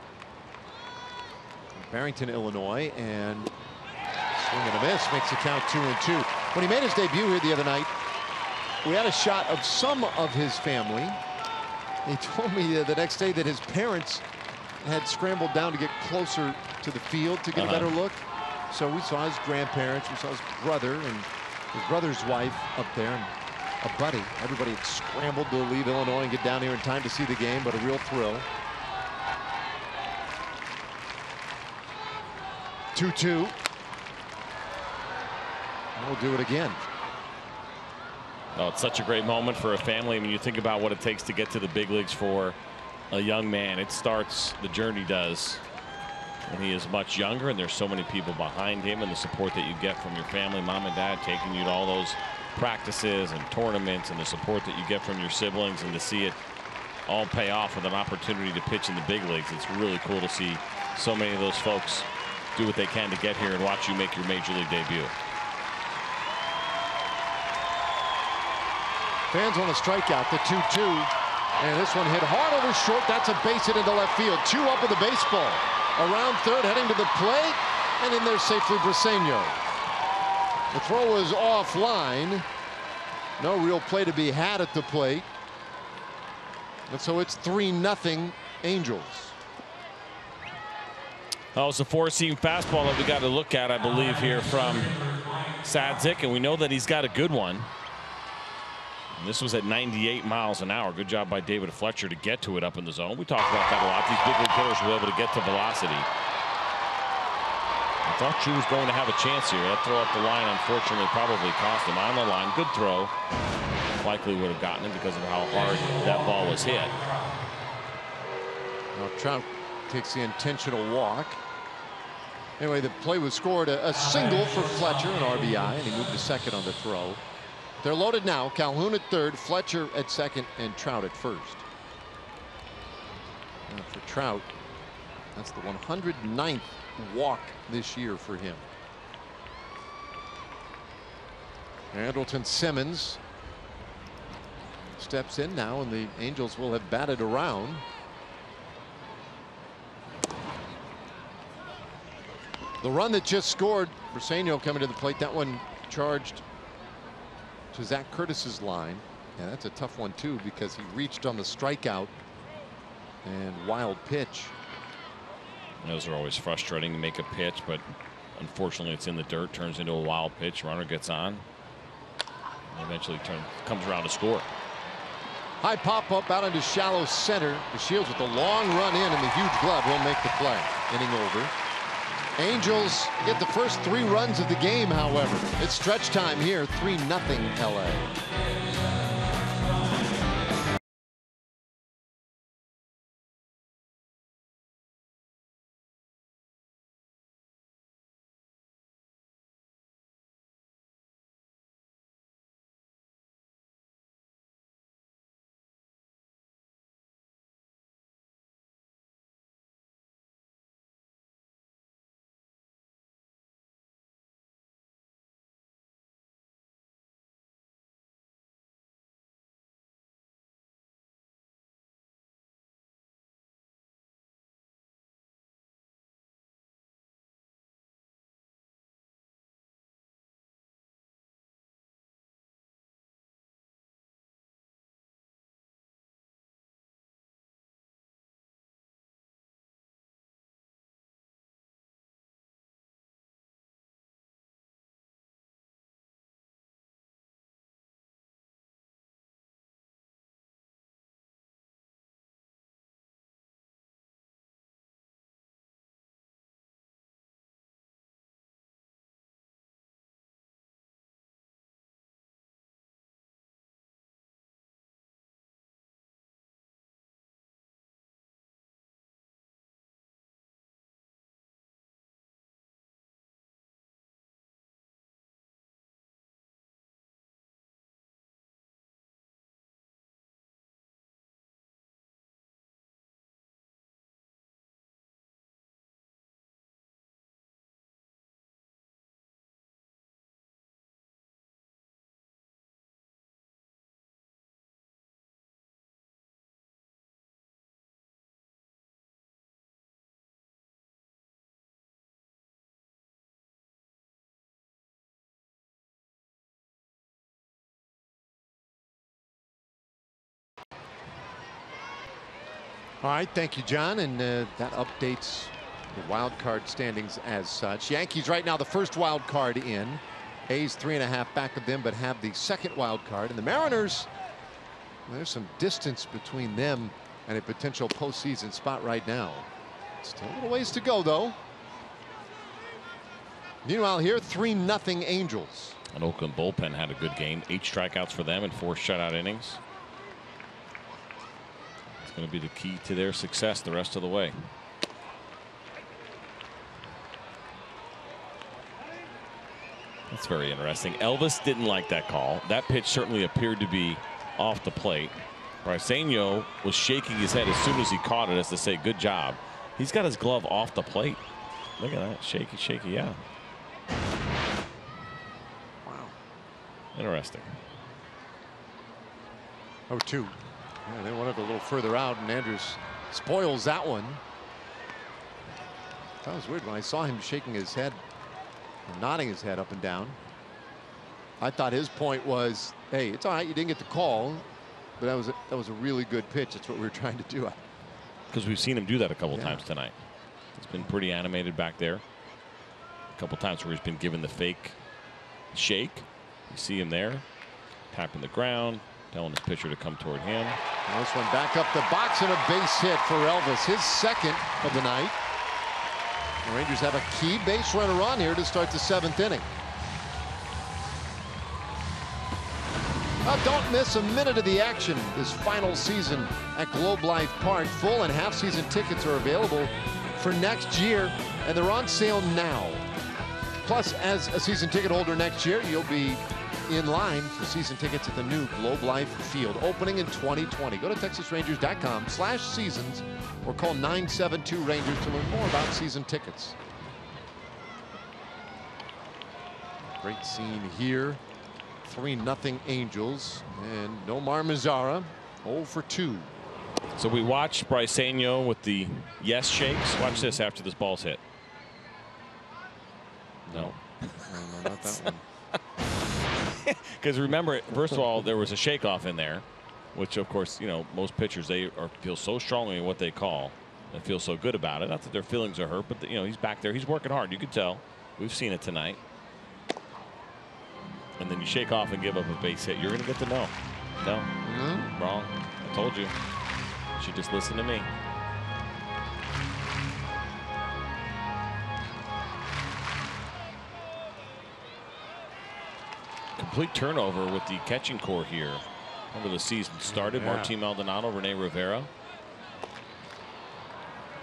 From Barrington, Illinois, and swing and a miss makes the count 2-2. When he made his debut here the other night, we had a shot of some of his family. He told me the next day that his parents had scrambled down to get closer to the field to get a better look. So we saw his grandparents, we saw his brother and his brother's wife up there, and a buddy. Everybody had scrambled to leave Illinois and get down here in time to see the game, but a real thrill. 2-2. And we'll do it again. Oh, it's such a great moment for a family. I mean, you think about what it takes to get to the big leagues for a young man. It starts, the journey does, when he is much younger, and there's so many people behind him, and the support that you get from your family, mom and dad, taking you to all those practices and tournaments, and the support that you get from your siblings, and to see it all pay off with an opportunity to pitch in the big leagues. It's really cool to see so many of those folks do what they can to get here and watch you make your major league debut. Fans want to strike out the 2-2, and this one hit hard over short. That's a base hit into left field. 2 up with the baseball. Around third, heading to the plate, and in there safely Briseño. The throw was offline. No real play to be had at the plate. And so it's 3-0 Angels. Oh, it's a 4-seam fastball that we got to look at, I believe, here from Sadzik, and we know that he's got a good one. And this was at 98 miles an hour. Good job by David Fletcher to get to it up in the zone. We talked about that a lot. These big league hitters were able to get to velocity. I thought Chu was going to have a chance here. That throw up the line, unfortunately, probably cost him. On the line, good throw. Likely would have gotten it because of how hard that ball was hit. Now Trout takes the intentional walk. Anyway, the play was scored a single for Fletcher, an RBI, and he moved to second on the throw. They're loaded now. Calhoun at third, Fletcher at second, and Trout at first. Now for Trout, that's the 109th walk this year for him. Andrelton Simmons steps in now, and the Angels will have batted around. The run that just scored, Briseño coming to the plate. That one charged to Zach Curtis's line. And that's a tough one too, because he reached on the strikeout and wild pitch. Those are always frustrating to make a pitch, but unfortunately it's in the dirt, turns into a wild pitch. Runner gets on, and eventually comes around to score. High pop up out into shallow center. The Shields with the long run in, and the huge glove will make the play. Inning over. Angels get the first 3 runs of the game, however. It's stretch time here, 3-0 LA. All right, thank you, John. And that updates the wild card standings as such. Yankees right now the first wild card in. A's 3.5 back of them, but have the second wild card. And the Mariners, there's some distance between them and a potential postseason spot right now. Still a little ways to go, though. Meanwhile, here 3-0 Angels. An Oakland bullpen had a good game. 8 strikeouts for them and 4 shutout innings. It's going to be the key to their success the rest of the way. That's very interesting. Elvis didn't like that call. That pitch certainly appeared to be off the plate. Briseño was shaking his head as soon as he caught it, as to say, good job. He's got his glove off the plate. Look at that. Shaky, shaky, yeah. Wow. Interesting. 0-2. Yeah, they wanted a little further out, and Andrews spoils that one. That was weird when I saw him shaking his head, nodding his head up and down. I thought his point was, hey, it's all right, you didn't get the call, but that was a really good pitch. That's what we were trying to do. Because we've seen him do that a couple times tonight. He's been pretty animated back there. A couple times where he's been given the fake shake. You see him there, tapping the ground, telling his pitcher to come toward him. And this one back up the box and a base hit for Elvis, his second of the night. The Rangers have a key base runner on here to start the 7th inning. Don't miss a minute of the action this final season at Globe Life Park. Full and half season tickets are available for next year, and they're on sale now. Plus, as a season ticket holder next year, you'll be in line for season tickets at the new Globe Life Field, opening in 2020. Go to TexasRangers.com/seasons or call 972-RANGERS to learn more about season tickets. Great scene here. 3-0 Angels, and Nomar Mazara 0 for 2. So we watched Briseño with the yes shakes. Watch this after this ball's hit. No. No, not that one. Because remember, first of all, there was a shake off in there, which of course, you know, most pitchers, they feel so strongly in what they call and feel so good about it. Not that their feelings are hurt, but you know, he's back there, he's working hard. You could tell. We've seen it tonight. And then you shake off and give up a base hit. You're going to get the no. No. Wrong. I told you. You should just listen to me. Complete turnover with the catching core here. Remember the season started. Martín Maldonado, Rene Rivera.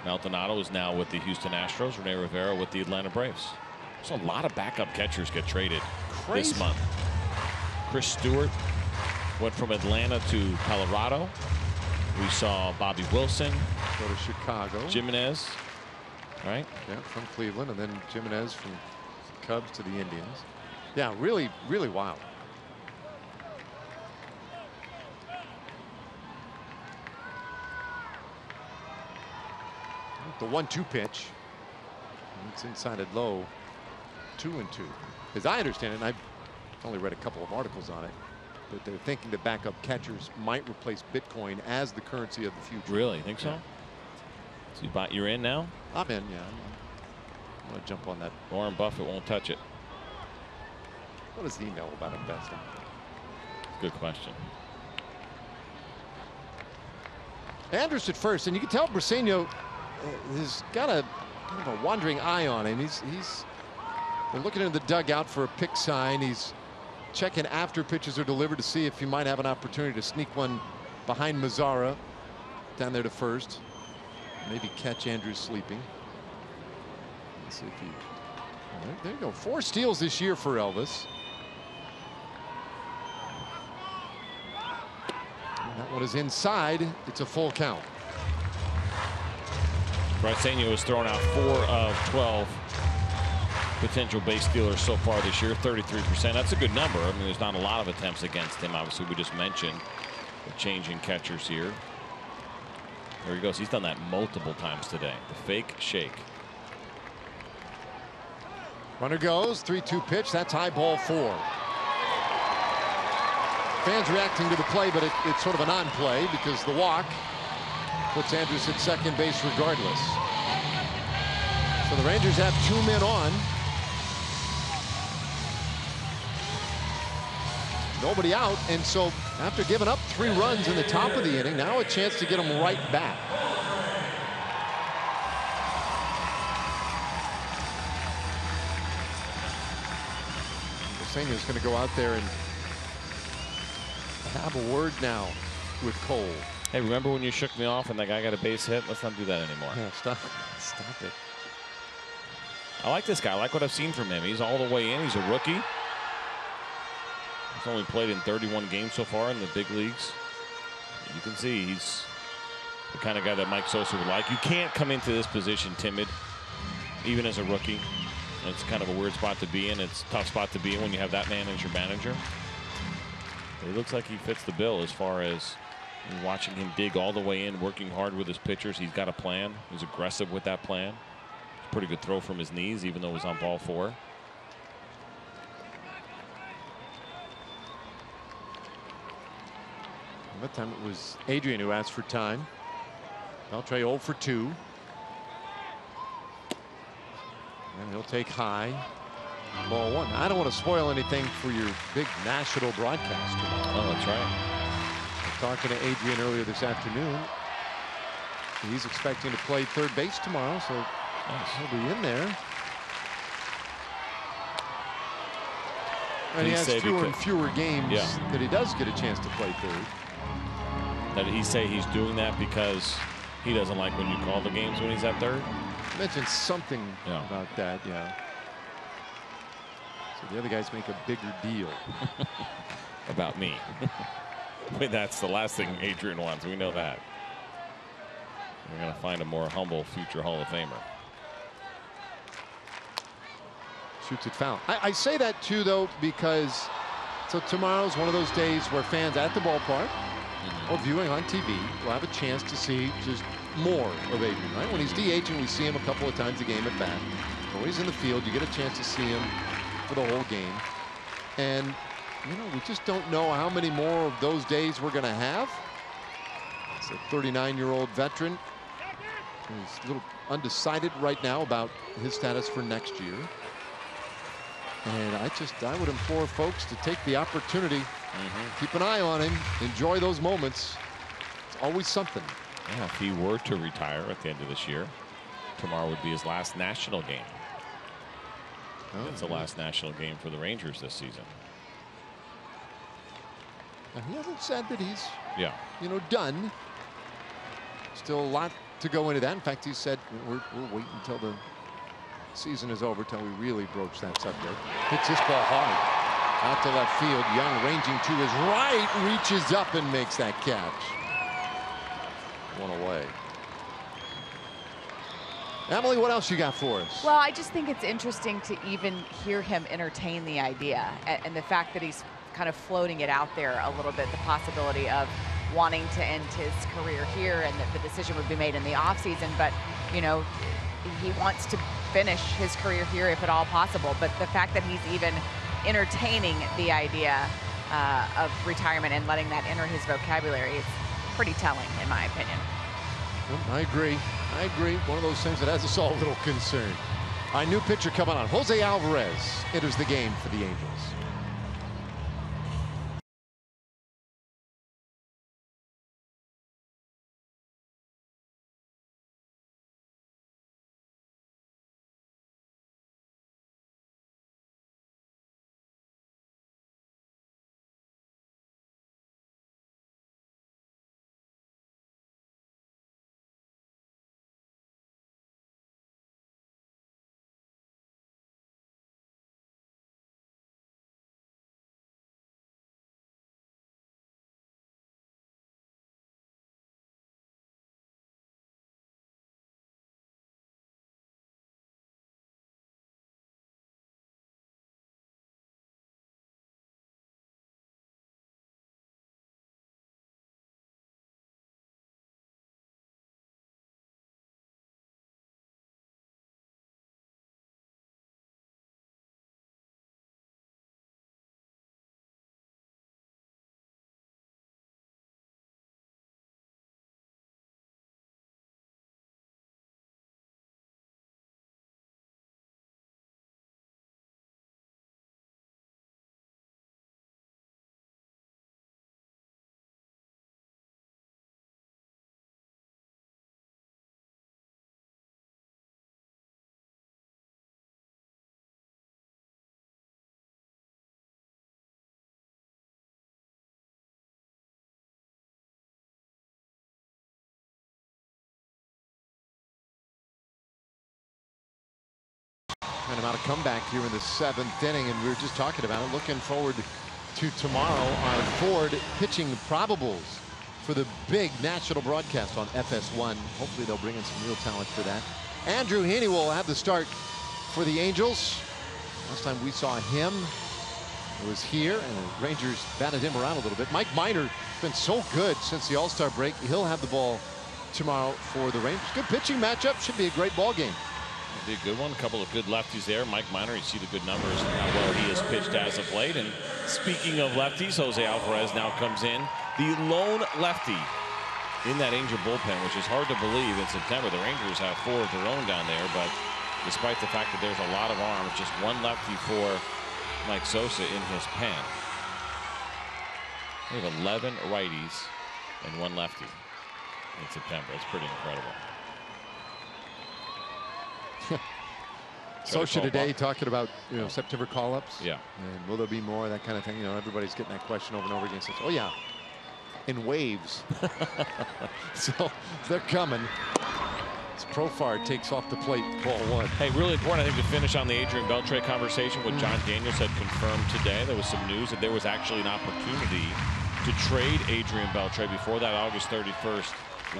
Maldonado is now with the Houston Astros. Rene Rivera with the Atlanta Braves. So a lot of backup catchers get traded this month. Chris Stewart went from Atlanta to Colorado. We saw Bobby Wilson go to Chicago. Jimenez, right? Yeah, from Cleveland, and then Jimenez from Cubs to the Indians. Yeah, really, really wild. The 1-2 pitch. It's inside it low. 2-2. As I understand it, and I've only read a couple of articles on it, but they're thinking that backup catchers might replace Bitcoin as the currency of the future. Really? Think so? So you're in now? I'm in, yeah. I'm going to jump on that. Warren Buffett won't touch it. What is the email about investing? Good question. Andrus at first, and you can tell Briseño has got a kind of a wandering eye on him. He's been looking into the dugout for a pick sign. He's checking after pitches are delivered to see if he might have an opportunity to sneak one behind Mazara down there to first. Maybe catch Andrus sleeping. Let's see if he. There you go. 4 steals this year for Elvis. And that one is inside. It's a full count. Briseño has thrown out 4 of 12 potential base stealers so far this year, 33%. That's a good number. I mean, there's not a lot of attempts against him. Obviously, we just mentioned the change in catchers here. There he goes. He's done that multiple times today. The fake shake. Runner goes. 3-2 pitch. That's high ball 4. Fans reacting to the play, but it's sort of a non-play because the walk. puts Andrews at second base regardless. So the Rangers have 2 men on. Nobody out, and so after giving up 3 runs in the top of the inning, now a chance to get them right back. Is going to go out there and have a word now with Cole. Hey, remember when you shook me off and that guy got a base hit? Let's not do that anymore. Yeah, stop it. I like this guy. I like what I've seen from him. He's all the way in. He's a rookie. He's only played in 31 games so far in the big leagues. You can see he's the kind of guy that Mike Sosa would like. You can't come into this position timid, even as a rookie. It's kind of a weird spot to be in. It's a tough spot to be in when you have that man as your manager. But it looks like he fits the bill as far as watching him dig all the way in, working hard with his pitchers. He's got a plan. He's aggressive with that plan. It's a pretty good throw from his knees, even though it was on ball 4. That time it was Adrian who asked for time. Beltre 0 for 2. And he'll take high. Ball 1. I don't want to spoil anything for your big national broadcast. Oh, that's right. Talking to Adrian earlier this afternoon. He's expecting to play third base tomorrow, so he'll be in there. And he has fewer and fewer games that he does get a chance to play third. Did he say he's doing that because he doesn't like when you call the games when he's at third? Mentioned something about that, yeah. So the other guys make a bigger deal about me. But that's the last thing Adrian wants. We know that. We're going to find a more humble future Hall of Famer. Shoots it foul. I say that too, though, because so tomorrow's one of those days where fans at the ballpark or viewing on TV will have a chance to see just more of Adrian, right? When he's DHing, we see him a couple of times a game at bat. When he's in the field, you get a chance to see him for the whole game. And, you know, we just don't know how many more of those days we're going to have. It's a 39-year-old veteran who's a little undecided right now about his status for next year. And I would implore folks to take the opportunity, keep an eye on him, enjoy those moments. It's always something. Yeah, if he were to retire at the end of this year, tomorrow would be his last national game. It's the last national game for the Rangers this season. Now, he hasn't said that he's, you know, done. Still a lot to go into that. In fact, he said we're waiting until the season is over till we really broach that subject. Hits this ball hard out to left field. Young ranging to his right, reaches up and makes that catch. One away. Emily, what else you got for us? Well, I just think it's interesting to even hear him entertain the idea and the fact that he's kind of floating it out there a little bit, the possibility of wanting to end his career here and that the decision would be made in the offseason. But, you know, he wants to finish his career here if at all possible. But the fact that he's even entertaining the idea of retirement and letting that enter his vocabulary is pretty telling, in my opinion. I agree. I agree. One of those things that has us all a little concerned. Our new pitcher coming on, Jose Alvarez, enters the game for the Angels. trying to mount a comeback here in the 7th inning, and we were just talking about it. Looking forward to tomorrow, our Ford pitching probables for the big national broadcast on FS1. Hopefully they'll bring in some real talent for that. Andrew Heaney will have the start for the Angels. Last time we saw him, it was here, and the Rangers batted him around a little bit. Mike Minor been so good since the All-Star break. He'll have the ball tomorrow for the Rangers. Good pitching matchup. Should be a great ball game. It'll be a good one. A couple of good lefties there. Mike Minor, you see the good numbers and how well he has pitched as of late. And speaking of lefties, Jose Alvarez now comes in, the lone lefty in that Angel bullpen, which is hard to believe in September. The Rangers have 4 of their own down there, but despite the fact that there's a lot of arms, just one lefty for Mike Sosa in his pen. We have 11 righties and 1 lefty in September. It's pretty incredible. Sosa today talking about, you know, September call-ups. Yeah. And will there be more, that kind of thing. You know, everybody's getting that question over and over again. Says, oh yeah, in waves. So they're coming. As Profar takes off the plate, ball 1. Hey, really important, I think, to finish on the Adrian Beltre conversation. What John Daniels had confirmed today, there was some news that there was actually an opportunity to trade Adrian Beltre before that August 31st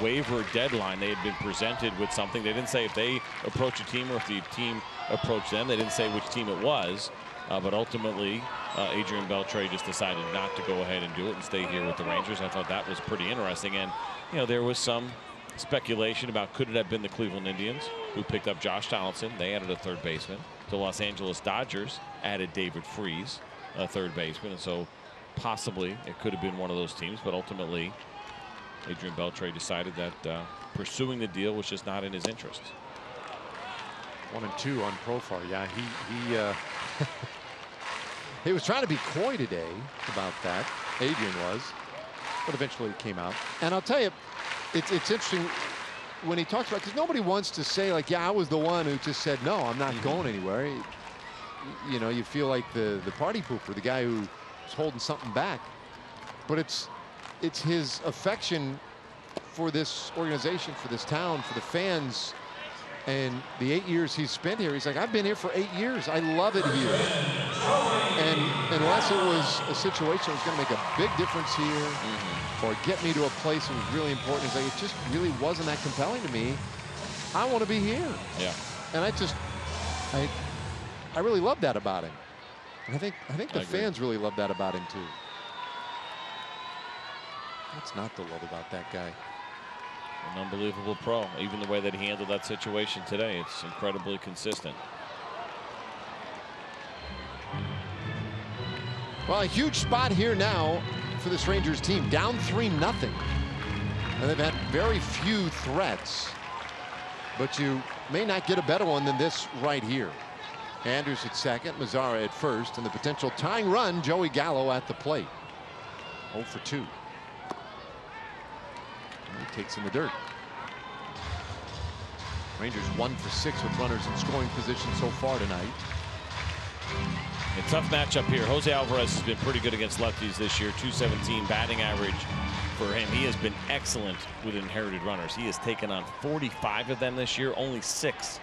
waiver deadline. They had been presented with something. They didn't say if they approached a team or if the team approached them. They didn't say which team it was. But ultimately, Adrian Beltre just decided not to go ahead and do it and stay here with the Rangers. I thought that was pretty interesting. And, you know, there was some speculation about could it have been the Cleveland Indians who picked up Josh Donaldson. They added a third baseman. The Los Angeles Dodgers added David Freese, a third baseman. And so possibly it could have been one of those teams. But ultimately, Adrian Beltre decided that pursuing the deal was just not in his interest. 1 and 2 on Profar. Yeah, he was trying to be coy today about that. Adrian was, but eventually it came out. And I'll tell you, it's interesting when he talks about, because nobody wants to say like, yeah, I was the one who just said no, I'm not going anywhere. You know, you feel like the party pooper, the guy who's holding something back. But it's his affection for this organization, for this town, for the fans, and the 8 years he's spent here. He's like, I've been here for 8 years. I love it here. And unless it was a situation that was going to make a big difference here or get me to a place that was really important, he's like, it just really wasn't that compelling to me. I want to be here. Yeah. And I really love that about him. And I think the fans really love that about him too. What's not to love about that guy? An unbelievable pro. Even the way that he handled that situation today, it's incredibly consistent. Well, a huge spot here now for this Rangers team. Down 3-0. And they've had very few threats. But you may not get a better one than this right here. Andrews at second, Mazzara at first, and the potential tying run, Joey Gallo at the plate. 0 for 2. He takes in the dirt. Rangers 1 for 6 with runners in scoring position so far tonight. A tough matchup here. Jose Alvarez has been pretty good against lefties this year. .217 batting average for him. He has been excellent with inherited runners. He has taken on 45 of them this year. Only 6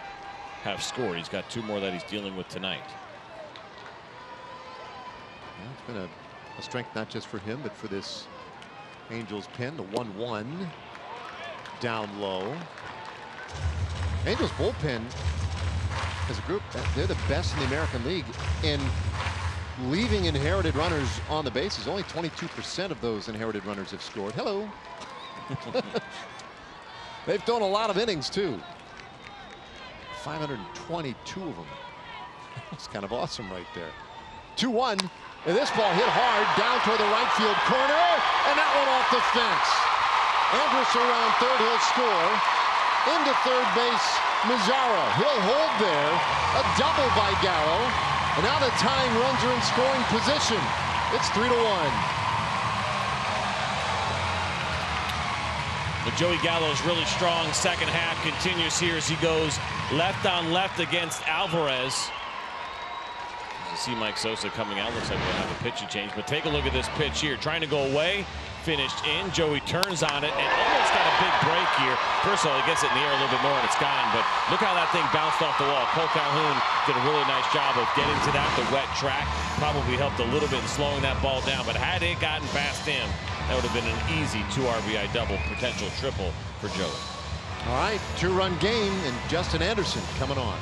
have scored. He's got 2 more that he's dealing with tonight. Yeah, it's been a strength not just for him, but for this Angels pen. The 1-1 down low. Angels bullpen as a group, they're the best in the American League in leaving inherited runners on the bases. Only 22% of those inherited runners have scored. Hello. They've thrown a lot of innings too. 522 of them. It's kind of awesome right there. 2-1. And this ball hit hard down toward the right field corner, and that one off the fence. Andrus around third, he'll score. Into third base, Mazzara. He'll hold there. A double by Gallo. And now the tying runs are in scoring position. It's 3-1. But Joey Gallo's really strong second half continues here as he goes left on left against Alvarez. You see Mike Sosa coming out. Looks like we'll have a pitching change. But take a look at this pitch here. Trying to go away. Finished in. Joey turns on it and almost Manfred's got a big break here. First of all, he gets it in the air a little bit more and it's gone, but look how that thing bounced off the wall. Cole Calhoun did a really nice job of getting to that, the wet track. Probably helped a little bit in slowing that ball down, but had it gotten past him, that would have been an easy 2 RBI double, potential triple for Joey. All right, 2-run game, and Justin Anderson coming on.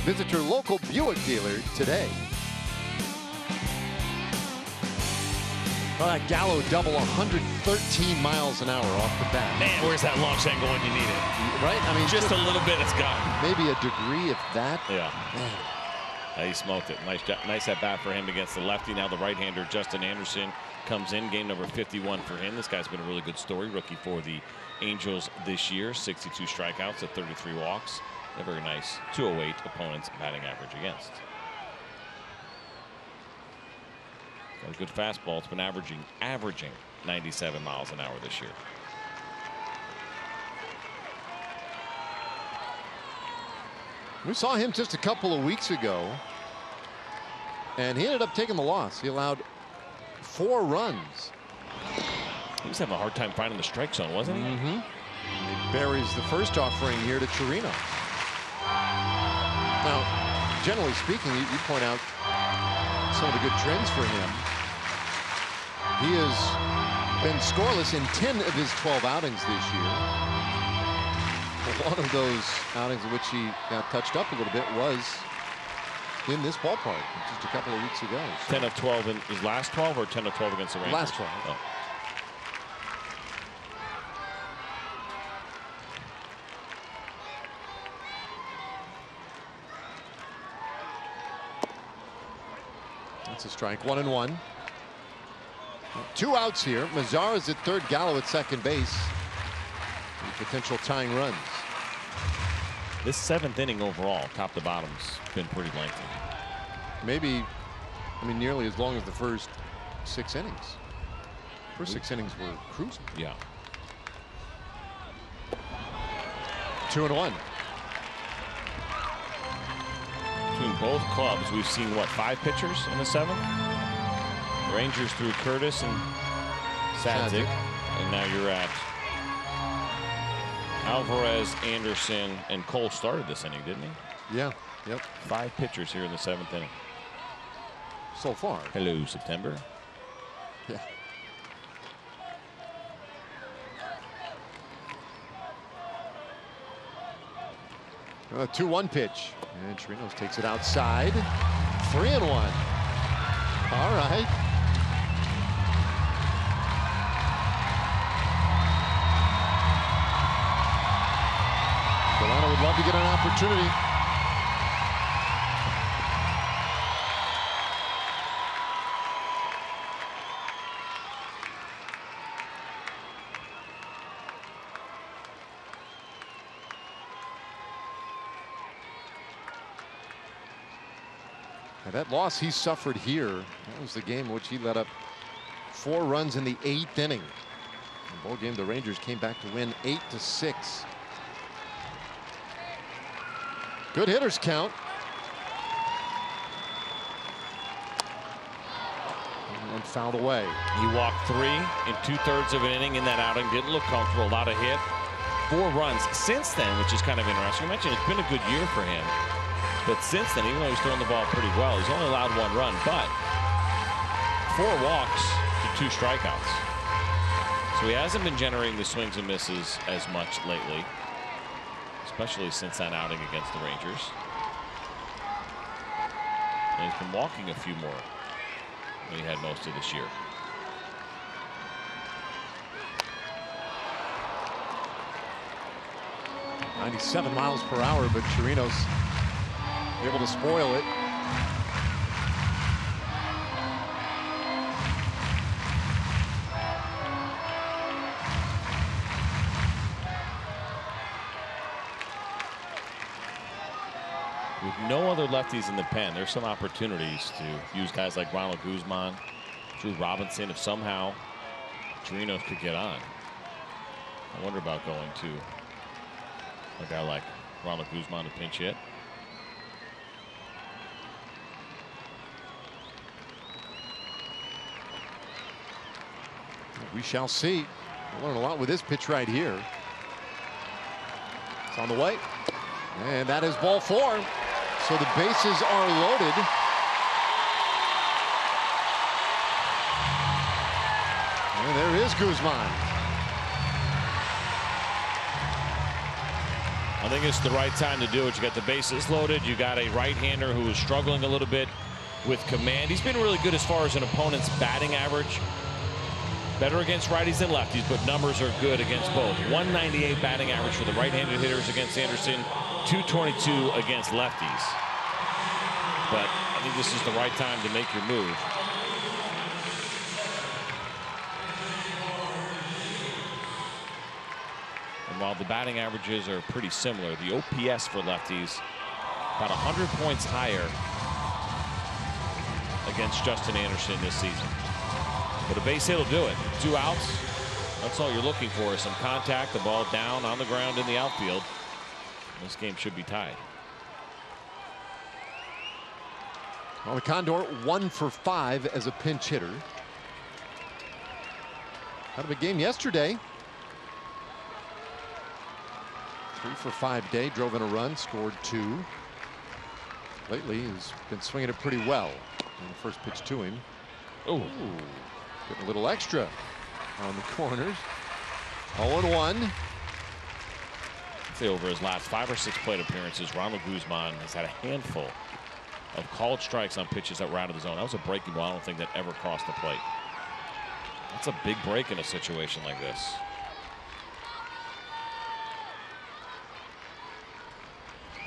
Visit your local Buick dealer today. Well, that Gallo double, 113 miles an hour off the bat. Man, where's that launch angle when you need it? Right? I mean, just a little bit, it's gone. Maybe a degree, if that. Yeah. He smoked it. Nice at bat for him against the lefty. Now the right-hander, Justin Anderson, comes in. Game number 51 for him. This guy's been a really good story. Rookie for the Angels this year. 62 strikeouts at 33 walks. A very nice 208 opponent's batting average against. Got a good fastball. It's been averaging 97 miles an hour this year. We saw him just a couple of weeks ago, and he ended up taking the loss. He allowed 4 runs. He was having a hard time finding the strike zone, wasn't he? Mm-hmm. He buries the first offering here to Chirino. Now, generally speaking, you point out some of the good trends for him. He has been scoreless in 10 of his 12 outings this year. One of those outings in which he got touched up a little bit was in this ballpark just a couple of weeks ago. So 10 of 12 in his last 12 or 10 of 12 against the Rangers? last 12. Oh. That's a strike. 1-1. 2 outs here. Mazara's at third, Gallo at second base. Potential tying runs. This 7th inning overall, top to bottom's been pretty lengthy. Maybe, I mean, nearly as long as the first 6 innings. First 6 innings were cruising. Yeah. 2-1. Between both clubs, we've seen, what, 5 pitchers in the 7th? The Rangers threw Curtis and Sadzik. And now you're at Alvarez, Anderson, and Cole started this inning, didn't he? Yeah. Yep. 5 pitchers here in the 7th inning. So far. Hello, September. Yeah. A 2-1 pitch. And Chirinos takes it outside. 3-1. All right. Delano would love to get an opportunity. That loss he suffered here, that was the game in which he let up 4 runs in the 8th inning. The ball game, the Rangers came back to win 8-6. Good hitters count. And fouled away. He walked 3 in 2/3 of an inning in that outing. Didn't look comfortable. Not a hit. 4 runs since then, which is kind of interesting. You mentioned it's been a good year for him. But since then, even though he's throwing the ball pretty well, he's only allowed 1 run. But 4 walks to 2 strikeouts. So he hasn't been generating the swings and misses as much lately, especially since that outing against the Rangers. And he's been walking a few more than he had most of this year. .97 miles per hour, but Chirinos able to spoil it. With no other lefties in the pen, there's some opportunities to use guys like Ronald Guzman, Drew Robinson, if somehow Chirinos could get on. I wonder about going to a guy like Ronald Guzman to pinch hit. We shall see. We'll learn a lot with this pitch right here. It's on the way. And that is ball 4. So the bases are loaded. And there is Guzman. I think it's the right time to do it. You got the bases loaded. You got a right-hander who is struggling a little bit with command. He's been really good as far as an opponent's batting average. Better against righties than lefties, but numbers are good against both. 198 batting average for the right-handed hitters against Anderson, 222 against lefties. But I think this is the right time to make your move. And while the batting averages are pretty similar, the OPS for lefties about 100 points higher against Justin Anderson this season. But a base hit will do it. 2 outs. That's all you're looking for, is some contact, the ball down on the ground in the outfield. This game should be tied. Well, the Condor 1 for 5 as a pinch hitter. Out of a game yesterday. 3 for 5 day, drove in a run, scored 2. Lately, he's been swinging it pretty well. And the first pitch to him. Ooh. Getting a little extra on the corners. 0-1. I'd say over his last 5 or 6 plate appearances, Ronald Guzman has had a handful of called strikes on pitches that were out of the zone. That was a breaking ball. I don't think that ever crossed the plate. That's a big break in a situation like this.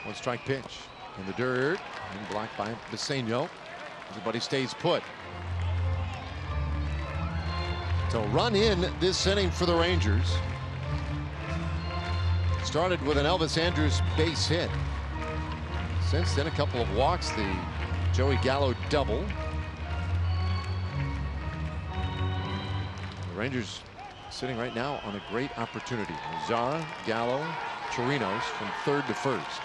One strike pitch in the dirt and blocked by Biseño. Everybody stays put. So run in this inning for the Rangers. Started with an Elvis Andrus base hit. Since then, a couple of walks, the Joey Gallo double. The Rangers sitting right now on a great opportunity. Zara, Gallo, Chirinos from 3rd to 1st.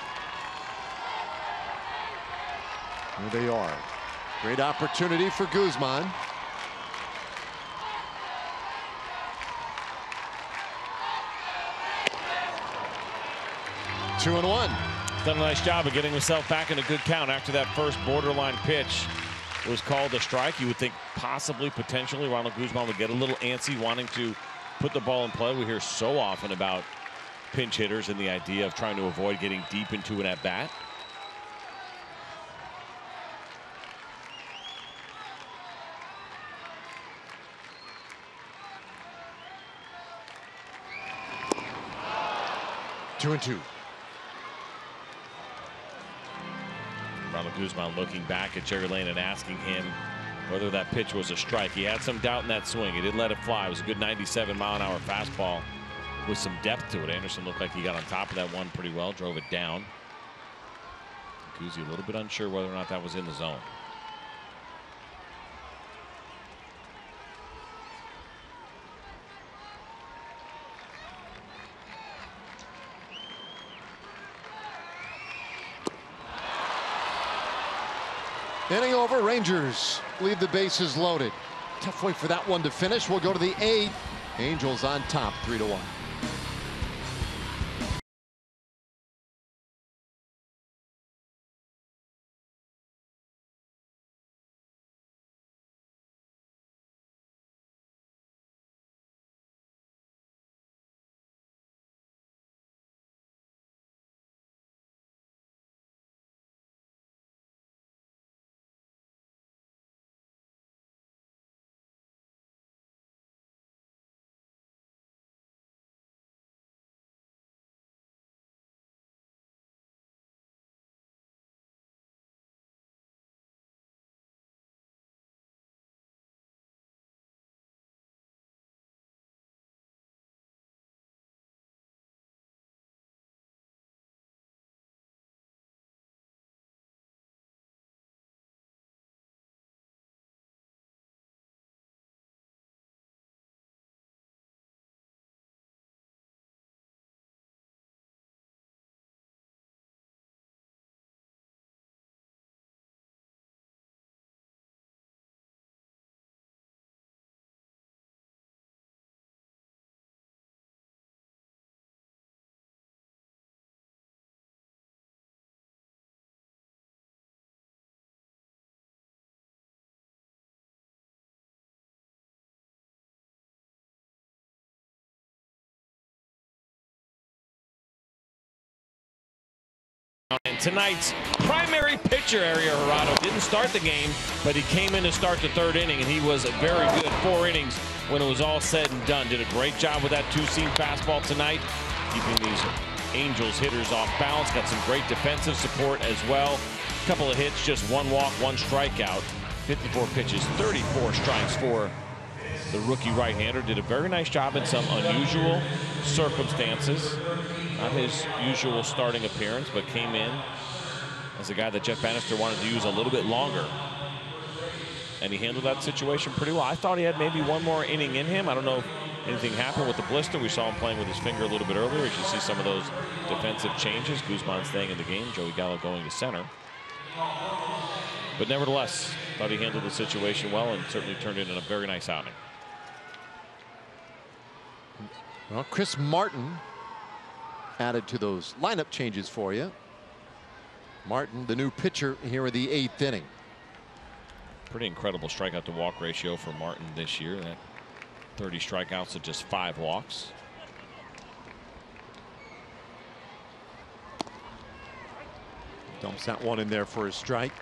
There they are. Great opportunity for Guzman. Two and 1. Done a nice job of getting himself back in a good count after that first borderline pitch was called a strike. You would think possibly, potentially, Ronald Guzman would get a little antsy, wanting to put the ball in play. We hear so often about pinch hitters and the idea of trying to avoid getting deep into an at-bat. Two and 2. Ronald Guzman looking back at Jerry Lane and asking him whether that pitch was a strike. He had some doubt in that swing. He didn't let it fly. It was a good 97-mile-an-hour fastball with some depth to it. Anderson looked like he got on top of that one pretty well, drove it down. Guzzi a little bit unsure whether or not that was in the zone. Inning over. Rangers leave the bases loaded. Tough way for that one to finish. We'll go to the 8th. Angels on top 3-1. And tonight's primary pitcher, Area Gerardo, didn't start the game, but he came in to start the 3rd inning, and he was a very good 4 innings when it was all said and done. Did a great job with that 2-seam fastball tonight, keeping these Angels hitters off balance. Got some great defensive support as well. A couple of hits, just 1 walk, 1 strikeout. 54 pitches, 34 strikes for the rookie right-hander. Did a very nice job in some unusual circumstances. Not his usual starting appearance, but came in as a guy that Jeff Bannister wanted to use a little bit longer. And he handled that situation pretty well. I thought he had maybe 1 more inning in him. I don't know if anything happened with the blister. We saw him playing with his finger a little bit earlier. As you see some of those defensive changes. Guzman staying in the game. Joey Gallo going to center. But nevertheless, thought he handled the situation well and certainly turned it in a very nice outing. Well, Chris Martin added to those lineup changes for you. Martin, the new pitcher here in the 8th inning. Pretty incredible strikeout to walk ratio for Martin this year. That 30 strikeouts to just 5 walks. Dumps that one in there for a strike.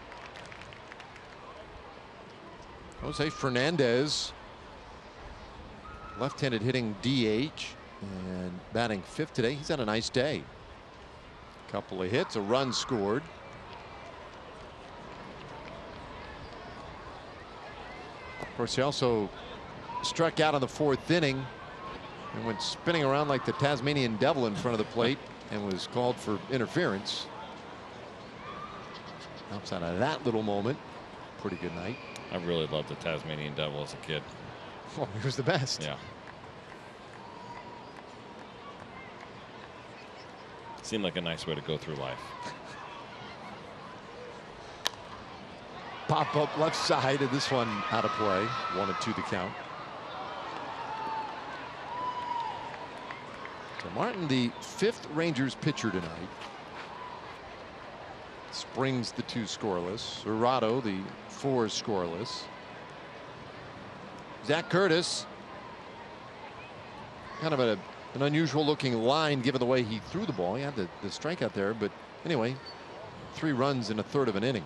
Jose Fernandez, left-handed hitting DH and batting 5th today. He's had a nice day. Couple of hits, a run scored. Of course, he also struck out in the 4th inning and went spinning around like the Tasmanian devil in front of the plate and was called for interference. Outside of that little moment, pretty good night. I really loved the Tasmanian devil as a kid. Oh, he was the best. Yeah. Seemed like a nice way to go through life. Pop up left side, and this one out of play. 1-2 the count. So Martin, the 5th Rangers pitcher tonight. Springs the 2 scoreless. Gerardo, the 4 scoreless. Zach Curtis, kind of an unusual looking line given the way he threw the ball. He had the strikeout there, but anyway, 3 runs in a 1/3 of an inning.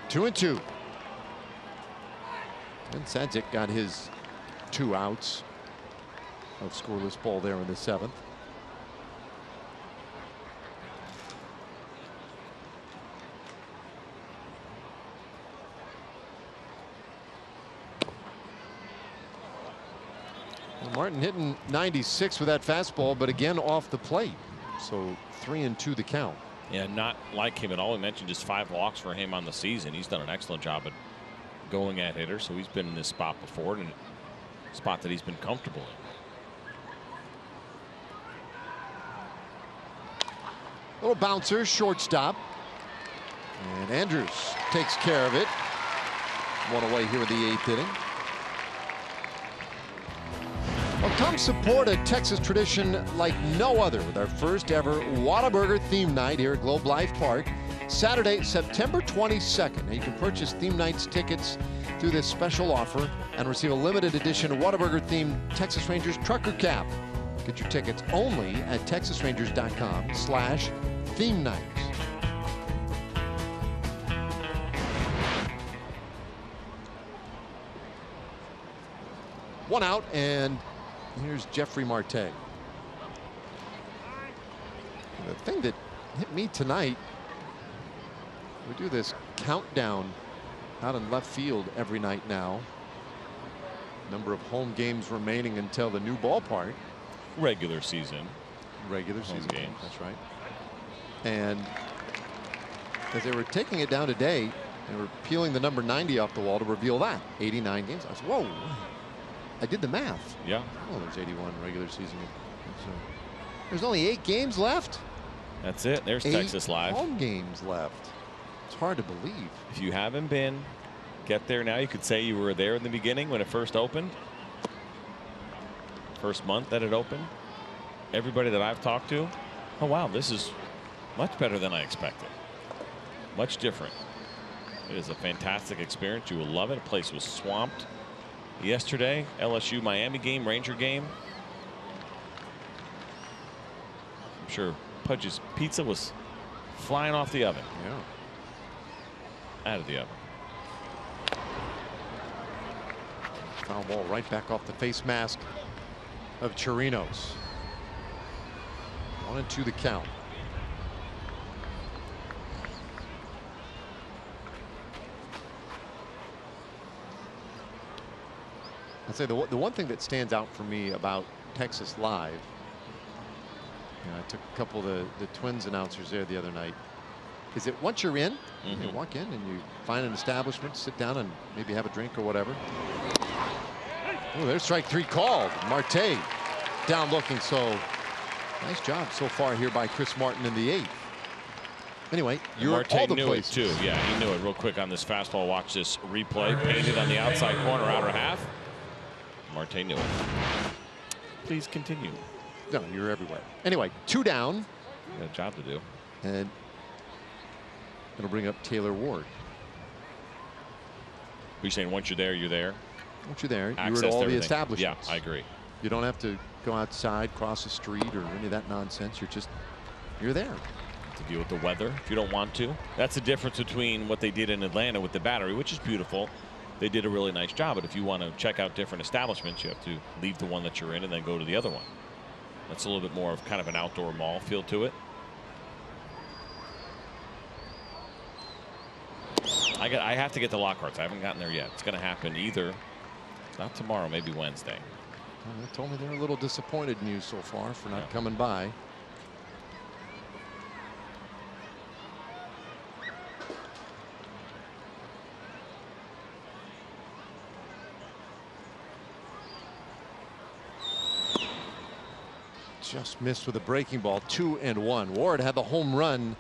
2-2. And Sancic got his 2 outs of scoreless ball there in the 7th. Martin hitting 96 with that fastball, but again off the plate. So 3-2 the count. Yeah, not like him at all. We mentioned just 5 walks for him on the season. He's done an excellent job at going at hitters. So he's been in this spot before, and a spot that he's been comfortable in. Little bouncer, shortstop. And Andrews takes care of it. One away here in the 8th inning. Well, come support a Texas tradition like no other with our first ever Whataburger theme night here at Globe Life Park. Saturday, September 22nd. Now you can purchase theme nights tickets through this special offer and receive a limited edition Whataburger themed Texas Rangers trucker cap. Get your tickets only at texasrangers.com/theme nights. One out, and here's Jeffrey Marte. The thing that hit me tonight, we do this countdown out in left field every night now. Number of home games remaining until the new ballpark. Regular season. Regular season games. That's right. And as they were taking it down today, they were peeling the number 90 off the wall to reveal that 89 games. I said, whoa, I did the math. Yeah. Oh, there's 81 regular season. So there's only 8 games left. That's it. There's 8 Texas Live. home games left. It's hard to believe. If you haven't been, get there now. You could say you were there in the beginning when it first opened. First month that it opened. Everybody that I've talked to, oh wow, this is much better than I expected. Much different. It is a fantastic experience. You will love it. The place was swamped yesterday. LSU Miami game, Ranger game. I'm sure Pudge's pizza was flying off the oven. Yeah. Out of the oven. Foul ball right back off the face mask of Chirinos. 1-2 the count. I'd say the one thing that stands out for me about Texas Live, you know, I took a couple of the Twins announcers there the other night, is that once you're in, you walk in and you find an establishment, sit down and maybe have a drink or whatever. Oh, there's strike 3 called. Marte down looking, so nice job so far here by Chris Martin in the 8th. Anyway, you're Marte all the knew places. it too. Yeah, he knew it real quick on this fastball. Watch this replay. Painted on the outside corner, outer half. Marte knew it. Please continue. No, you're everywhere. Anyway, 2 down. You got a job to do. And it'll bring up Taylor Ward. You're saying once you're there, you're there? Once you're there, Access you're to at all the everything. establishments. Yeah, I agree. You don't have to go outside, cross the street, or any of that nonsense. You're there. To deal with the weather if you don't want to. That's the difference between what they did in Atlanta with the Battery, which is beautiful. They did a really nice job. But if you want to check out different establishments, you have to leave the one that you're in and then go to the other one. That's a little bit more of kind of an outdoor mall feel to it. I have to get the Lockharts. I haven't gotten there yet. It's going to happen either not tomorrow, maybe Wednesday. Well, they told me they're a little disappointed in you so far for not coming by. Just missed with a breaking ball. 2-1. Ward had the home run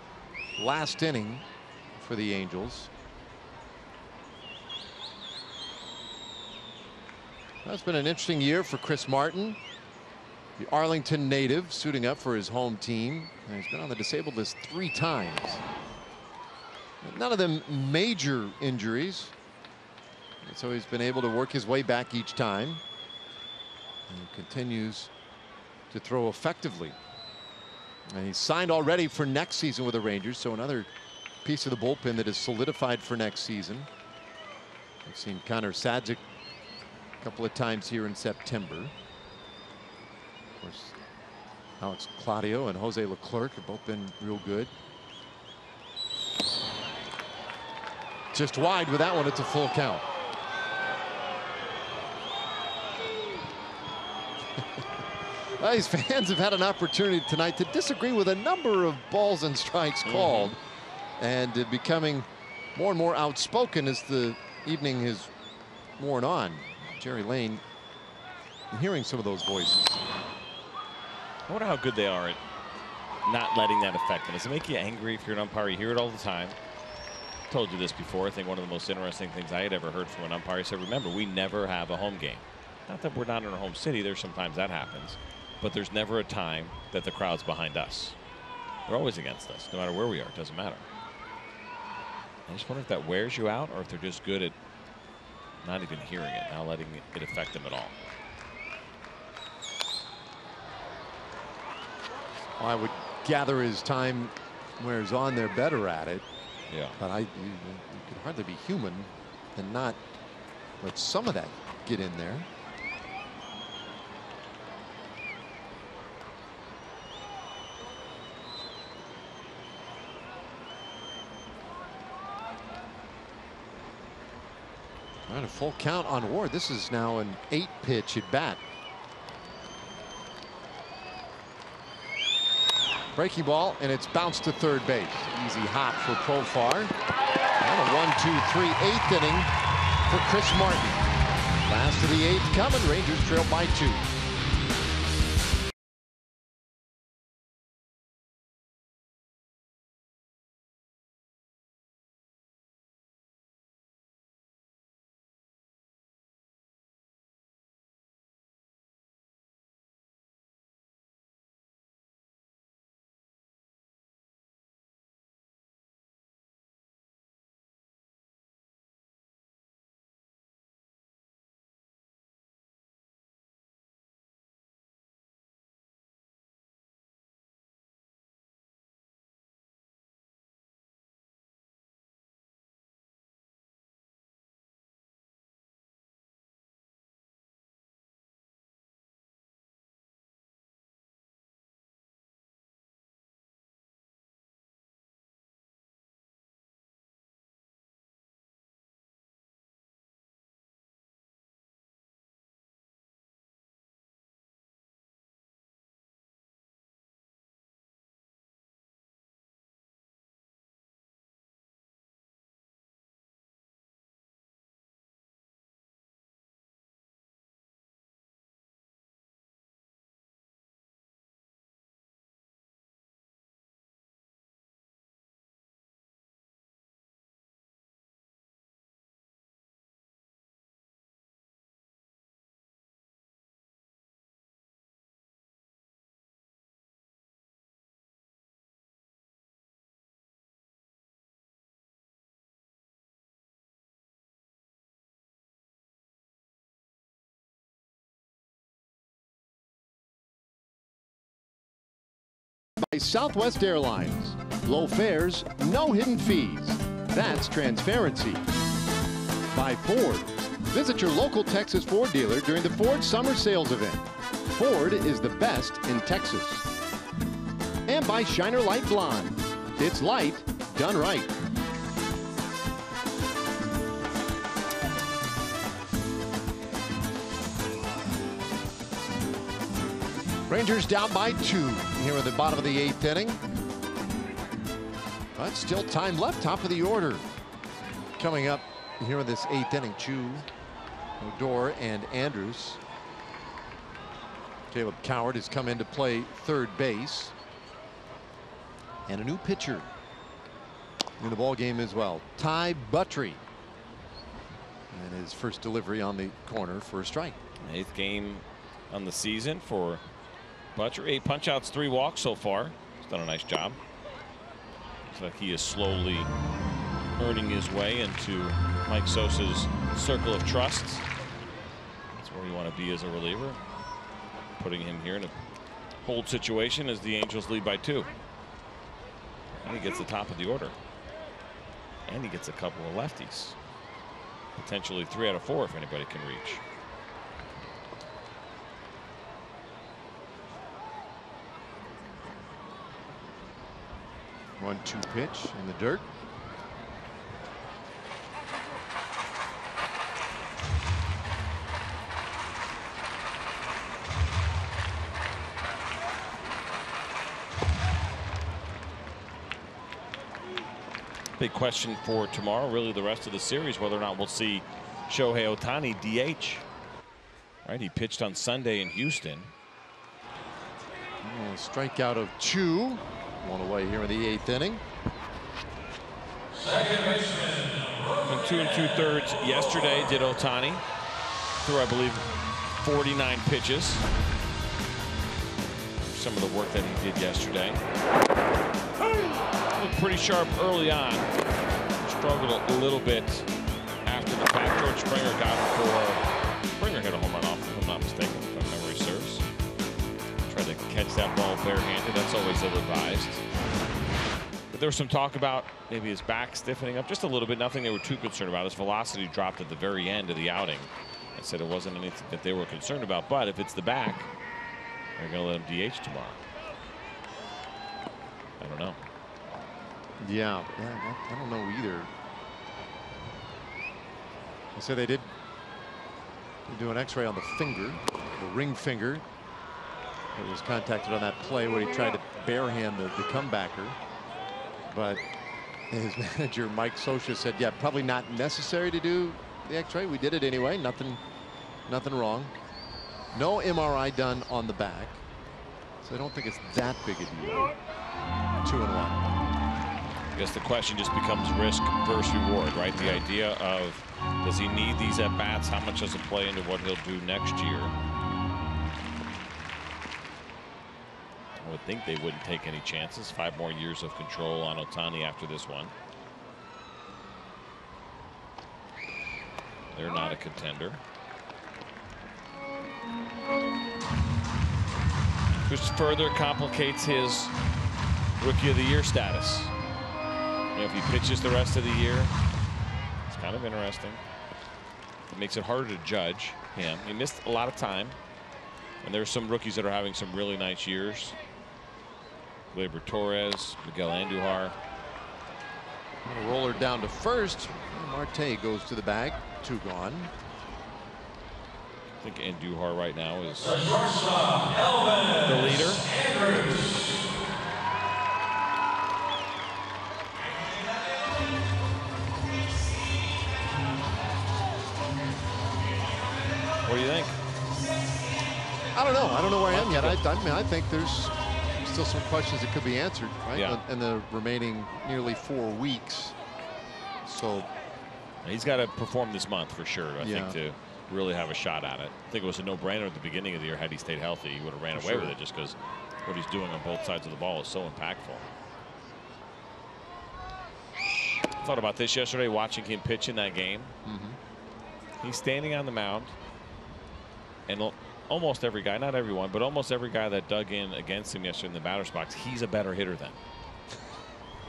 last inning for the Angels. That's been an interesting year for Chris Martin, the Arlington native, suiting up for his home team. And he's been on the disabled list 3 times. None of them major injuries. And so he's been able to work his way back each time. And he continues to throw effectively. And he's signed already for next season with the Rangers. So another piece of the bullpen that is solidified for next season. We've seen Connor Sadzik a couple of times here in September. Of course, Alex Claudio and Jose Leclerc have both been real good. Just wide with that one. It's a full count. These fans have had an opportunity tonight to disagree with a number of balls and strikes called, and becoming more and more outspoken as the evening has worn on. Jerry Lane, hearing some of those voices. I wonder how good they are at not letting that affect them. Does it make you angry if you're an umpire? You hear it all the time. told you this before. I think one of the most interesting things I had ever heard from an umpire, he said, remember, we never have a home game. Not that we're not in our home city. There's sometimes that happens. But there's never a time that the crowd's behind us. They're always against us, no matter where we are. It doesn't matter. I just wonder if that wears you out or if they're just good at not even hearing it, not letting it affect them at all. Well, I would gather as time wears on, they're better at it. Yeah. But you could hardly be human and not let some of that get in there. All right, a full count on Ward. This is now an 8-pitch at bat. Breaking ball, and it's bounced to third base. Easy hop for Profar. And a 1-2-3 8th inning for Chris Martin. Last of the 8th coming. Rangers trail by 2. By Southwest Airlines. Low fares, no hidden fees. That's transparency. By Ford. Visit your local Texas Ford dealer during the Ford Summer Sales Event. Ford is the best in Texas. And by Shiner Light Blonde. It's light done right. Rangers down by 2 here at the bottom of the 8th inning. But still time left, top of the order. Coming up here in this 8th inning, Chu, Odor, and Andrews. Caleb Coward has come in to play third base. And a new pitcher in the ball game as well, Ty Buttry. And his first delivery on the corner for a strike. 8th game on the season for Butcher. 8 punch-outs, 3 walks so far. He's done a nice job. Looks like he is slowly earning his way into Mike Sosa's circle of trust. That's where we want to be as a reliever. Putting him here in a hold situation as the Angels lead by 2. And he gets the top of the order. And he gets a couple of lefties. Potentially 3 out of 4 if anybody can reach. One-two pitch in the dirt. Big question for tomorrow, really the rest of the series, whether or not we'll see Shohei Ohtani DH. Right, he pitched on Sunday in Houston. Strikeout of Chu. One away here in the 8th inning. And 2 2/3 yesterday did Ohtani. Threw, I believe, 49 pitches. Some of the work that he did yesterday. Looked pretty sharp early on. Struggled a little bit after the fact. George Springer got him for. Springer hit a home run off, if I'm not mistaken, if my memory serves. Tried to catch that ball barehanded. That's always ill-advised. But there was some talk about maybe his back stiffening up just a little bit. Nothing they were too concerned about. His velocity dropped at the very end of the outing. I said it wasn't anything that they were concerned about. But if it's the back, they're going to let him DH tomorrow. I don't know. Yeah, I don't know either. So they did do an X-ray on the finger, the ring finger. It was contacted on that play where he tried to barehand the comebacker. But his manager, Mike Scioscia, said, yeah, probably not necessary to do the X-ray. We did it anyway. Nothing wrong. No MRI done on the back. So I don't think it's that big a deal. 2-1. I guess the question just becomes risk versus reward, right? The idea of, does he need these at-bats? How much does it play into what he'll do next year? I would think they wouldn't take any chances. 5 more years of control on Ohtani after this one. They're not a contender. Which further complicates his Rookie of the Year status. You know, if he pitches the rest of the year, it's kind of interesting. It makes it harder to judge him. He missed a lot of time. And there's some rookies that are having some really nice years. Gleyber Torres, Miguel Andujar. Roller down to first. Marte goes to the bag. 2 gone. I think Andujar right now is the leader. What do you think? I don't know. I don't know where I am yet. I mean, I think there's still some questions that could be answered, right? Yeah. In the remaining nearly 4 weeks. So he's got to perform this month for sure, I think, to really have a shot at it. I think it was a no-brainer at the beginning of the year. Had he stayed healthy, he would have ran away with it, just because what he's doing on both sides of the ball is so impactful. I thought about this yesterday, watching him pitch in that game. He's standing on the mound, and almost every guy, not everyone, but almost every guy that dug in against him yesterday in the batter's box, he's a better hitter than.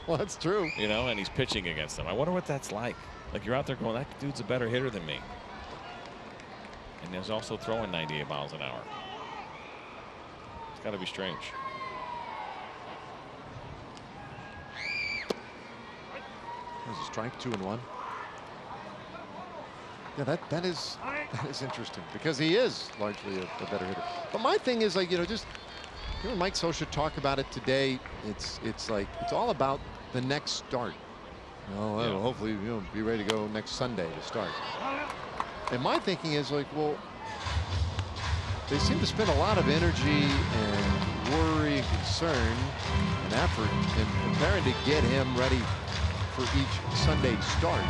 Well, that's true. You know, and he's pitching against them. I wonder what that's like. Like, you're out there going, that dude's a better hitter than me. And he's also throwing 98 miles an hour. It's got to be strange. There's a strike, 2-1. Yeah, that is interesting, because he is largely a better hitter. But my thing is, like, just hearing Mike Scioscia talk about it today, it's like it's all about the next start. Hopefully be ready to go next Sunday to start. And my thinking is, like, well, they seem to spend a lot of energy and worry and concern and effort in preparing to get him ready for each Sunday start.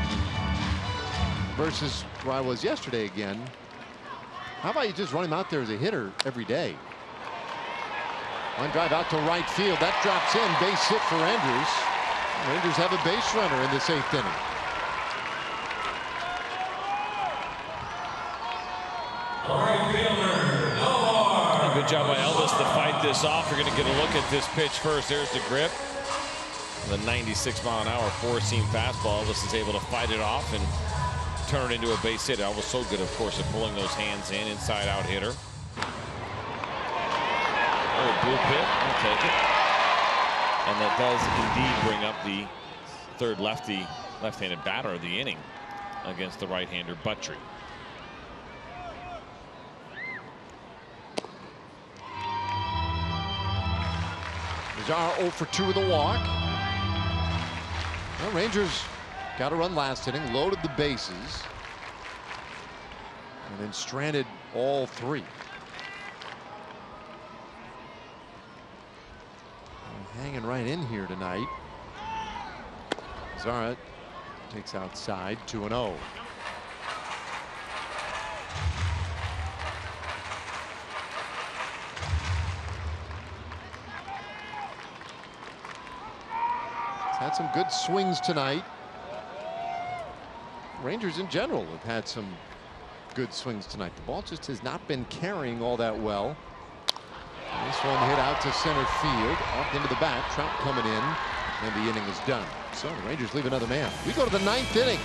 Versus where I was yesterday again. How about you just run him out there as a hitter every day? One drive out to right field. That drops in. Base hit for Andrews. Rangers have a base runner in this 8th inning. Good job by Elvis to fight this off. We're going to get a look at this pitch first. There's the grip. The 96-mile-an-hour four-seam fastball. Elvis is able to fight it off and turn it into a base hit. Elvis so good, of course, at pulling those hands in. Inside-out hitter. Oh, blue pit. I'll take it. And that does indeed bring up the third left-handed batter of the inning against the right-hander Buttry. Bizarro 0 for 2 with a walk. Well, Rangers got a run last inning, loaded the bases, and then stranded all 3. Hanging right in here tonight. Bizarro takes outside, 2-0. Had some good swings tonight. Rangers in general have had some good swings tonight. The ball just has not been carrying all that well. This one hit out to center field, off into the bat. Trout coming in, and the inning is done. So the Rangers leave another man. We go to the 9th inning.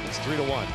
It's 3-1.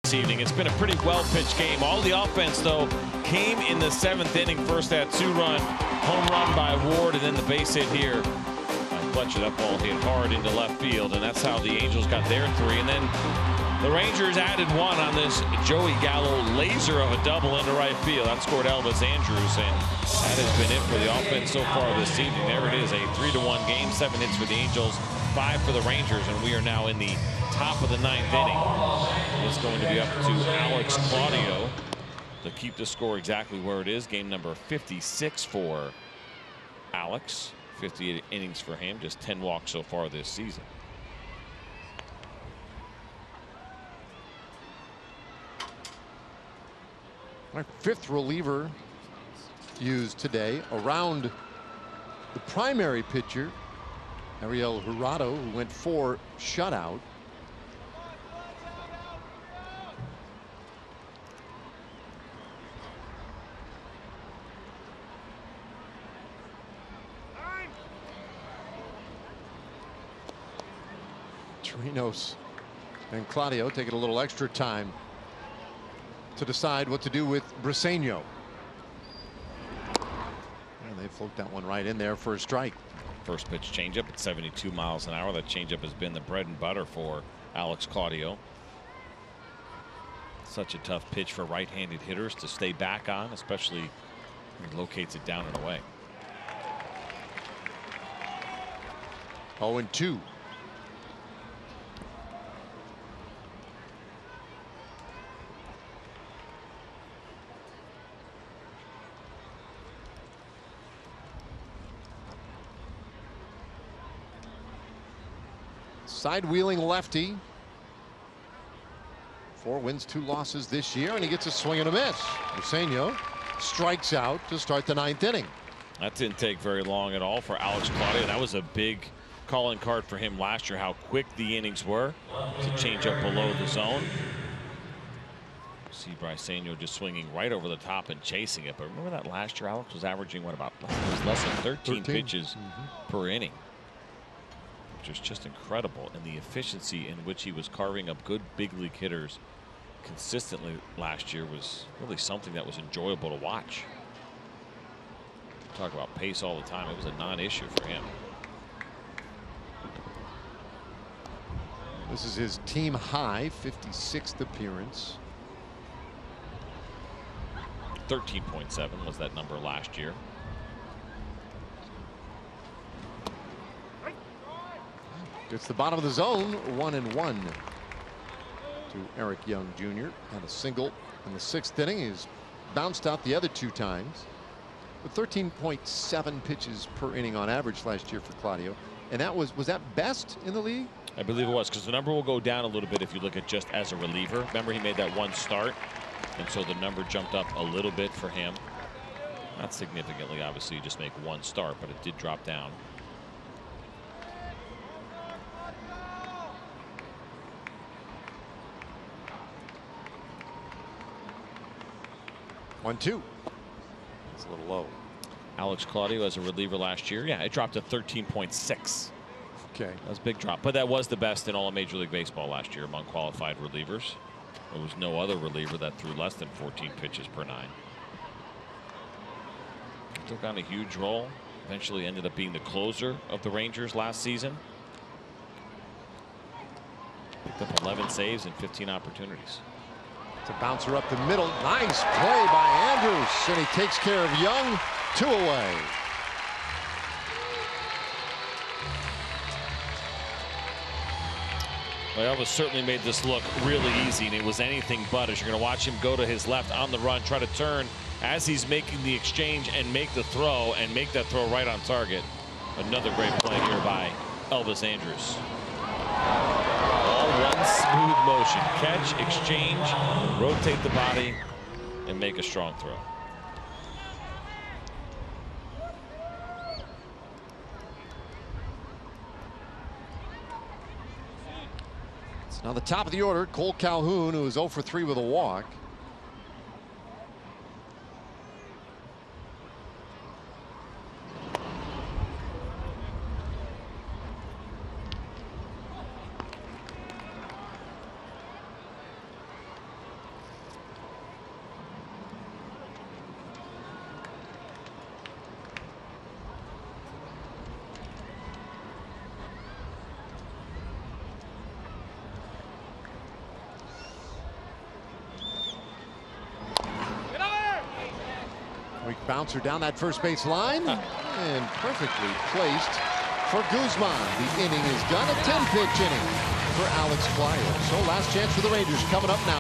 This evening, it's been a pretty well-pitched game. All the offense, though, came in the 7th inning. First, that 2-run home run by Ward, and then the base hit here by Fletcher. That ball hit hard into left field, and that's how the Angels got their 3. And then the Rangers added 1 on this Joey Gallo laser of a double into right field. That scored Elvis Andrews, and that has been it for the offense so far this evening. There it is, a 3-1 game, 7 hits for the Angels, 5 for the Rangers, and we are now in the top of the 9th inning. It's going to be up to Alex Claudio to keep the score exactly where it is. Game number 56 for Alex. 58 innings for him, just 10 walks so far this season. Our 5th reliever used today around the primary pitcher, Ariel Jurado, who went 4 shutout. Trinos and Claudio taking a little extra time to decide what to do with Briseño. And they float that one right in there for a strike. First pitch changeup at 72 miles an hour. That changeup has been the bread and butter for Alex Claudio. Such a tough pitch for right-handed hitters to stay back on, especially when he locates it down and away. 0-2. Side-wheeling lefty. 4 wins, 2 losses this year, and he gets a swing and a miss. Briseño strikes out to start the 9th inning. That didn't take very long at all for Alex Claudio. That was a big calling card for him last year, how quick the innings were to change up below the zone. See Briseño just swinging right over the top and chasing it. But remember that last year, Alex was averaging what, about less than 13 pitches per inning, which is just incredible. And the efficiency in which he was carving up good big league hitters consistently last year was really something that was enjoyable to watch. Talk about pace all the time. It was a non-issue for him. This is his team high 56th appearance. 13.7 was that number last year. Gets the bottom of the zone, 1-1 to Eric Young Jr. Had a single in the 6th inning. He's bounced out the other 2 times. With 13.7 pitches per inning on average last year for Claudio. And that was that best in the league? I believe it was, because the number will go down a little bit if you look at just as a reliever. Remember, he made that 1 start, and so the number jumped up a little bit for him. Not significantly, obviously, you just make 1 start, but it did drop down. One, 2. It's a little low. Alex Claudio as a reliever last year. Yeah, it dropped to 13.6. Okay. That was a big drop, but that was the best in all of Major League Baseball last year among qualified relievers. There was no other reliever that threw less than 14 pitches per 9. He took on a huge role. Eventually ended up being the closer of the Rangers last season. Picked up 11 saves and 15 opportunities. It's a bouncer up the middle. Nice play by Andrews, and he takes care of Young. 2 away. Well, Elvis certainly made this look really easy, and it was anything but, as you're going to watch him go to his left on the run, try to turn as he's making the exchange and make the throw, and make that throw right on target. Another great play here by Elvis Andrews. All one smooth motion. Catch, exchange, rotate the body, and make a strong throw. Now the top of the order, Cole Calhoun, who is 0 for 3 with a walk. Weak bouncer down that first base line and perfectly placed for Guzman. The inning is done. A 10-pitch inning for Alex Claudio. So last chance for the Rangers coming up now.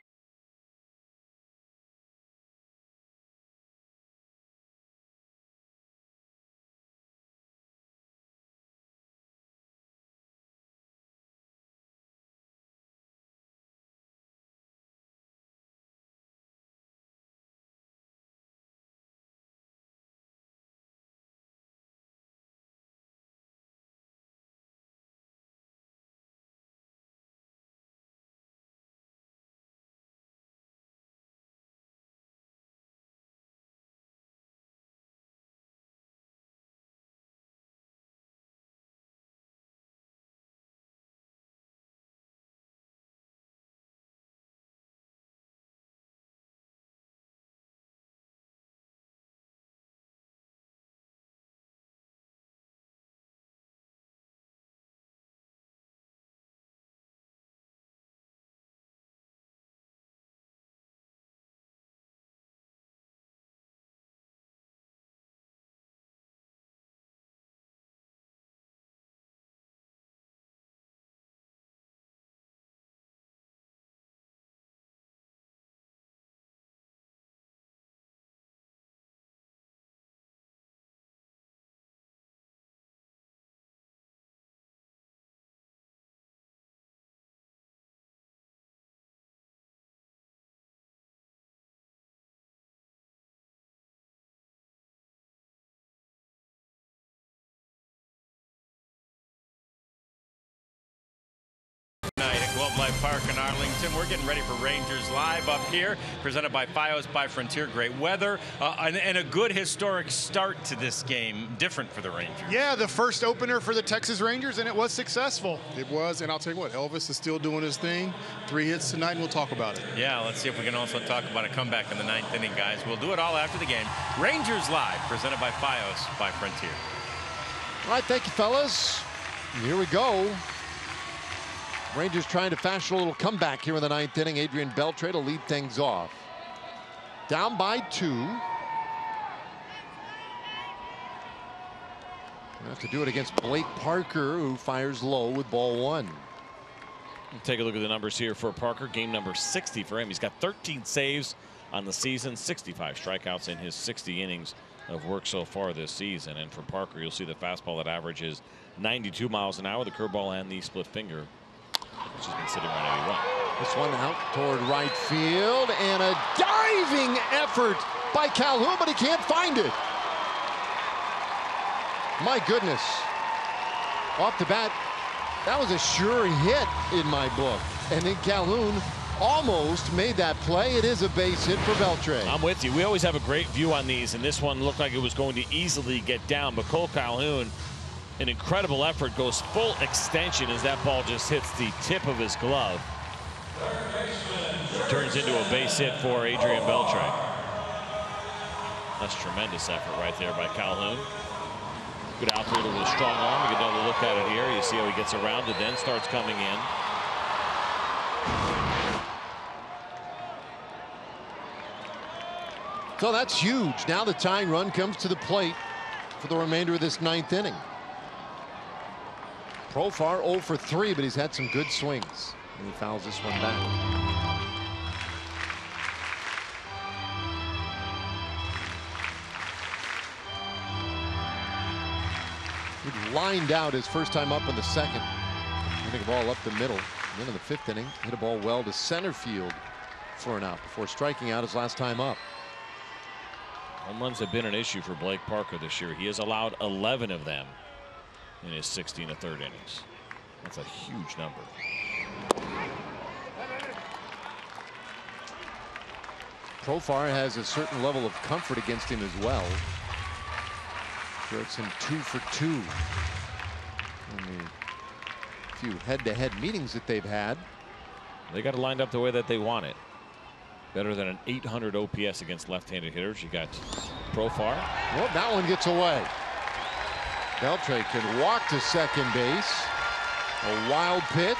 Globe Life Park in Arlington. We're getting ready for Rangers Live up here, presented by Fios by Frontier. Great weather and a good historic start to this game, different for the Rangers. Yeah, the first opener for the Texas Rangers, and it was successful. It was, and I'll tell you what, Elvis is still doing his thing. 3 hits tonight, and we'll talk about it. Yeah, let's see if we can also talk about a comeback in the 9th inning, guys. We'll do it all after the game. Rangers Live, presented by Fios by Frontier. All right, thank you, fellas. Here we go. Rangers trying to fashion a little comeback here in the 9th inning. Adrian Beltre to lead things off. Down by 2. We'll have to do it against Blake Parker, who fires low with ball 1. Take a look at the numbers here for Parker. Game number 60 for him. He's got 13 saves on the season, 65 strikeouts in his 60 innings of work so far this season. And for Parker, you'll see the fastball that averages 92 miles an hour, the curveball and the split finger, which has been sitting around 81. This one out toward right field, and a diving effort by Calhoun, but he can't find it. My goodness. Off the bat, that was a sure hit in my book. And then Calhoun almost made that play. It is a base hit for Beltre. I'm with you. We always have a great view on these, and this one looked like it was going to easily get down. But Cole Calhoun, an incredible effort, goes full extension as that ball just hits the tip of his glove. It turns into a base hit for Adrian Beltre. That's tremendous effort right there by Calhoun. Good outfielder with a strong arm. You get another look at it here. You see how he gets around it, then starts coming in. So that's huge. Now the tying run comes to the plate for the remainder of this 9th inning. Profar 0 for 3, but he's had some good swings. And he fouls this one back. He lined out his first time up in the 2nd. Hitting a ball up the middle. And then in the 5th inning, hit a ball well to center field for an out before striking out his last time up. Home runs have been an issue for Blake Parker this year. He has allowed 11 of them in his 16 1/3 innings. That's a huge number. Profar has a certain level of comfort against him as well. It's him 2 for 2 in the few head-to-head meetings that they've had. They got it lined up the way that they want it. Better than an 800 OPS against left-handed hitters. You got Profar. Well, that one gets away. Beltre can walk to second base. A wild pitch.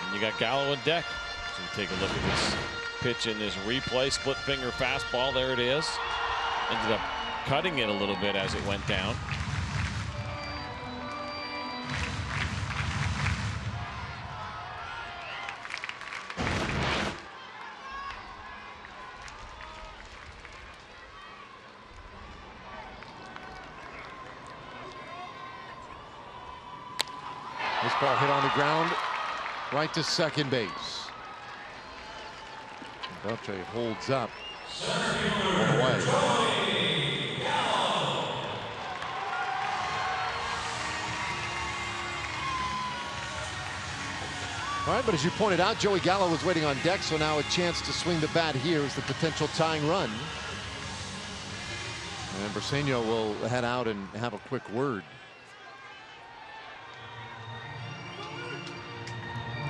And you got Gallo and Deck. So take a look at this pitch in this replay. Split finger fastball. There it is. Ended up cutting it a little bit as it went down. This ball hit on the ground right to second base. Beltre holds up. One away. All right, but as you pointed out, Joey Gallo was waiting on deck, so now a chance to swing the bat here is the potential tying run. And Briseño will head out and have a quick word.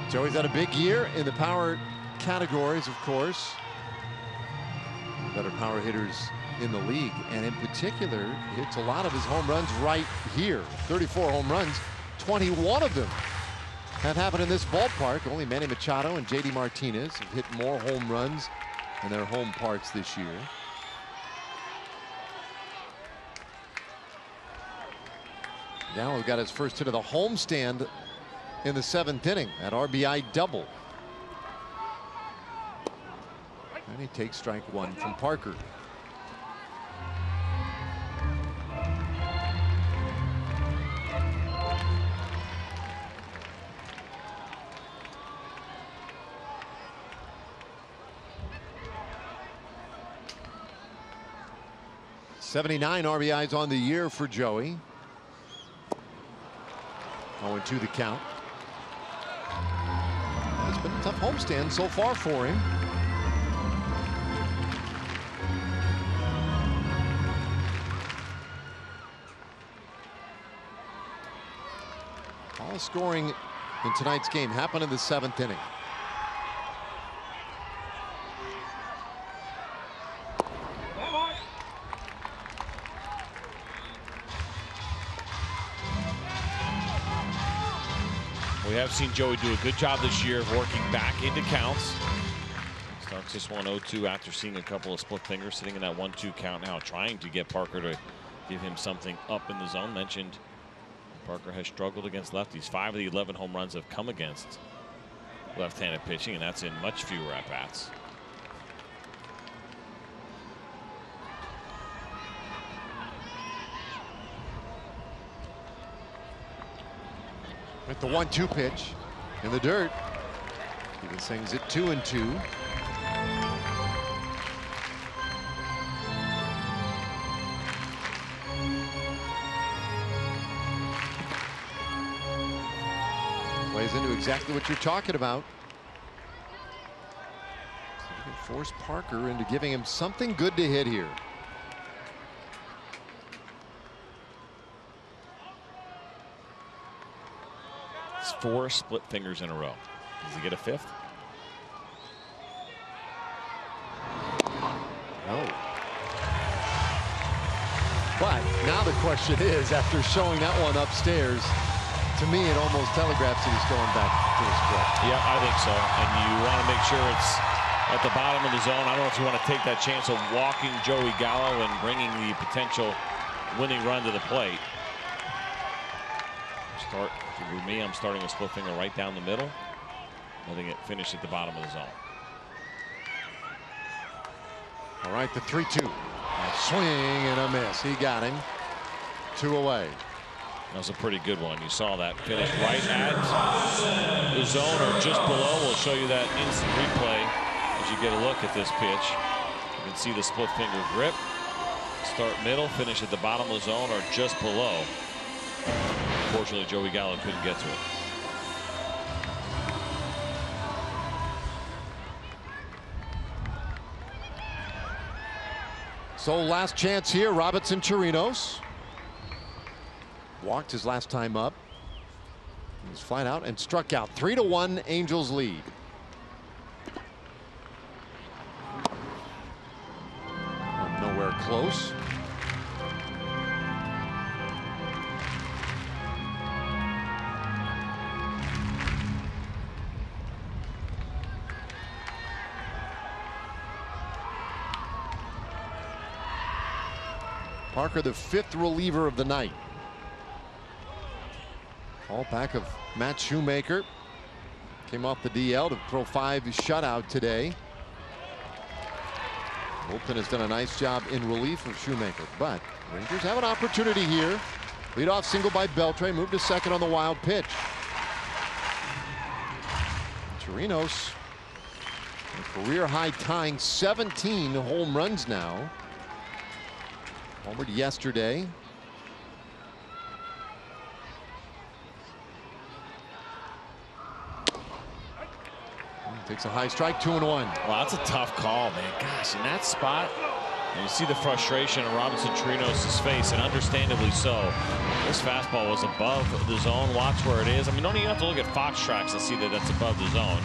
Joey's had a big year in the power categories, of course. Better power hitters in the league, and in particular hits a lot of his home runs right here. 34 home runs, 21 of them have happened in this ballpark. Only Manny Machado and JD Martinez have hit more home runs in their home parks this year. Gallo got his first hit of the homestand in the 7th inning, that RBI double. And he takes strike one from Parker. '79 RBIs on the year for Joey. 0-2 the count. It's been a tough homestand so far for him. All scoring in tonight's game happened in the 7th inning. We have seen Joey do a good job this year of working back into counts. Start Walks this one 0-2 after seeing a couple of split fingers, sitting in that 1-2 count now, trying to get Parker to give him something up in the zone. Mentioned Parker has struggled against lefties. 5 of the 11 home runs have come against left-handed pitching, and that's in much fewer at-bats. With the 1-2 pitch in the dirt. Even things at 2-2. Plays into exactly what you're talking about. So you can force Parker into giving him something good to hit here. It's 4 split fingers in a row. Does he get a 5th? No. But now the question is, after showing that one upstairs, to me it almost telegraphs that he's going back to the split. Yeah, I think so. And you want to make sure it's at the bottom of the zone. I don't know if you want to take that chance of walking Joey Gallo and bringing the potential winning run to the plate. For me, I'm starting a split finger right down the middle. Letting it finish at the bottom of the zone. All right, the 3-2. A swing and a miss. He got him. 2 away. That was a pretty good one. You saw that finish right at the zone or just below. We'll show you that instant replay as you get a look at this pitch. You can see the split finger grip. Start middle, finish at the bottom of the zone or just below. Unfortunately, Joey Gallo couldn't get to it. So last chance here, Robinson Chirinos. Walked his last time up. He was flat out and struck out. 3-1 Angels lead. Nowhere close. Parker, the 5th reliever of the night. All back of Matt Shoemaker. Came off the DL to throw 5 shutout today. Bullpen has done a nice job in relief of Shoemaker, but Rangers have an opportunity here. Leadoff single by Beltre, moved to second on the wild pitch. Chirinos, a career high tying 17 home runs now. Homered yesterday. Takes a high strike, 2-1. Well, that's a tough call, man. Gosh, in that spot, and you see the frustration on Robinson Chirinos' face, and understandably so. This fastball was above the zone. Watch where it is. I mean, don't even have to look at Fox Tracks to see that that's above the zone.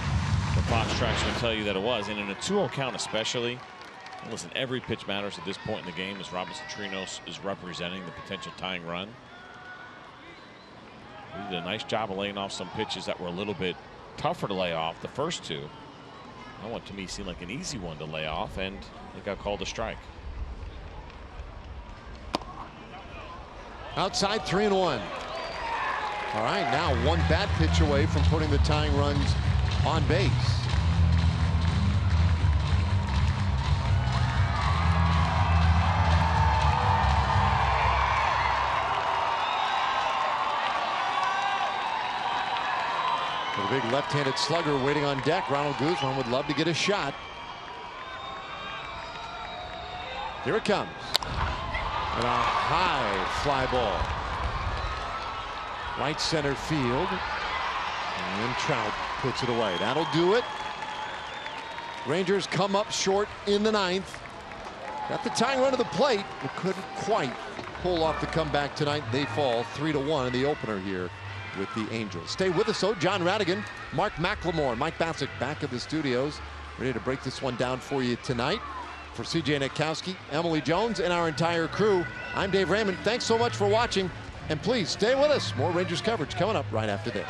The Fox Tracks will tell you that it was. And in a 2-0 count especially, listen, every pitch matters at this point in the game as Robinson Chirinos is representing the potential tying run. He did a nice job of laying off some pitches that were a little bit tougher to lay off. The first 2. That one to me seemed like an easy one to lay off, and it got called a strike. Outside, 3-1. All right, now 1 bad pitch away from putting the tying runs on base. The big left-handed slugger waiting on deck. Ronald Guzman would love to get a shot. Here it comes. And a high fly ball. Right center field. And then Trout puts it away. That'll do it. Rangers come up short in the 9th. Got the tying run to the plate, but couldn't quite pull off the comeback tonight. They fall 3-1 in the opener here with the Angels. Stay with us, though. John Radigan, Mark McLemore, Mike Bassick back at the studios, ready to break this one down for you tonight. For CJ Nitkowski, Emily Jones, and our entire crew, I'm Dave Raymond. Thanks so much for watching, and please stay with us. More Rangers coverage coming up right after this.